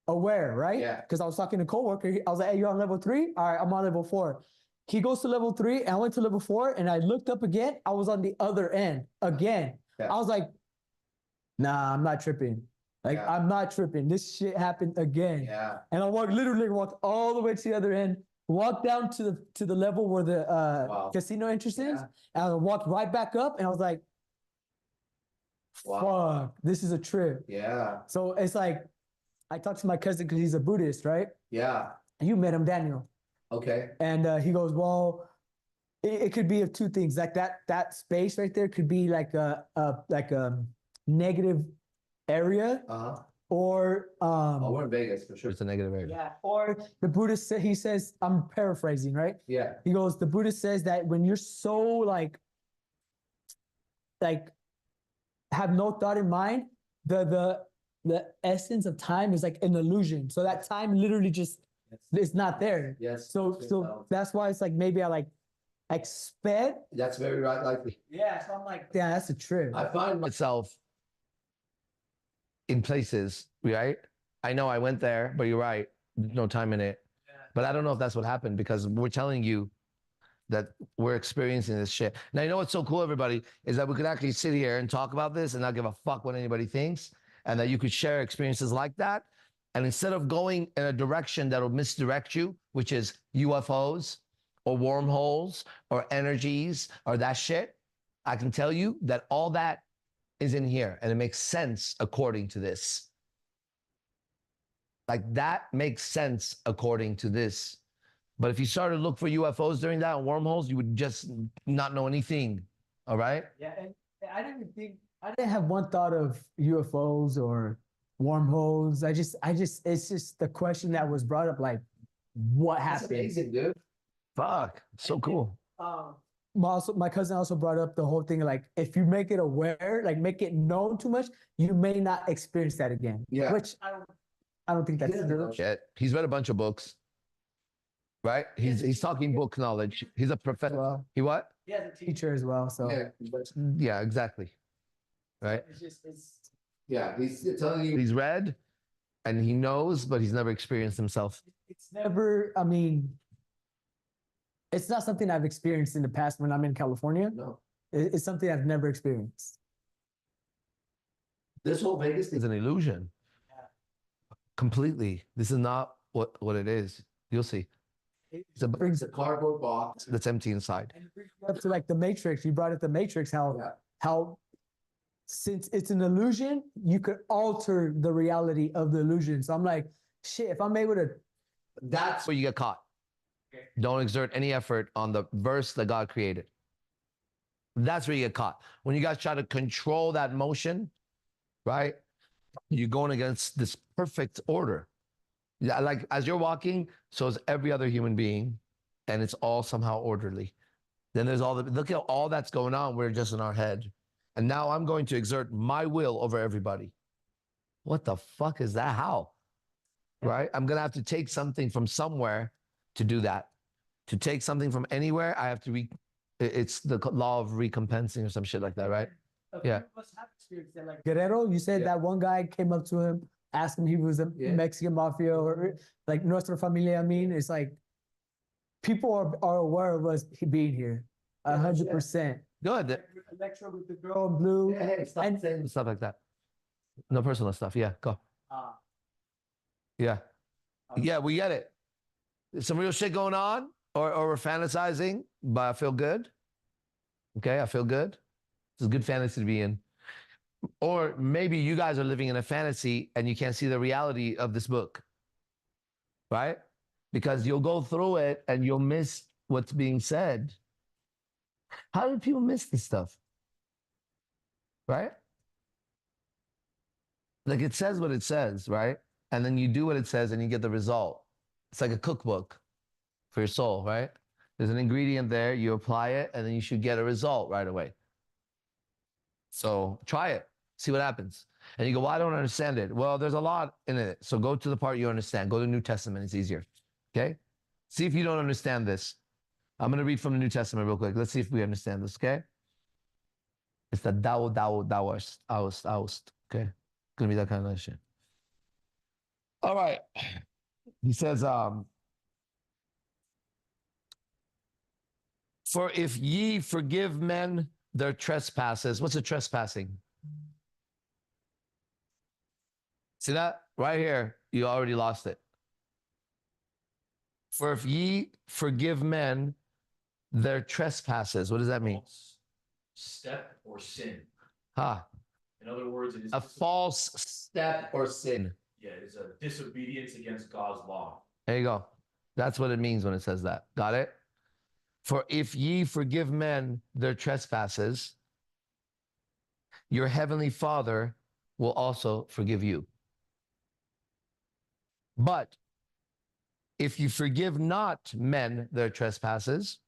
aware, right? Yeah. Because I was talking to a coworker. I was like, hey, you're on level 3? All right, I'm on level 4. He goes to level 3 and I went to level 4 and I looked up again. I was on the other end again. Yeah. I was like, nah, I'm not tripping. Like, Yeah. I'm not tripping. This shit happened again. Yeah. And I literally walked all the way to the other end, walked down to the level where the Wow. casino entrance is, Yeah. and I walked right back up, and I was like, Wow. "Fuck, this is a trip." Yeah. So it's like, I talked to my cousin because he's a Buddhist, right? Yeah. You met him, Daniel, Okay. and he goes, "Well, it could be of two things. Like that space right there could be like a negative area, Uh-huh. or Oh, we're in Vegas for sure. It's a negative area. yeah, or the Buddhist he says, I'm paraphrasing, right? Yeah. He goes, the Buddhist says that when you're so like have no thought in mind, the essence of time is like an illusion. So that time literally just is not there. Yes. So that's why it's like maybe I sped. That's very right, likely. Yeah. So I'm like, yeah, that's a trip. I find myself in places, right? I know I went there, but you're right. There's no time in it. But I don't know if that's what happened because we're telling you that we're experiencing this shit. Now, you know what's so cool, everybody, is that we could actually sit here and talk about this and not give a fuck what anybody thinks, and that you could share experiences like that. And instead of going in a direction that will misdirect you, which is UFOs or wormholes or energies or that shit, I can tell you that all that is in here and it makes sense according to this. Like that makes sense according to this. But if you started to look for UFOs during that and wormholes, you would just not know anything. All right? Yeah, and I didn't have one thought of UFOs or wormholes. It's just the question that was brought up, like, what happened? amazing, dude. Fuck, so cool. My cousin also brought up the whole thing, like, if you make it aware, like make it known too much, you may not experience that again. Yeah. Which I don't think that's true. Shit. He's read a bunch of books, right? He's talking book knowledge. He's a professor. Well, He what? he has a teacher as well, so Yeah, exactly. Right? Yeah, he's telling you he's read and he knows, but he's never experienced himself. it's never, I mean, it's not something I've experienced in the past when I'm in California. No. It's something I've never experienced. This whole Vegas thing is an illusion. Completely. This is not what it is. You'll see. It's a cardboard box that's empty inside. And it brings me up to like the Matrix. You brought up the Matrix, how since it's an illusion, you could alter the reality of the illusion. So I'm like, shit, if I'm able to. That's where you get caught. Okay. Don't exert any effort on the verse that God created. That's where you get caught. When you guys try to control that motion, right? You're going against this perfect order. Yeah, like as you're walking, so is every other human being, and it's all somehow orderly. Then there's all the look at all that's going on. We're just in our head. And now I'm going to exert my will over everybody. What the fuck is that? How? Right? I'm gonna have to take something from somewhere to do that. To take something from anywhere, I have to it's the law of recompensing or some shit like that, right? Yeah. Like Guerrero, you said that one guy came up to him, asked him if he was a Mexican mafia or like Nuestra Familia. I mean, it's like people are aware of us being here, 100%. Good. Electro with the girl in blue. Hey, stop saying stuff like that. No personal stuff. Yeah, go. Yeah. Yeah, we get it. some real shit going on, or we're fantasizing, but I feel good. Okay, I feel good. It's a good fantasy to be in. Or maybe you guys are living in a fantasy and you can't see the reality of this book, right? Because you'll go through it and you'll miss what's being said. How do people miss this stuff? Right? Like it says what it says, right? And then you do what it says and you get the result. It's like a cookbook for your soul, right? There's an ingredient there, you apply it, and then you should get a result right away. So try it, see what happens. And you go, well, I don't understand it. Well, there's a lot in it. So go to the part you understand. Go to the New Testament, it's easier. Okay? See if you don't understand this. I'm going to read from the New Testament real quick. Let's see if we understand this, okay? It's the Daoist. Okay? Gonna be that kind of shit. All right. He says, for if ye forgive men their trespasses, what's a trespassing? See that? Right here, you already lost it. For if ye forgive men their trespasses, what does that mean? Step or sin. Ha. In other words, it is A false step or sin. yeah, it is a disobedience against God's law. There you go. That's what it means when it says that. Got it? For if ye forgive men their trespasses, your heavenly Father will also forgive you. But if you forgive not men their trespasses,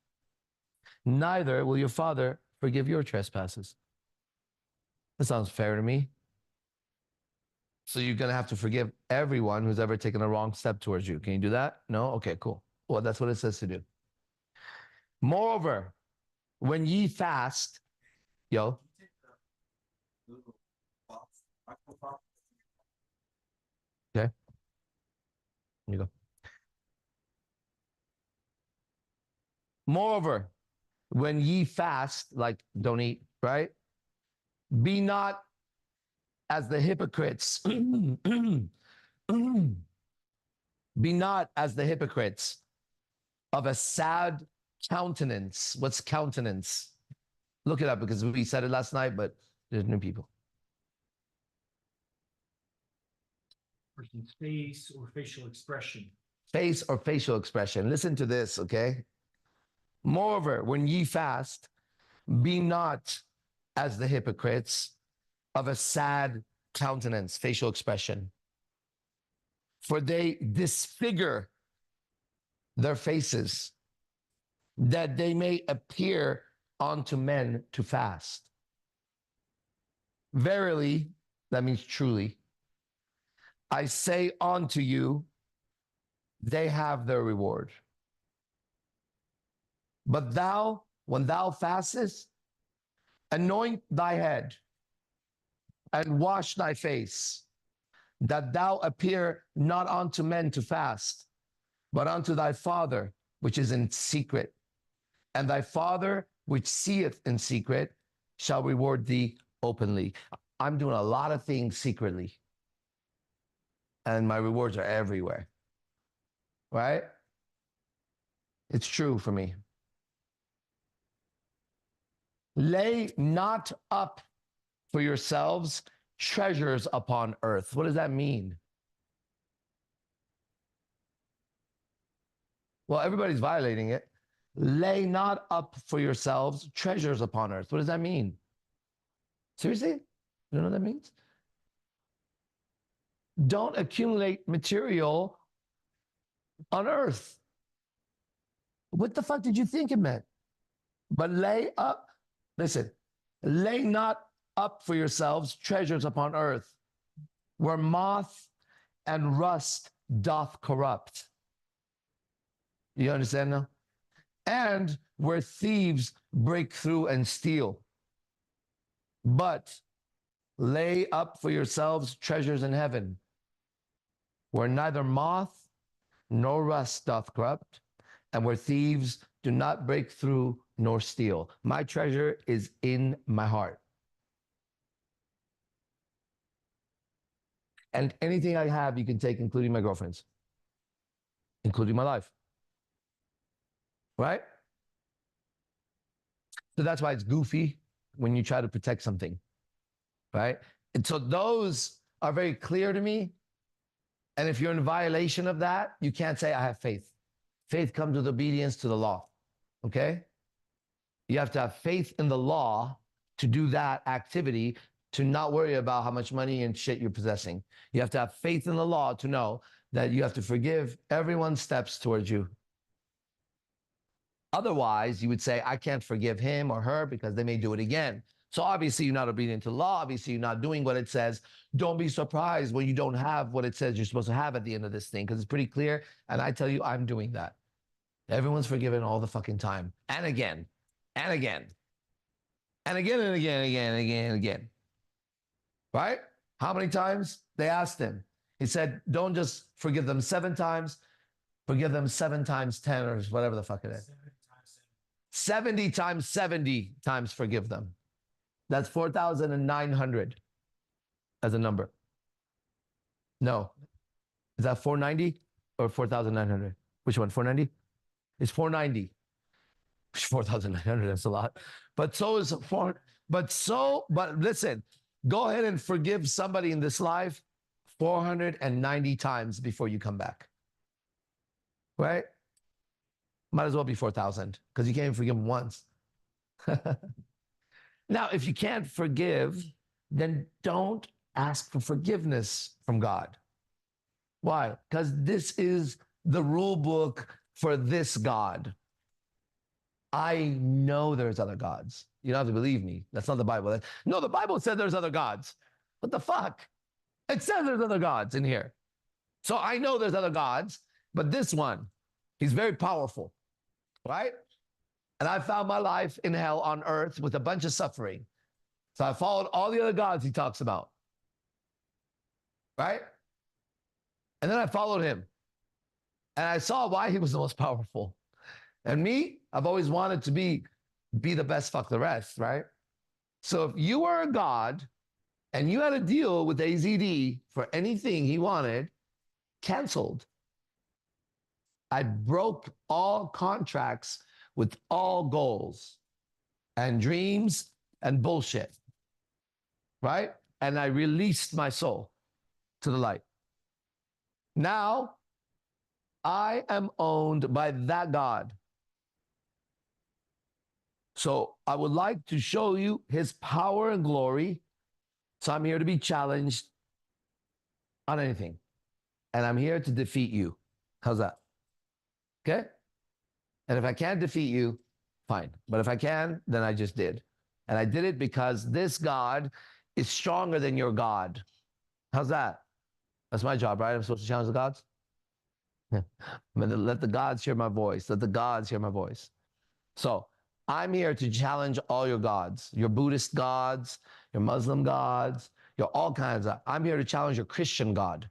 neither will your Father forgive your trespasses. That sounds fair to me. So you're going to have to forgive everyone who's ever taken a wrong step towards you. Can you do that? No? Okay, cool. Well, that's what it says to do. Moreover, when ye fast, yo. Okay. Here you go. Moreover, when ye fast, like don't eat, right? Be not as the hypocrites. Be not as the hypocrites of a sad countenance. What's countenance? Look it up because we said it last night, but there's new people. Person's face or facial expression. Face or facial expression. Listen to this, okay? Moreover, when ye fast, be not as the hypocrites of a sad countenance, facial expression. For they disfigure their faces, that they may appear unto men to fast. Verily, that means truly, I say unto you, they have their reward. But thou, when thou fastest, anoint thy head and wash thy face, that thou appear not unto men to fast, but unto thy Father which is in secret. And thy Father which seeth in secret shall reward thee openly. I'm doing a lot of things secretly, and my rewards are everywhere. Right? It's true for me. Lay not up for yourselves treasures upon earth. What does that mean? Well, everybody's violating it. Lay not up for yourselves treasures upon earth. What does that mean? Seriously? You don't know what that means? Don't accumulate material on earth. What the fuck did you think it meant? But lay up, listen, lay not up for yourselves treasures upon earth, where moth and rust doth corrupt. You understand now? And where thieves break through and steal. But lay up for yourselves treasures in heaven, where neither moth nor rust doth corrupt, and where thieves do not break through nor steal. My treasure is in my heart. And anything I have, you can take, including my girlfriend's, including my life. right? So that's why it's goofy when you try to protect something, right? And so those are very clear to me. And if you're in violation of that, you can't say, I have faith. Faith comes with obedience to the law, okay? You have to have faith in the law to do that activity, to not worry about how much money and shit you're possessing. You have to have faith in the law to know that you have to forgive everyone's steps towards you. Otherwise, you would say, I can't forgive him or her because they may do it again. So obviously you're not obedient to the law. Obviously you're not doing what it says. Don't be surprised when you don't have what it says you're supposed to have at the end of this thing, because it's pretty clear. And I tell you, I'm doing that. Everyone's forgiven all the fucking time. And again, and again, and again, and again, and again, and again, and again. Right? How many times? They asked him. He said, don't just forgive them 7 times, forgive them 7 times 10 or whatever the fuck it is. 70 times 70 times forgive them. That's 4,900 as a number. No. Is that 490 or 4,900? Which one? 490? It's 490. 4,900, that's a lot. But so is 4. But listen, go ahead and forgive somebody in this life 490 times before you come back. Right? Might as well be 4,000 because you can't even forgive them once. Now, if you can't forgive, then don't ask for forgiveness from God. Why? Because this is the rule book for this God. I know there's other gods. You don't have to believe me. That's not the Bible. No, the Bible said there's other gods. What the fuck? It says there's other gods in here. So I know there's other gods, but this one, he's very powerful, right? And I found my life in hell on earth with a bunch of suffering. So I followed all the other gods he talks about, right? And then I followed him. And I saw why he was the most powerful. And me, I've always wanted to be the best, fuck the rest, right? So if you were a god and you had a deal with AZD for anything he wanted, canceled. I broke all contracts with all goals and dreams and bullshit, right? And I released my soul to the light. Now, I am owned by that God. So I would like to show you his power and glory. So I'm here to be challenged on anything. And I'm here to defeat you. How's that? Okay? And if I can't defeat you, fine. But if I can, then I just did. And I did it because this God is stronger than your God. How's that? That's my job, right? I'm supposed to challenge the gods? Let the gods hear my voice. Let the gods hear my voice. So I'm here to challenge all your gods, your Buddhist gods, your Muslim gods, your all kinds of. I'm here to challenge your Christian God,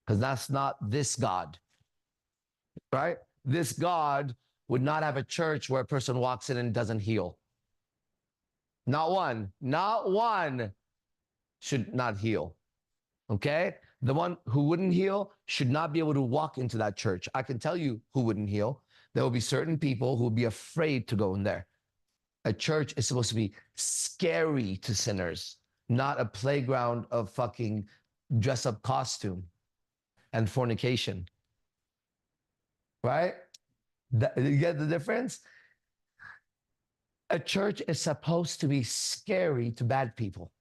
because that's not this God, right? This God would not have a church where a person walks in and doesn't heal. Not one should not heal, okay? The one who wouldn't heal should not be able to walk into that church. I can tell you who wouldn't heal. There will be certain people who will be afraid to go in there. A church is supposed to be scary to sinners, not a playground of fucking dress-up costume and fornication, right? You get the difference? A church is supposed to be scary to bad people.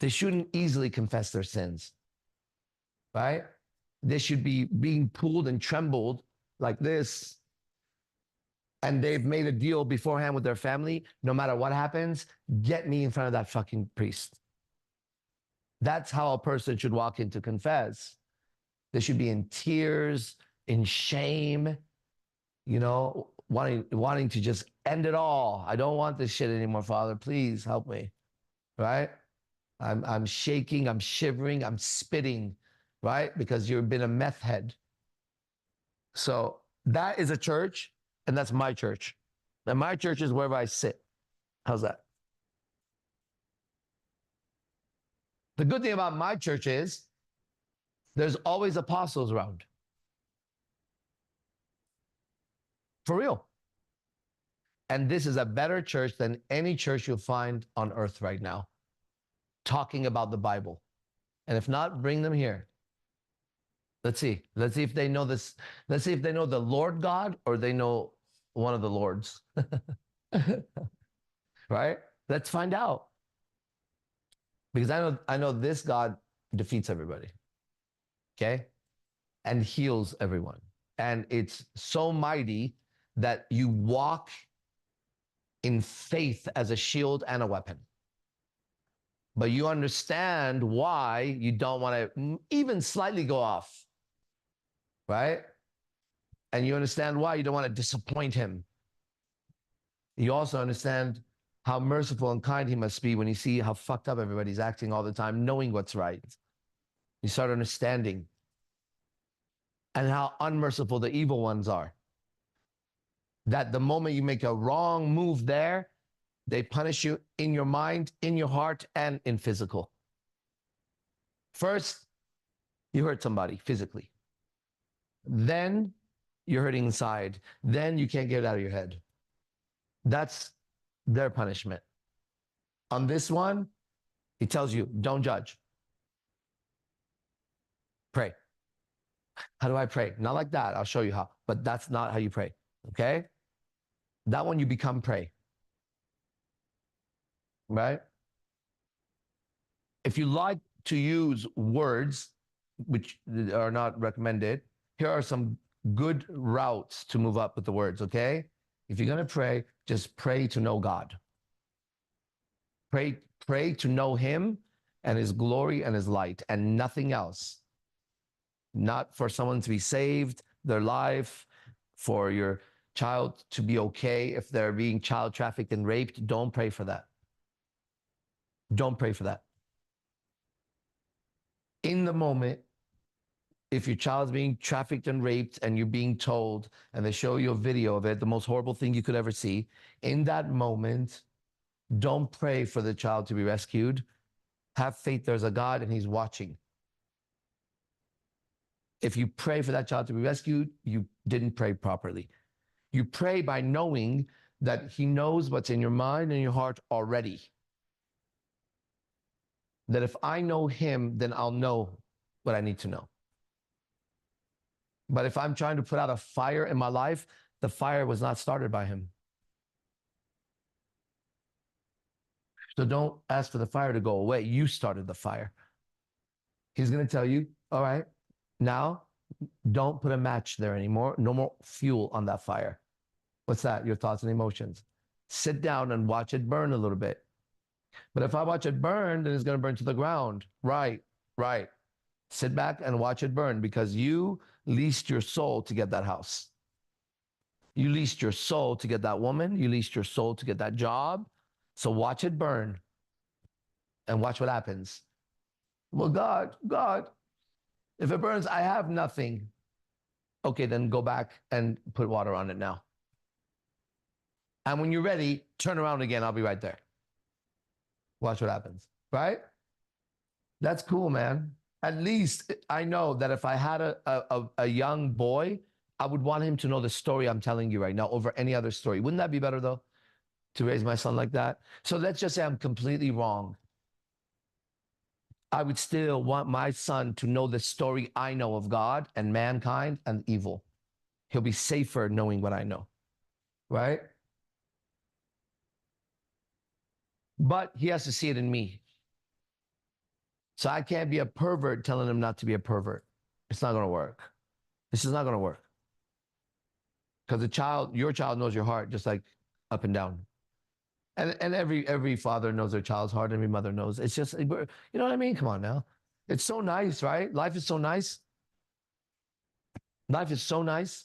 They shouldn't easily confess their sins, right? They should be being pulled and trembled like this. And they've made a deal beforehand with their family. No matter what happens, get me in front of that fucking priest. That's how a person should walk in to confess. They should be in tears, in shame, you know, wanting to just end it all. I don't want this shit anymore, Father. Please help me, right? I'm shaking, I'm shivering, I'm spitting, right? Because you've been a meth head. So that is a church, and that's my church. And my church is wherever I sit. How's that? The good thing about my church is there's always apostles around. For real. And this is a better church than any church you'll find on earth right now, talking about the Bible. And if not, bring them here. Let's see. Let's see if they know this. Let's see if they know the Lord God or they know one of the Lords. Right? Let's find out. Because I know this God defeats everybody. Okay? And heals everyone. And it's so mighty that you walk in faith as a shield and a weapon. But you understand why you don't want to even slightly go off, right? And you understand why you don't want to disappoint him. You also understand how merciful and kind he must be when you see how fucked up everybody's acting all the time, knowing what's right. You start understanding. And how unmerciful the evil ones are. That the moment you make a wrong move there, they punish you in your mind, in your heart, and in physical. First, you hurt somebody physically. Then you're hurting inside. Then you can't get it out of your head. That's their punishment. On this one, he tells you, don't judge. Pray. How do I pray? Not like that. I'll show you how. But that's not how you pray. Okay? That one you become pray. Right? If you like to use words, which are not recommended, here are some good routes to move up with the words, okay? If you're going to pray, just pray to know God. Pray to know him and his glory and his light and nothing else. Not for someone to be saved, their life, for your child to be okay if they're being child trafficked and raped. Don't pray for that. Don't pray for that. In the moment, if your child's being trafficked and raped and you're being told, and they show you a video of it, the most horrible thing you could ever see, in that moment, don't pray for the child to be rescued. Have faith there's a God and he's watching. If you pray for that child to be rescued, you didn't pray properly. You pray by knowing that he knows what's in your mind and your heart already. That if I know him, then I'll know what I need to know. But if I'm trying to put out a fire in my life, the fire was not started by him. So don't ask for the fire to go away. You started the fire. He's going to tell you, all right, now don't put a match there anymore. No more fuel on that fire. What's that? Your thoughts and emotions. Sit down and watch it burn a little bit. But if I watch it burn, then it's going to burn to the ground. Right. Sit back and watch it burn because you leased your soul to get that house. You leased your soul to get that woman. You leased your soul to get that job. So watch it burn and watch what happens. Well, God, if it burns, I have nothing. Okay, then go back and put water on it now. And when you're ready, turn around again. I'll be right there. Watch what happens, right? That's cool, man. At least I know that if I had a young boy, I would want him to know the story I'm telling you right now over any other story. Wouldn't that be better, though, to raise my son like that? So let's just say I'm completely wrong. I would still want my son to know the story I know of God and mankind and evil. He'll be safer knowing what I know, right? But he has to see it in me. So I can't be a pervert telling him not to be a pervert. It's not going to work. This is not going to work. Because your child knows your heart just like up and down. And every father knows their child's heart. Every mother knows. It's just, you know what I mean? Come on now. It's so nice, right? Life is so nice. Life is so nice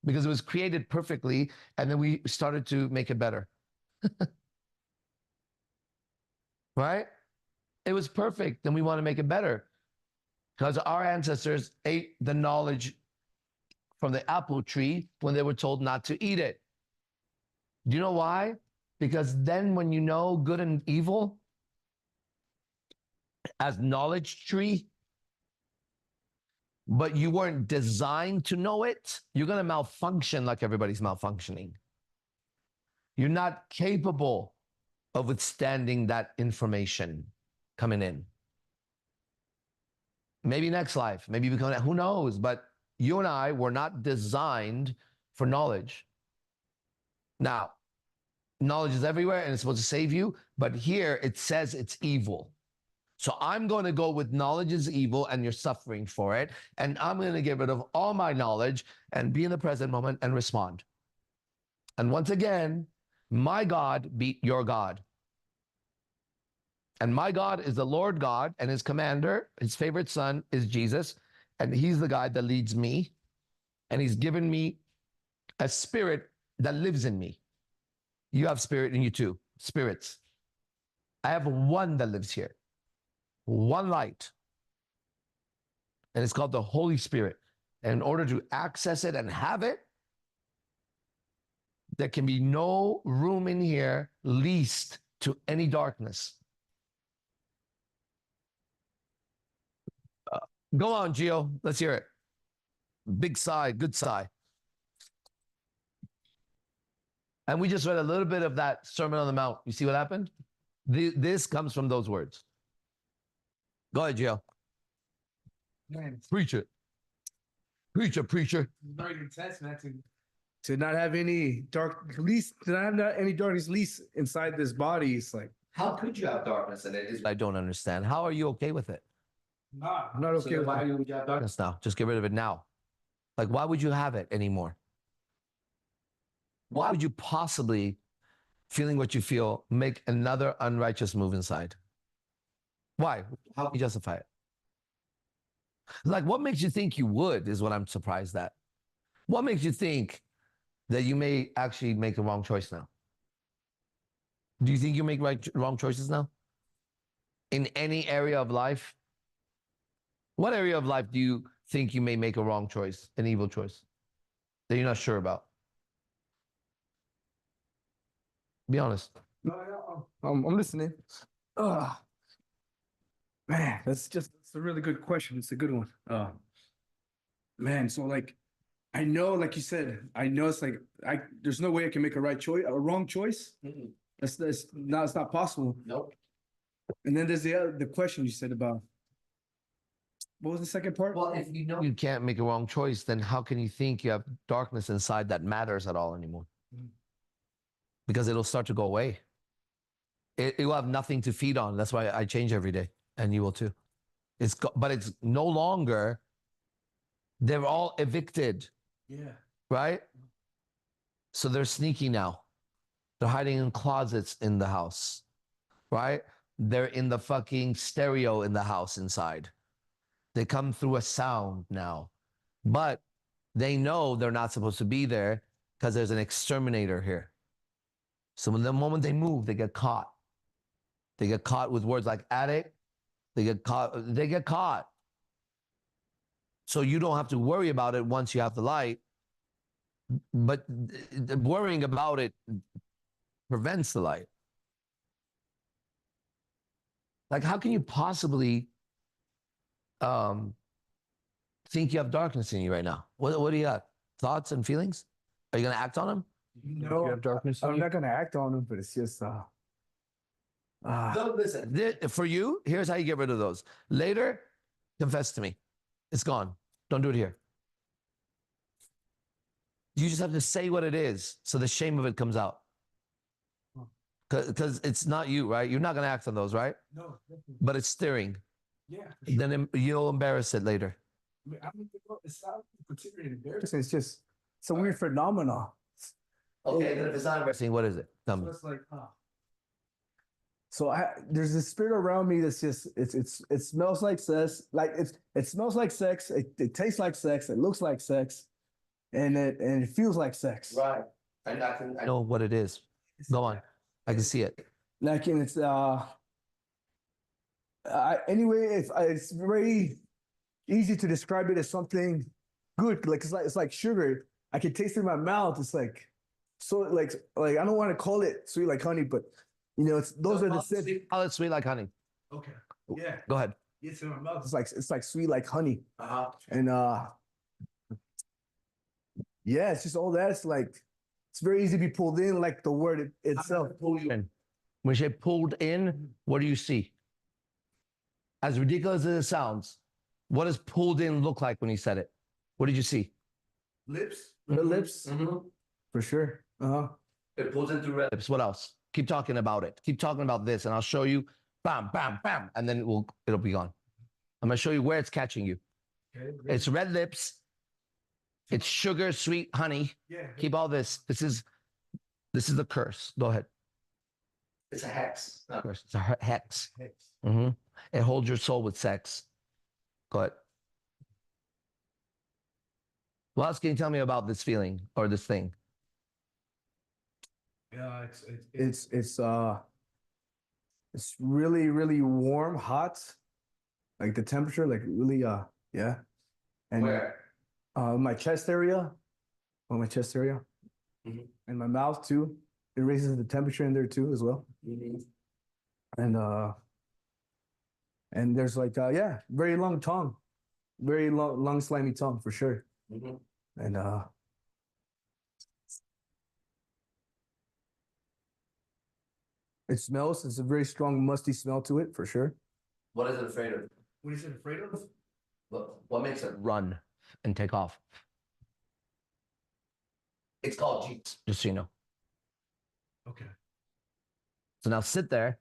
because it was created perfectly and then we started to make it better. Right? It was perfect, then we want to make it better. Because our ancestors ate the knowledge from the apple tree when they were told not to eat it. Do you know why? Because then when you know good and evil as knowledge tree, but you weren't designed to know it, you're going to malfunction like everybody's malfunctioning. You're not capable of withstanding that information coming in. Maybe next life, maybe become, who knows? But you and I were not designed for knowledge. Now, knowledge is everywhere and it's supposed to save you, but here it says it's evil. So I'm going to go with knowledge is evil and you're suffering for it. And I'm going to get rid of all my knowledge and be in the present moment and respond. And once again, my God beat your God. And my God is the Lord God, and his commander, his favorite son is Jesus. And he's the guy that leads me. And he's given me a spirit that lives in me. You have spirit in you too, spirits. I have one that lives here, one light. And it's called the Holy Spirit. And in order to access it and have it, there can be no room in here least to any darkness. Go on, Gio. Let's hear it. Big sigh, good sigh. And we just read a little bit of that Sermon on the Mount. You see what happened? This comes from those words. Go ahead, Gio. Man, Preach it. Preacher, preacher. it's very intense, man. To not have any dark, least to not have any darkness, least inside this body. It's like, How could you have darkness in it? I don't understand. How are you okay with it? nah, I'm not okay with why that. would you have darkness now? Just get rid of it now. Like, why would you have it anymore? Why would you possibly, feeling what you feel, make another unrighteous move inside? Why? How can you justify it? Like, what makes you think you would is what I'm surprised at. What makes you think that you may actually make a wrong choice now? Do you think you make wrong choices now? In any area of life? What area of life do you think you may make a wrong choice, an evil choice, that you're not sure about? Be honest. No, I'm listening. Ah, man, that's a really good question. It's a good one. Man, so like, I know, like you said, I know it's like there's no way I can make a right choice, a wrong choice. It's not possible. Nope. And then there's the question you said about what was the second part? Well, if you know you can't make a wrong choice, then how can you think you have darkness inside that matters at all anymore? Because it'll start to go away. It will have nothing to feed on. That's why I change every day, and you will too. But it's no longer. They're all evicted, Yeah. right? So they're sneaky now. They're hiding in closets in the house, right? They're in the fucking stereo in the house inside. They come through a sound now, but they know they're not supposed to be there because there's an exterminator here. So when the moment they move, they get caught. They get caught with words like addict. They get caught. They get caught. So you don't have to worry about it once you have the light. But worrying about it prevents the light. Like, how can you possibly think you have darkness in you right now? What do you got? Thoughts and feelings? Are you going to act on them? No, You have darkness in I'm you? not gonna act on them, but it's just No, listen. For you, here's how you get rid of those. Later, confess to me. It's gone. Don't do it here. You just have to say what it is so the shame of it comes out. Because it's not you, right? You're not going to act on those, right? no, But it's stirring. yeah. Then you'll embarrass it later. I mean, I don't think it's not particularly embarrassing. It's just it's a weird phenomenon. Okay, then if it's not embarrassing, what is it? Tell me. So it's like, so there's this spirit around me that's just it smells like sex, like it smells like sex, it tastes like sex, it looks like sex, and it feels like sex. Right. I know what it is. Go on. I can see it. Like, and it's anyway, it's very easy to describe it as something good. Like it's like sugar. I can taste it in my mouth. It's like so like I don't want to call it sweet like honey, but you know, those are the Call it sweet like honey. okay. Yeah. Go ahead. It's in my mouth. It's like sweet like honey. Uh-huh. And yeah, it's just all that. It's like It's very easy to be pulled in, like the word itself. Pull you in. When you say pulled in, what do you see? As ridiculous as it sounds, what does pulled in look like when he said it? What did you see? Lips. Red lips, Mm-hmm. for sure. It pulls in through red lips. What else? Keep talking about it. Keep talking about this, and I'll show you. Bam, bam, bam, and then it'll be gone. I'm gonna show you where it's catching you. Okay, It's red lips. It's sugar, sweet honey. Yeah. Keep all this. This is the curse. Go ahead. It's a hex. Not a curse. It's a hex. Mm-hmm. It holds your soul with sex. Go ahead. What else can you tell me about this feeling or this thing? Yeah, It's really, really warm, hot. Like the temperature, like really, yeah. And my chest area, on my chest area, Mhm. and my mouth too. It raises the temperature in there too as well. And there's like, yeah, very long tongue, very long, slimy tongue for sure. And it smells. It's a very strong, musty smell to it for sure. What is it afraid of? what is it afraid of? What makes it run and take off? It's called Jesus, just so you know. Okay. So now sit there.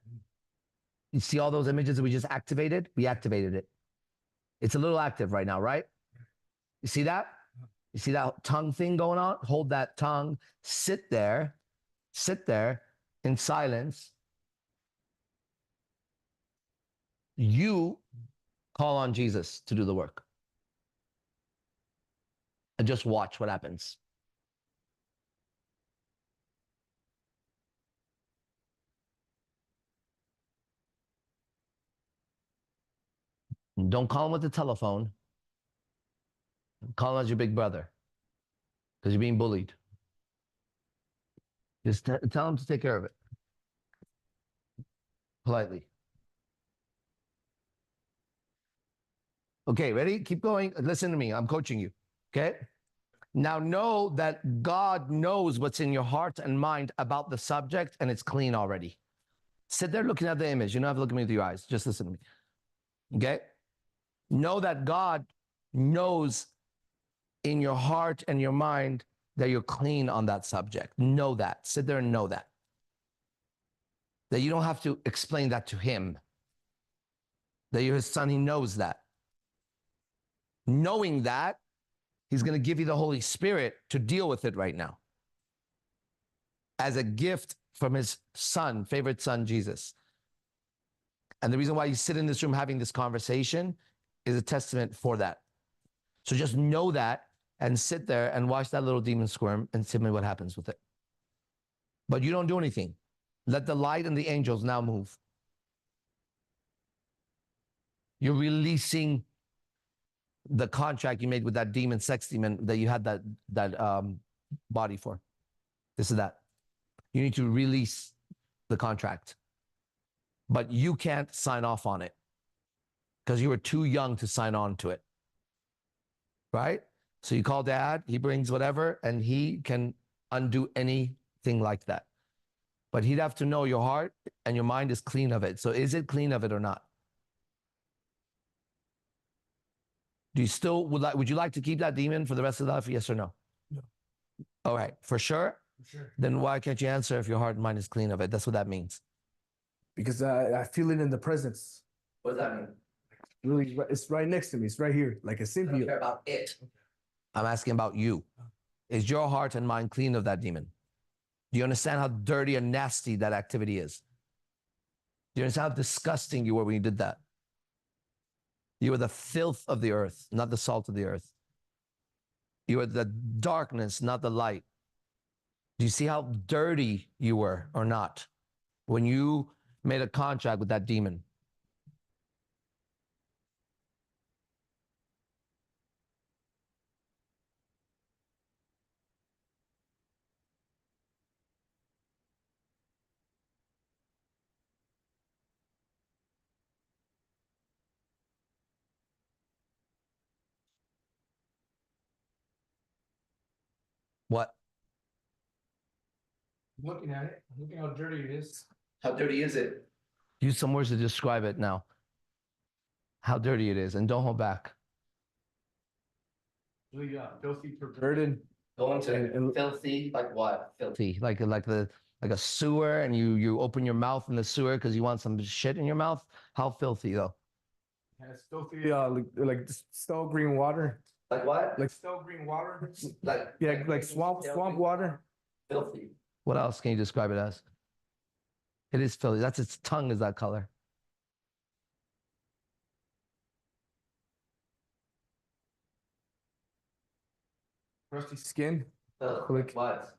You see all those images that we just activated? We activated it. It's a little active right now, right? You see that? You see that tongue thing going on? Hold that tongue. Sit there in silence. You call on Jesus to do the work. And just watch what happens. Don't call him with the telephone. Call him as your big brother because you're being bullied. Just tell him to take care of it politely. Okay, ready? Keep going. Listen to me. I'm coaching you. Okay? Now know that God knows what's in your heart and mind about the subject, and it's clean already. Sit there looking at the image. You don't have to look at me with your eyes. Just listen to me. Okay? Know that God knows in your heart and your mind that you're clean on that subject. Know that. Sit there and know that. That you don't have to explain that to him. That you're his son, he knows that. Knowing that, he's going to give you the Holy Spirit to deal with it right now. As a gift from his son, favorite son, Jesus. And the reason why you sit in this room having this conversation is a testament for that. So just know that and sit there and watch that little demon squirm and tell me what happens with it. But you don't do anything. Let the light and the angels now move. You're releasing the contract you made with that demon, sex demon, that you had that body for. This is that. You need to release the contract. But you can't sign off on it because you were too young to sign on to it. Right? So you call dad, he brings whatever, and he can undo anything like that. But he'd have to know your heart and your mind is clean of it. So is it clean of it or not? Do you still would you like to keep that demon for the rest of life? Yes or no? No. All right, for sure? For sure. Then why can't you answer if your heart and mind is clean of it? That's what that means. Because I feel it in the presence. What does that mean? Really, it's right next to me. It's right here, like a symbiote. About it. I'm asking about you. Is your heart and mind clean of that demon? Do you understand how dirty and nasty that activity is? Do you understand how disgusting you were when you did that? You were the filth of the earth, not the salt of the earth. You were the darkness, not the light. Do you see how dirty you were or not when you made a contract with that demon? What? Looking at it, looking how dirty it is. How dirty is it? Use some words to describe it now. How dirty it is, and don't hold back. Really, filthy, perverted. Go into And- filthy, like what? Filthy, like a sewer, and you open your mouth in the sewer because you want some shit in your mouth. How filthy though? Has filthy, like stale green water. Like what? Like stale green water. Like Yeah, like swamp water. filthy. What else can you describe it as? It is filthy. That's its tongue is that color. Rusty skin. Like what?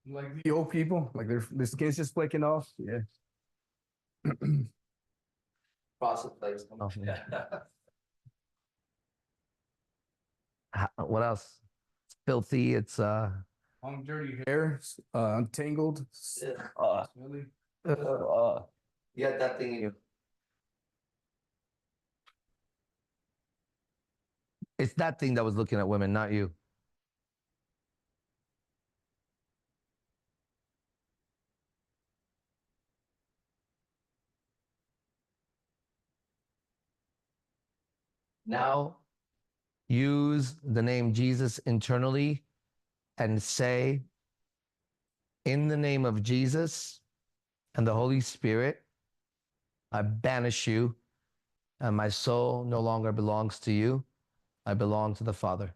Like the old people. Like their skin's just flaking off. Yeah. Frosted flakes come off. What else? It's filthy. It's Long dirty hair. Untangled. Really. you had that thing in you. It's that thing that was looking at women, not you. Now, use the name Jesus internally and say, in the name of Jesus and the Holy Spirit, I banish you, and my soul no longer belongs to you. I belong to the Father.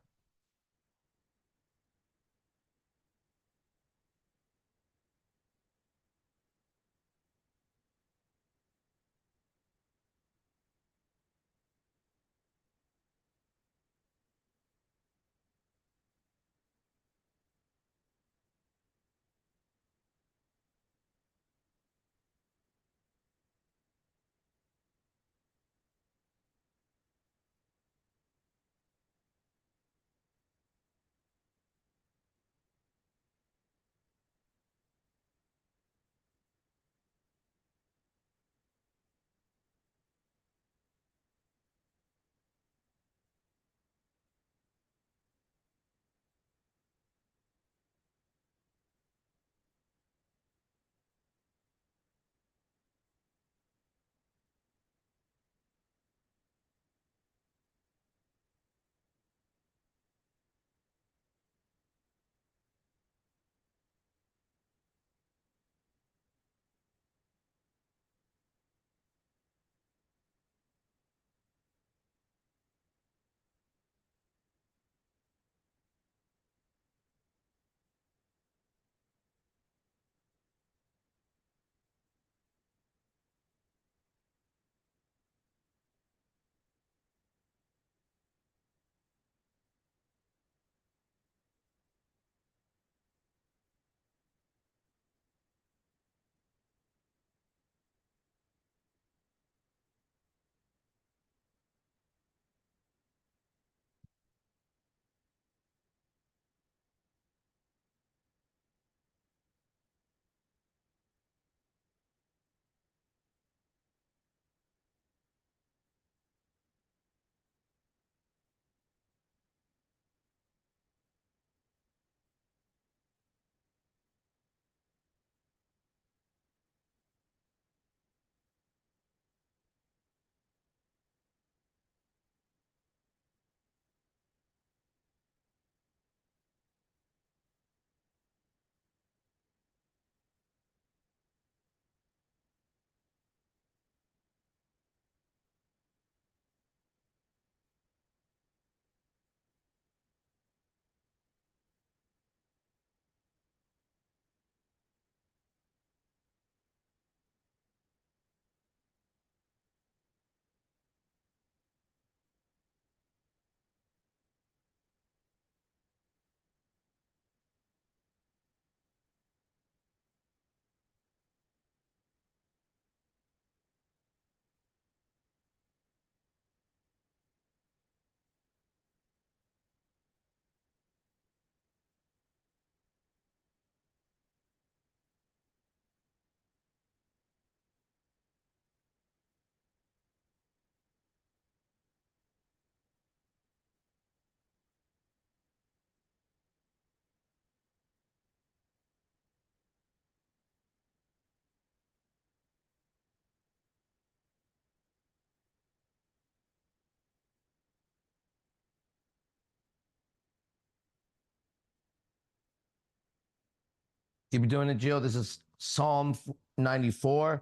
Keep doing it, Jill. This is Psalm 94.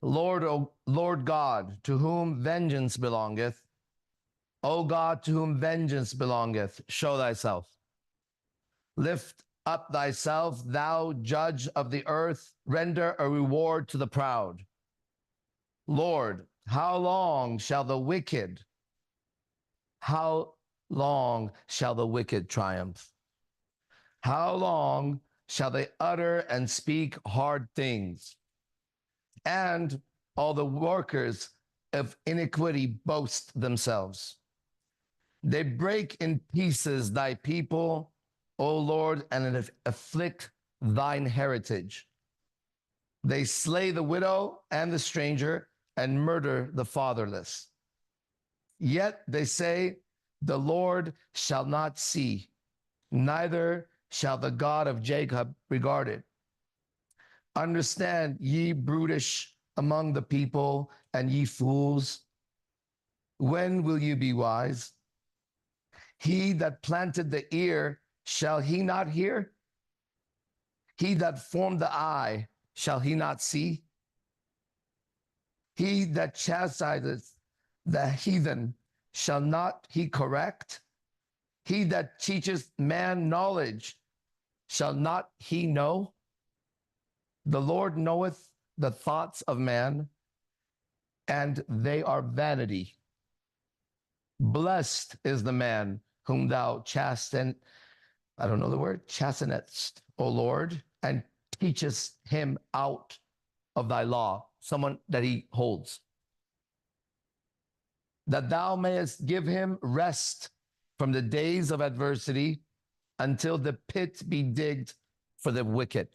Lord, O Lord God, to whom vengeance belongeth, O God, to whom vengeance belongeth, show thyself. Lift up thyself, thou judge of the earth, render a reward to the proud. Lord, how long shall the wicked triumph? How long shall they utter and speak hard things? And all the workers of iniquity boast themselves. They break in pieces thy people, O Lord, and afflict thine heritage. They slay the widow and the stranger and murder the fatherless. Yet they say, the Lord shall not see, neither shall the God of Jacob regard it. Understand, ye brutish among the people, and ye fools. When will you be wise? He that planted the ear, shall he not hear? He that formed the eye, shall he not see? He that chastises the heathen, shall not he correct? He that teacheth man knowledge, shall not he know? The Lord knoweth the thoughts of man, and they are vanity. Blessed is the man whom thou chastenest, O Lord, and teachest him out of thy law, someone that he holds, that thou mayest give him rest from the days of adversity until the pit be digged for the wicked.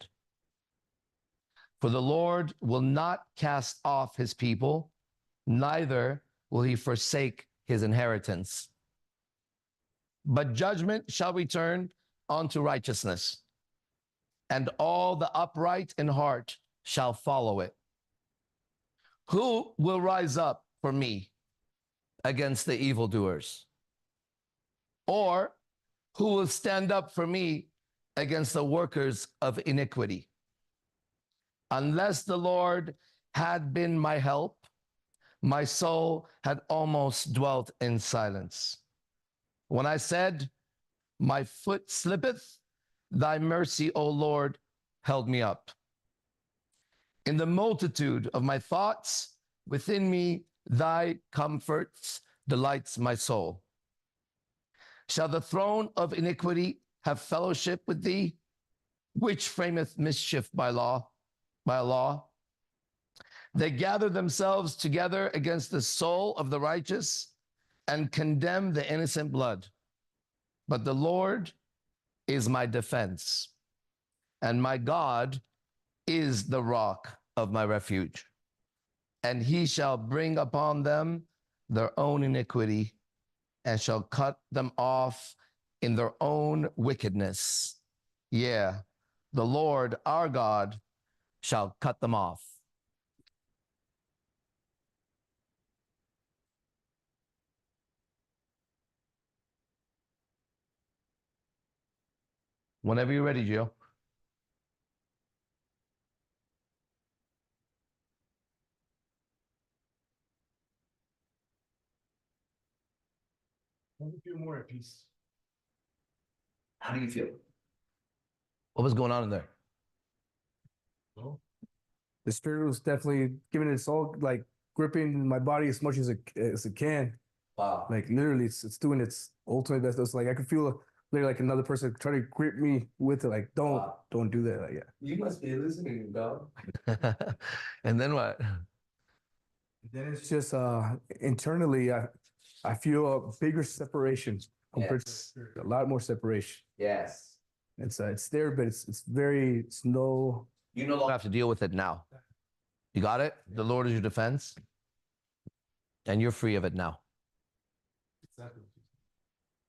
For the Lord will not cast off his people, neither will he forsake his inheritance. But judgment shall return unto righteousness, and all the upright in heart shall follow it. Who will rise up for me against the evildoers? Or who will stand up for me against the workers of iniquity? Unless the Lord had been my help, my soul had almost dwelt in silence. When I said, my foot slippeth, thy mercy, O Lord, held me up. In the multitude of my thoughts, within me, thy comforts delights my soul. Shall the throne of iniquity have fellowship with thee, which frameth mischief by law? They gather themselves together against the soul of the righteous and condemn the innocent blood. But the Lord is my defense, and my God is the rock of my refuge. And he shall bring upon them their own iniquity, and shall cut them off in their own wickedness. Yeah, the Lord our God shall cut them off. Whenever you're ready, Gio. I feel more at peace. How do you feel? What was going on in there? Well, the spirit was definitely giving its all, like gripping my body as much as it can. Wow. Like literally, it's doing its ultimate best. It's like I could feel literally like another person trying to grip me with it. Like don't do that. Like, yeah. You must be listening, dog. And then what? Then it's just internally, I feel a bigger separation compared to a lot more separation. Yes. It's there, but it's no. You no longer have to deal with it now. You got it? The Lord is your defense, and you're free of it now. Exactly.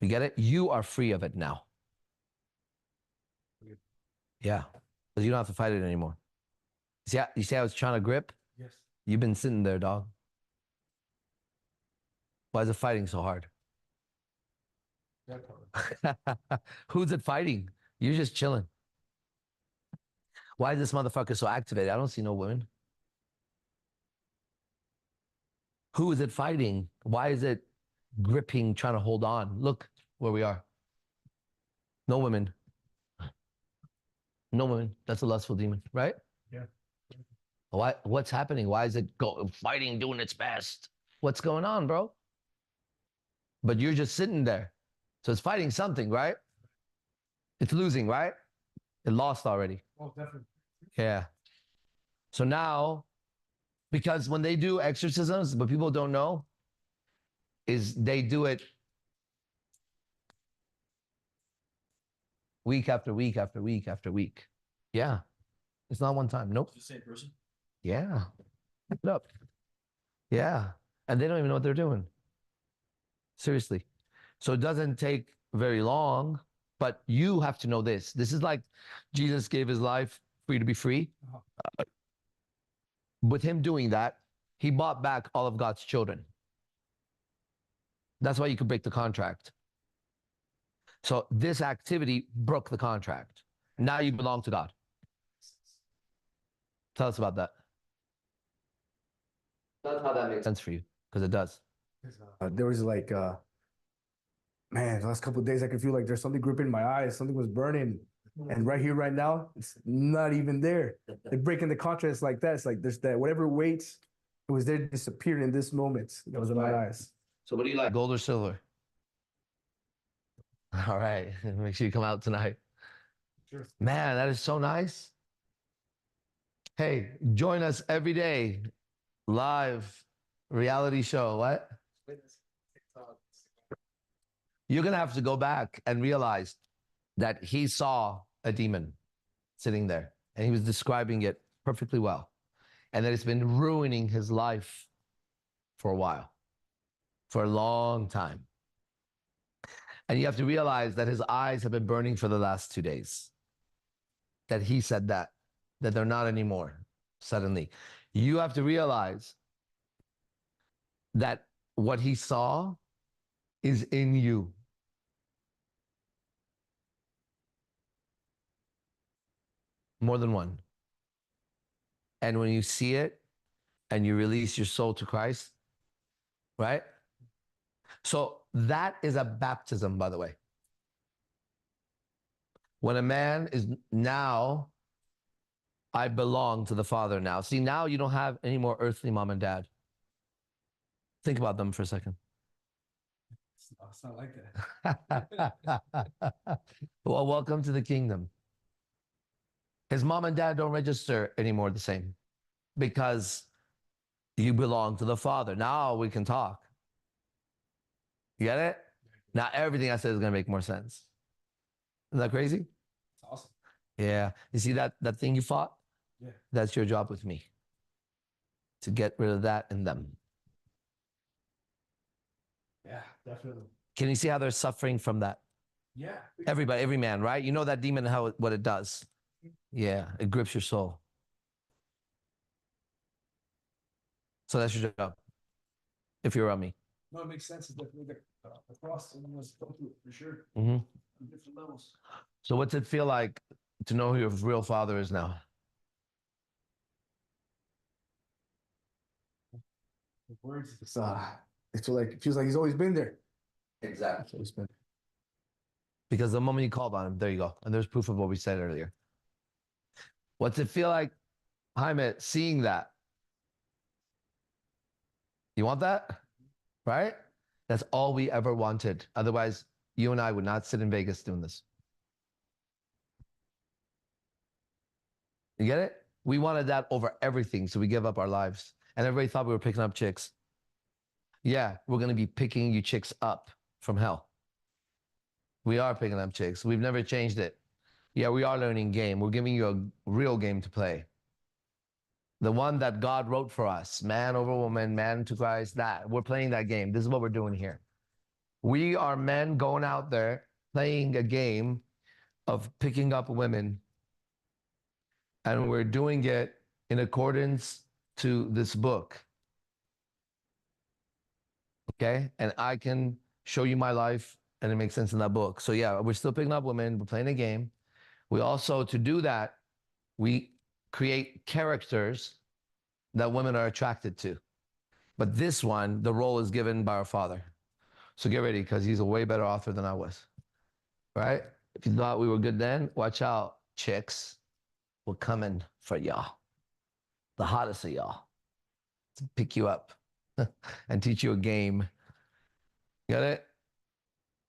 You get it? You are free of it now. Yeah, because you don't have to fight it anymore. You see how it's trying to grip? Yes. You've been sitting there, dog. Why is it fighting so hard? That part. Who's it fighting? You're just chilling. Why is this motherfucker so activated? I don't see no women. Who is it fighting? Why is it gripping, trying to hold on? Look where we are. No women. No women. That's a lustful demon, right? Yeah. Why? What's happening? Why is it fighting, doing its best? What's going on, bro? But you're just sitting there. So it's fighting something, right? It's losing, right? It lost already. Oh, definitely. Yeah. So now, because when they do exorcisms, what people don't know is they do it week after week after week after week. Yeah. It's not one time. Nope. The same person? Yeah. Look it up. Yeah. And they don't even know what they're doing. Seriously. So it doesn't take very long, but you have to know this. This is like Jesus gave his life for you to be free. With him doing that, he bought back all of God's children. That's why you could break the contract. So this activity broke the contract. Now you belong to God. Tell us about that. Tell us how that makes sense for you, because it does. There was like, man, the last couple of days, I could feel like there's something gripping my eyes. Something was burning. And right here, right now, it's not even there. Like breaking the contrast like that. It's like there's that whatever weight it was there disappeared in this moment. That was in my eyes. So what do you like, gold or silver? All right, make sure you come out tonight. Sure. Man, that is so nice. Hey, join us every day, live reality show. What? You're gonna have to go back and realize that he saw a demon sitting there, and he was describing it perfectly well, and that it's been ruining his life for a while, for a long time. And you have to realize that his eyes have been burning for the last 2 days. That he said that they're not anymore suddenly. You have to realize that what he saw is in you. More than one. And when you see it and you release your soul to Christ, right? So that is a baptism, by the way. When a man is now, I belong to the Father now. See, now you don't have any more earthly mom and dad. Think about them for a second. It's not like that. Well, welcome to the kingdom. His mom and dad don't register anymore the same because you belong to the Father. Now we can talk. You get it? Now everything I said is going to make more sense. Isn't that crazy? It's awesome. Yeah. You see that thing you fought? Yeah. That's your job with me. To get rid of that in them. Yeah, definitely. Can you see how they're suffering from that? Yeah. Everybody, every man, right? You know that demon, what it does. Yeah, it grips your soul. So that's your job. If you're around me. No, it makes sense. It's definitely the cross and was go through it for sure. Mm-hmm. On different levels. So what's it feel like to know who your real father is now? The words, it feels like he's always been there. Exactly. Always been. Because the moment you called on him, there you go. And there's proof of what we said earlier. What's it feel like, Jaime, seeing that? You want that? Right? That's all we ever wanted. Otherwise, you and I would not sit in Vegas doing this. You get it? We wanted that over everything, so we give up our lives. And everybody thought we were picking up chicks. Yeah, we're going to be picking you chicks up from hell. We are picking up chicks. We've never changed it. Yeah, we are learning game. We're giving you a real game to play. The one that God wrote for us, man over woman, man to Christ, that. We're playing that game. This is what we're doing here. We are men going out there playing a game of picking up women. And we're doing it in accordance to this book. Okay? And I can show you my life and it makes sense in that book. So yeah, we're still picking up women. We're playing a game. We also, to do that, we create characters that women are attracted to. But this one, the role is given by our Father. So get ready, because he's a way better author than I was. Right? If you thought we were good then, watch out, chicks. We're coming for y'all. The hottest of y'all. To pick you up and teach you a game. Get it?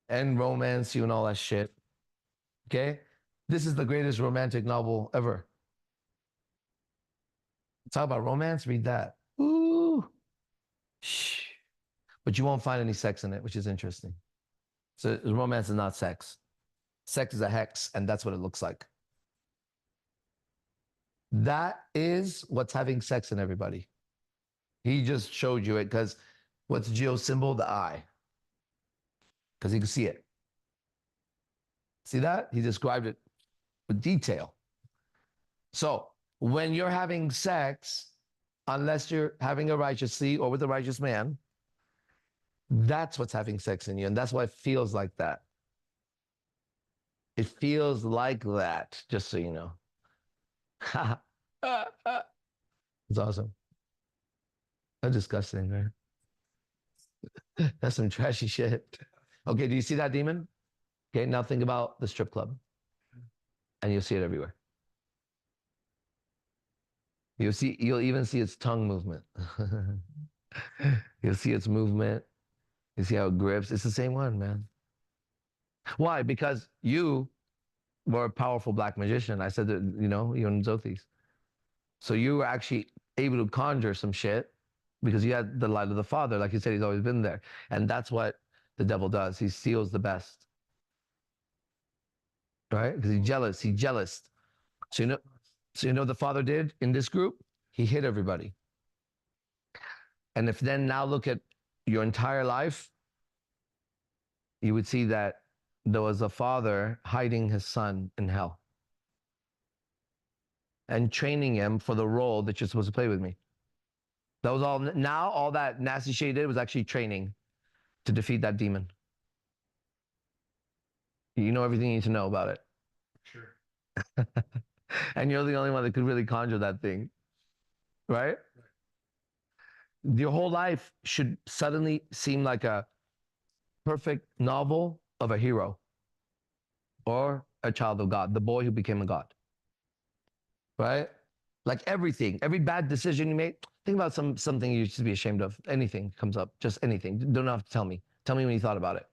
And romance you and all that shit. Okay? This is the greatest romantic novel ever. Talk about romance, read that. Ooh. Shh. But you won't find any sex in it, which is interesting. So romance is not sex. Sex is a hex, and that's what it looks like. That is what's having sex in everybody. He just showed you it because what's Geo's symbol? The eye. Because he can see it. See that? He described it with detail. So when you're having sex, unless you're having a righteous seed or with a righteous man, that's what's having sex in you. And that's why it feels like that. It feels like that, just so you know. It's awesome. That's disgusting, right? That's some trashy shit. Okay, do you see that demon? Okay, now think about the strip club. And you'll see it everywhere. You'll even see its tongue movement. You'll see its movement. You see how it grips. It's the same one, man. Why? Because you were a powerful black magician. I said that, you and Zothis. So you were actually able to conjure some shit because you had the light of the Father. Like you said, he's always been there. And that's what the devil does. He steals the best. Right? Because he's jealous. He's jealous. So you know what the Father did in this group? He hid everybody. And if then now look at your entire life, you would see that there was a father hiding his son in hell and training him for the role that you're supposed to play with me. That was all. Now all that nasty shit he did was actually training to defeat that demon. You know everything you need to know about it. Sure. And you're the only one that could really conjure that thing, right? Your whole life should suddenly seem like a perfect novel of a hero or a child of God, the boy who became a God, right? Like everything, every bad decision you made, think about something you should be ashamed of. Anything comes up, just anything. You don't have to tell me. Tell me when you thought about it.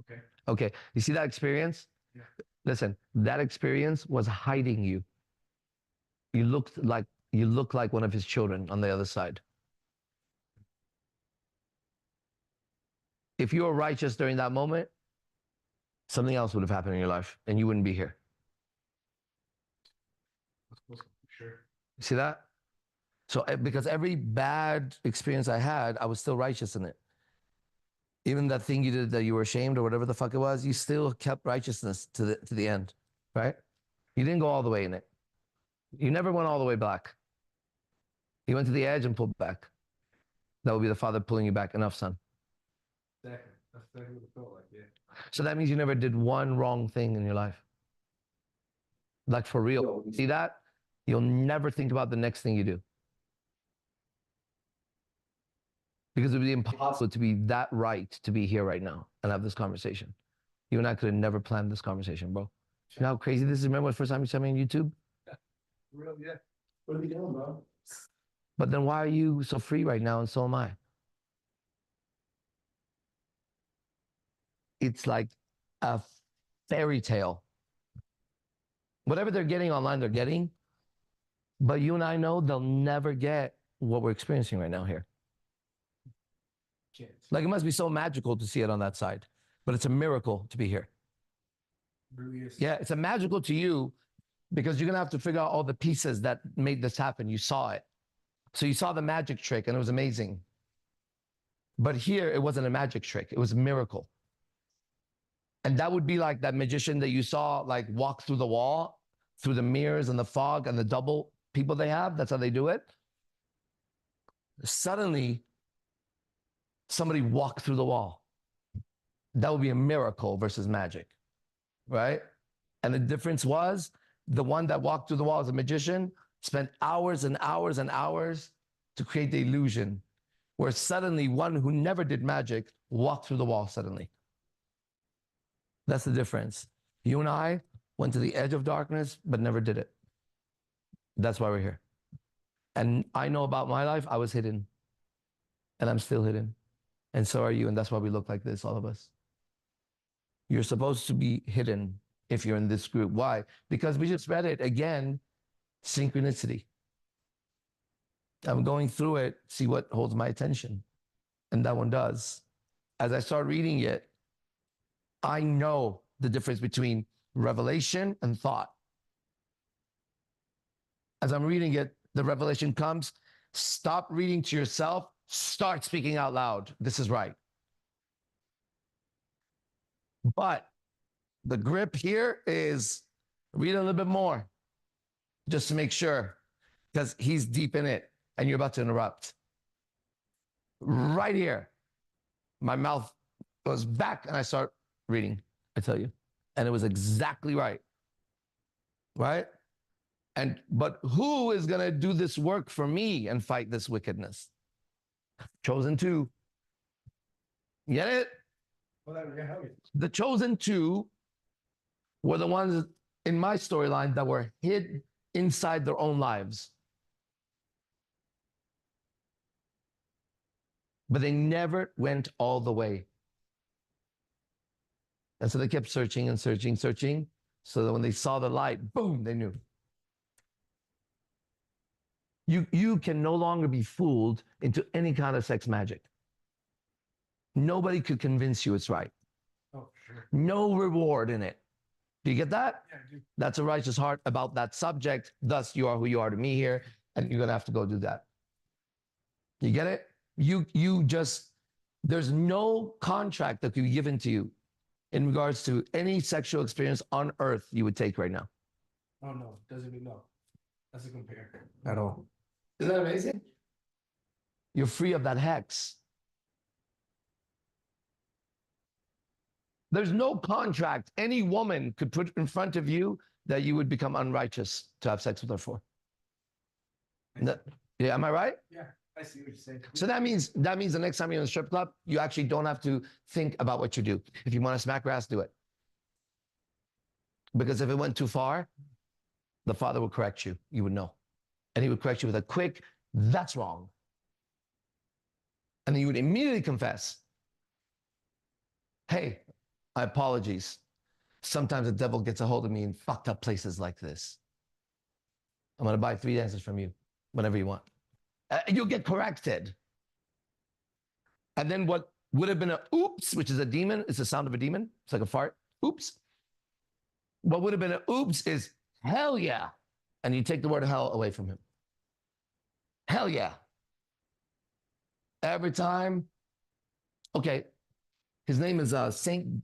Okay. Okay, you see that experience? Yeah. Listen, that experience was hiding you. You looked like one of his children on the other side. If you were righteous during that moment, something else would have happened in your life and you wouldn't be here. Sure. You see that? So because every bad experience I had, I was still righteous in it. Even that thing you did that you were ashamed or whatever the fuck it was, you still kept righteousness to the end, right? You didn't go all the way in it. You never went all the way back. You went to the edge and pulled back. That would be the Father pulling you back. Enough, son. Exactly. That's exactly what it felt like, yeah. So that means you never did one wrong thing in your life. Like for real. See that? You'll never think about the next thing you do. Because it would be impossible to be that right to be here right now and have this conversation. You and I could have never planned this conversation, bro. You know how crazy this is? Remember the first time you saw me on YouTube? Real, yeah. What are we doing, bro? But then why are you so free right now and so am I? It's like a fairy tale. Whatever they're getting online, they're getting. But you and I know they'll never get what we're experiencing right now here. Like it must be so magical to see it on that side. But it's a miracle to be here. It really is. Yeah, it's a magical to you because you're going to have to figure out all the pieces that made this happen. You saw it. So you saw the magic trick and it was amazing. But here, it wasn't a magic trick. It was a miracle. And that would be like that magician that you saw like walk through the wall, through the mirrors and the fog and the double people they have. That's how they do it. Suddenly, somebody walked through the wall. That would be a miracle versus magic, right? And the difference was the one that walked through the wall as a magician spent hours and hours and hours to create the illusion where suddenly one who never did magic walked through the wall suddenly. That's the difference. You and I went to the edge of darkness, but never did it. That's why we're here. And I know about my life, I was hidden. And I'm still hidden. And so are you. And that's why we look like this, all of us. You're supposed to be hidden if you're in this group. Why? Because we just read it again, synchronicity. I'm going through it, see what holds my attention. And that one does. As I start reading it, I know the difference between revelation and thought. As I'm reading it, the revelation comes. Stop reading to yourself. Start speaking out loud. This is right. But the grip here is read a little bit more just to make sure, because he's deep in it and you're about to interrupt. Right here, my mouth goes back and I start reading, I tell you. And it was exactly right. Right? But who is going to do this work for me and fight this wickedness? Chosen two. Get it? The chosen two were the ones in my storyline that were hid inside their own lives. But they never went all the way. And so they kept searching and searching, searching, so that when they saw the light, boom, they knew. You can no longer be fooled into any kind of sex magic. Nobody could convince you it's right. Oh, sure. No reward in it. Do you get that? Yeah, I do. That's a righteous heart about that subject. Thus, you are who you are to me here, and you're going to have to go do that. You get it? You just, there's no contract that could be given to you in regards to any sexual experience on earth you would take right now. Oh, no. Doesn't mean no. Doesn't compare at all. Isn't that amazing? You're free of that hex. There's no contract any woman could put in front of you that you would become unrighteous to have sex with her for. Yeah, am I right? Yeah, I see what you're saying. So that means the next time you're in a strip club, you actually don't have to think about what you do. If you want to smack her ass, do it. Because if it went too far, the Father would correct you. You would know. And he would correct you with a quick, that's wrong. And then you would immediately confess, hey, my apologies. Sometimes the devil gets a hold of me in fucked up places like this. I'm going to buy 3 dances from you whenever you want. You'll get corrected. And then what would have been a oops, which is a demon, it's the sound of a demon. It's like a fart. Oops. What would have been a oops is hell yeah. And you take the word hell away from him. Hell yeah. Every time. Okay. His name is Saint.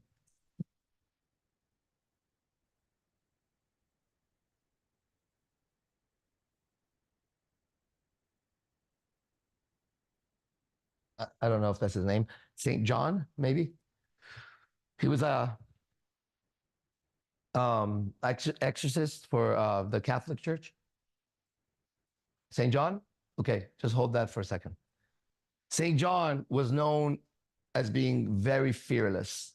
I don't know if that's his name. Saint John, maybe. He was a exorcist for the Catholic Church. Saint John? Okay, just hold that for a second. Saint John was known as being very fearless.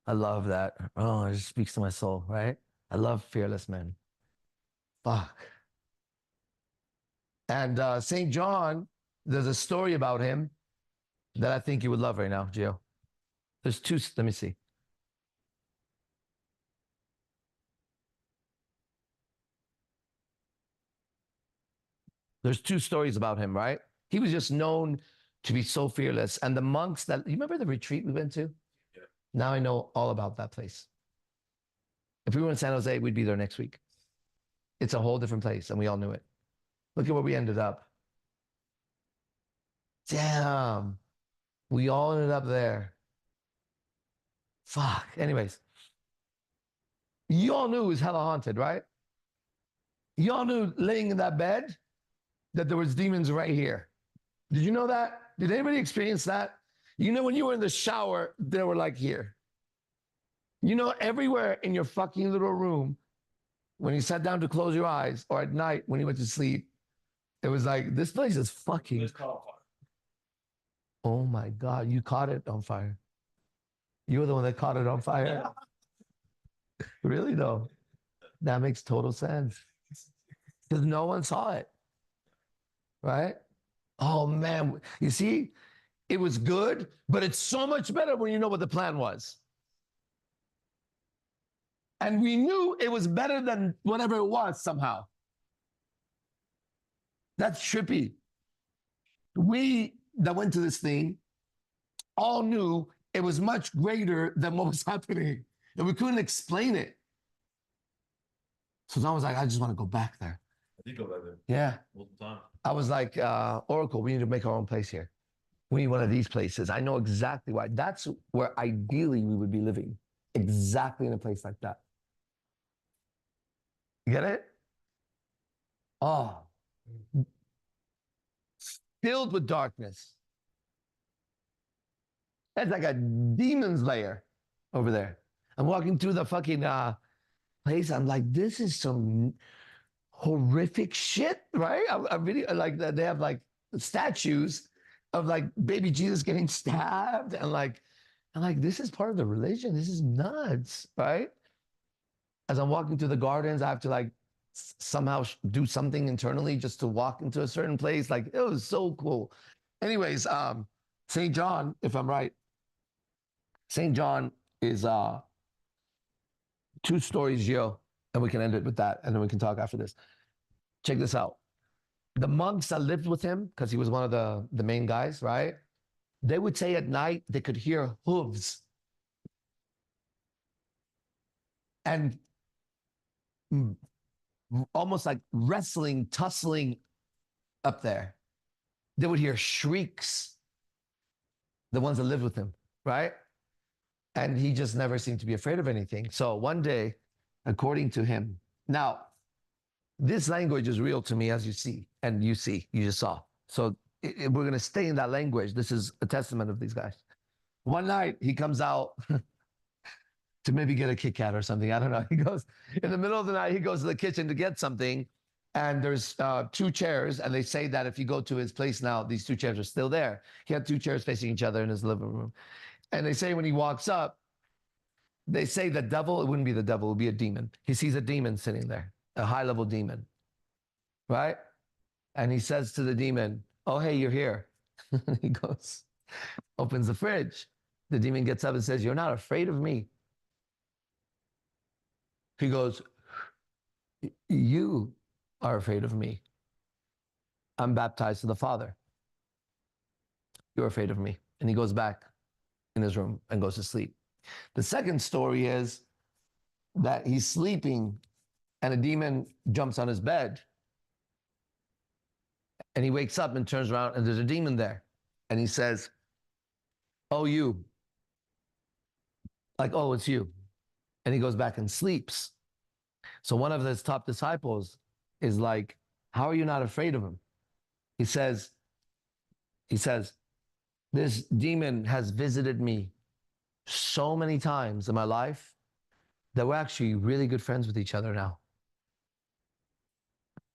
I love that. Oh, it just speaks to my soul, right? I love fearless men. Fuck. And Saint John, there's a story about him that I think you would love right now, Gio. There's two, let me see. There's 2 stories about him, right? He was just known to be so fearless. And the monks that, you remember the retreat we went to? Yeah. Now I know all about that place. If we were in San Jose, we'd be there next week. It's a whole different place, and we all knew it. Look at where we ended up. Damn. We all ended up there. Fuck. Anyways. You all knew it was hella haunted, right? You all knew laying in that bed that there was demons right here. Did you know that? Did anybody experience that? You know, when you were in the shower, they were like here. You know, everywhere in your fucking little room, when you sat down to close your eyes, or at night when you went to sleep, it was like, this place is fucking. Oh my God, you caught it on fire. You were the one that caught it on fire. Really, though? That makes total sense. Because no one saw it. Right? Oh man, you see, it was good, but it's so much better when you know what the plan was. And we knew it was better than whatever it was somehow. That's trippy. We that went to this thing all knew it was much greater than what was happening, and we couldn't explain it. So John was like, I just want to go back there. I did go back there Yeah. multiple times. I was like, Oracle, we need to make our own place here. We need one of these places. I know exactly why. That's where ideally we would be living. Exactly in a place like that. You get it? Oh. Filled with darkness. It's like a demon's lair over there. I'm walking through the fucking place. I'm like, this is some horrific shit, right? I really like that. They have like statues of like baby Jesus getting stabbed, and like, I'm like, this is part of the religion. This is nuts, right? As I'm walking through the gardens, I have to like somehow do something internally just to walk into a certain place. Like, it was so cool. Anyways, St. John, if I'm right, St. John is 2 stories, Gio, and we can end it with that, and then we can talk after this. Check this out. The monks that lived with him, because he was one of the main guys, right? They would say at night they could hear hooves. And almost like wrestling, tussling up there. They would hear shrieks, the ones that lived with him, right? And he just never seemed to be afraid of anything. So one day, according to him, now, this language is real to me, as you see, and you just saw. So we're going to stay in that language. This is a testament of these guys. One night, he comes out to maybe get a Kit Kat or something. I don't know. He goes, in the middle of the night, he goes to the kitchen to get something, and there's 2 chairs, and they say that if you go to his place now, these 2 chairs are still there. He had 2 chairs facing each other in his living room. And they say when he walks up, they say the devil, it wouldn't be the devil, it would be a demon. He sees a demon sitting there, a high-level demon, right? And he says to the demon, oh, hey, you're here. He goes, opens the fridge. The demon gets up and says, you're not afraid of me. He goes, you are afraid of me. I'm baptized to the Father. You're afraid of me. And he goes back in his room and goes to sleep. The second story is that he's sleeping and a demon jumps on his bed. And he wakes up and turns around and there's a demon there. And he says, oh, you. Like, oh, it's you. And he goes back and sleeps. So one of his top disciples is like, how are you not afraid of him? He says, this demon has visited me so many times in my life that we're actually really good friends with each other now.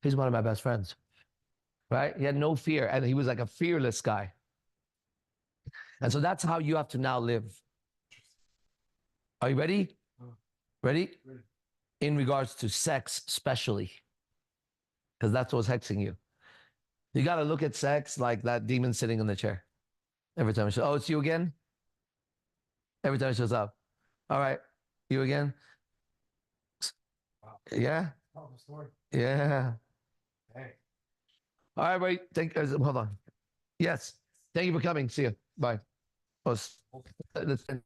He's one of my best friends, right? He had no fear, and he was like a fearless guy. And so that's how you have to now live. Are you ready? Ready? In regards to sex, especially, because that's what's hexing you. You got to look at sex like that demon sitting in the chair. Every time it shows, oh, it's you again? Every time it shows up. All right, you again? Yeah? Yeah. Hey. All right, wait. Hold on. Yes. Thank you for coming. See you. Bye. Let's end.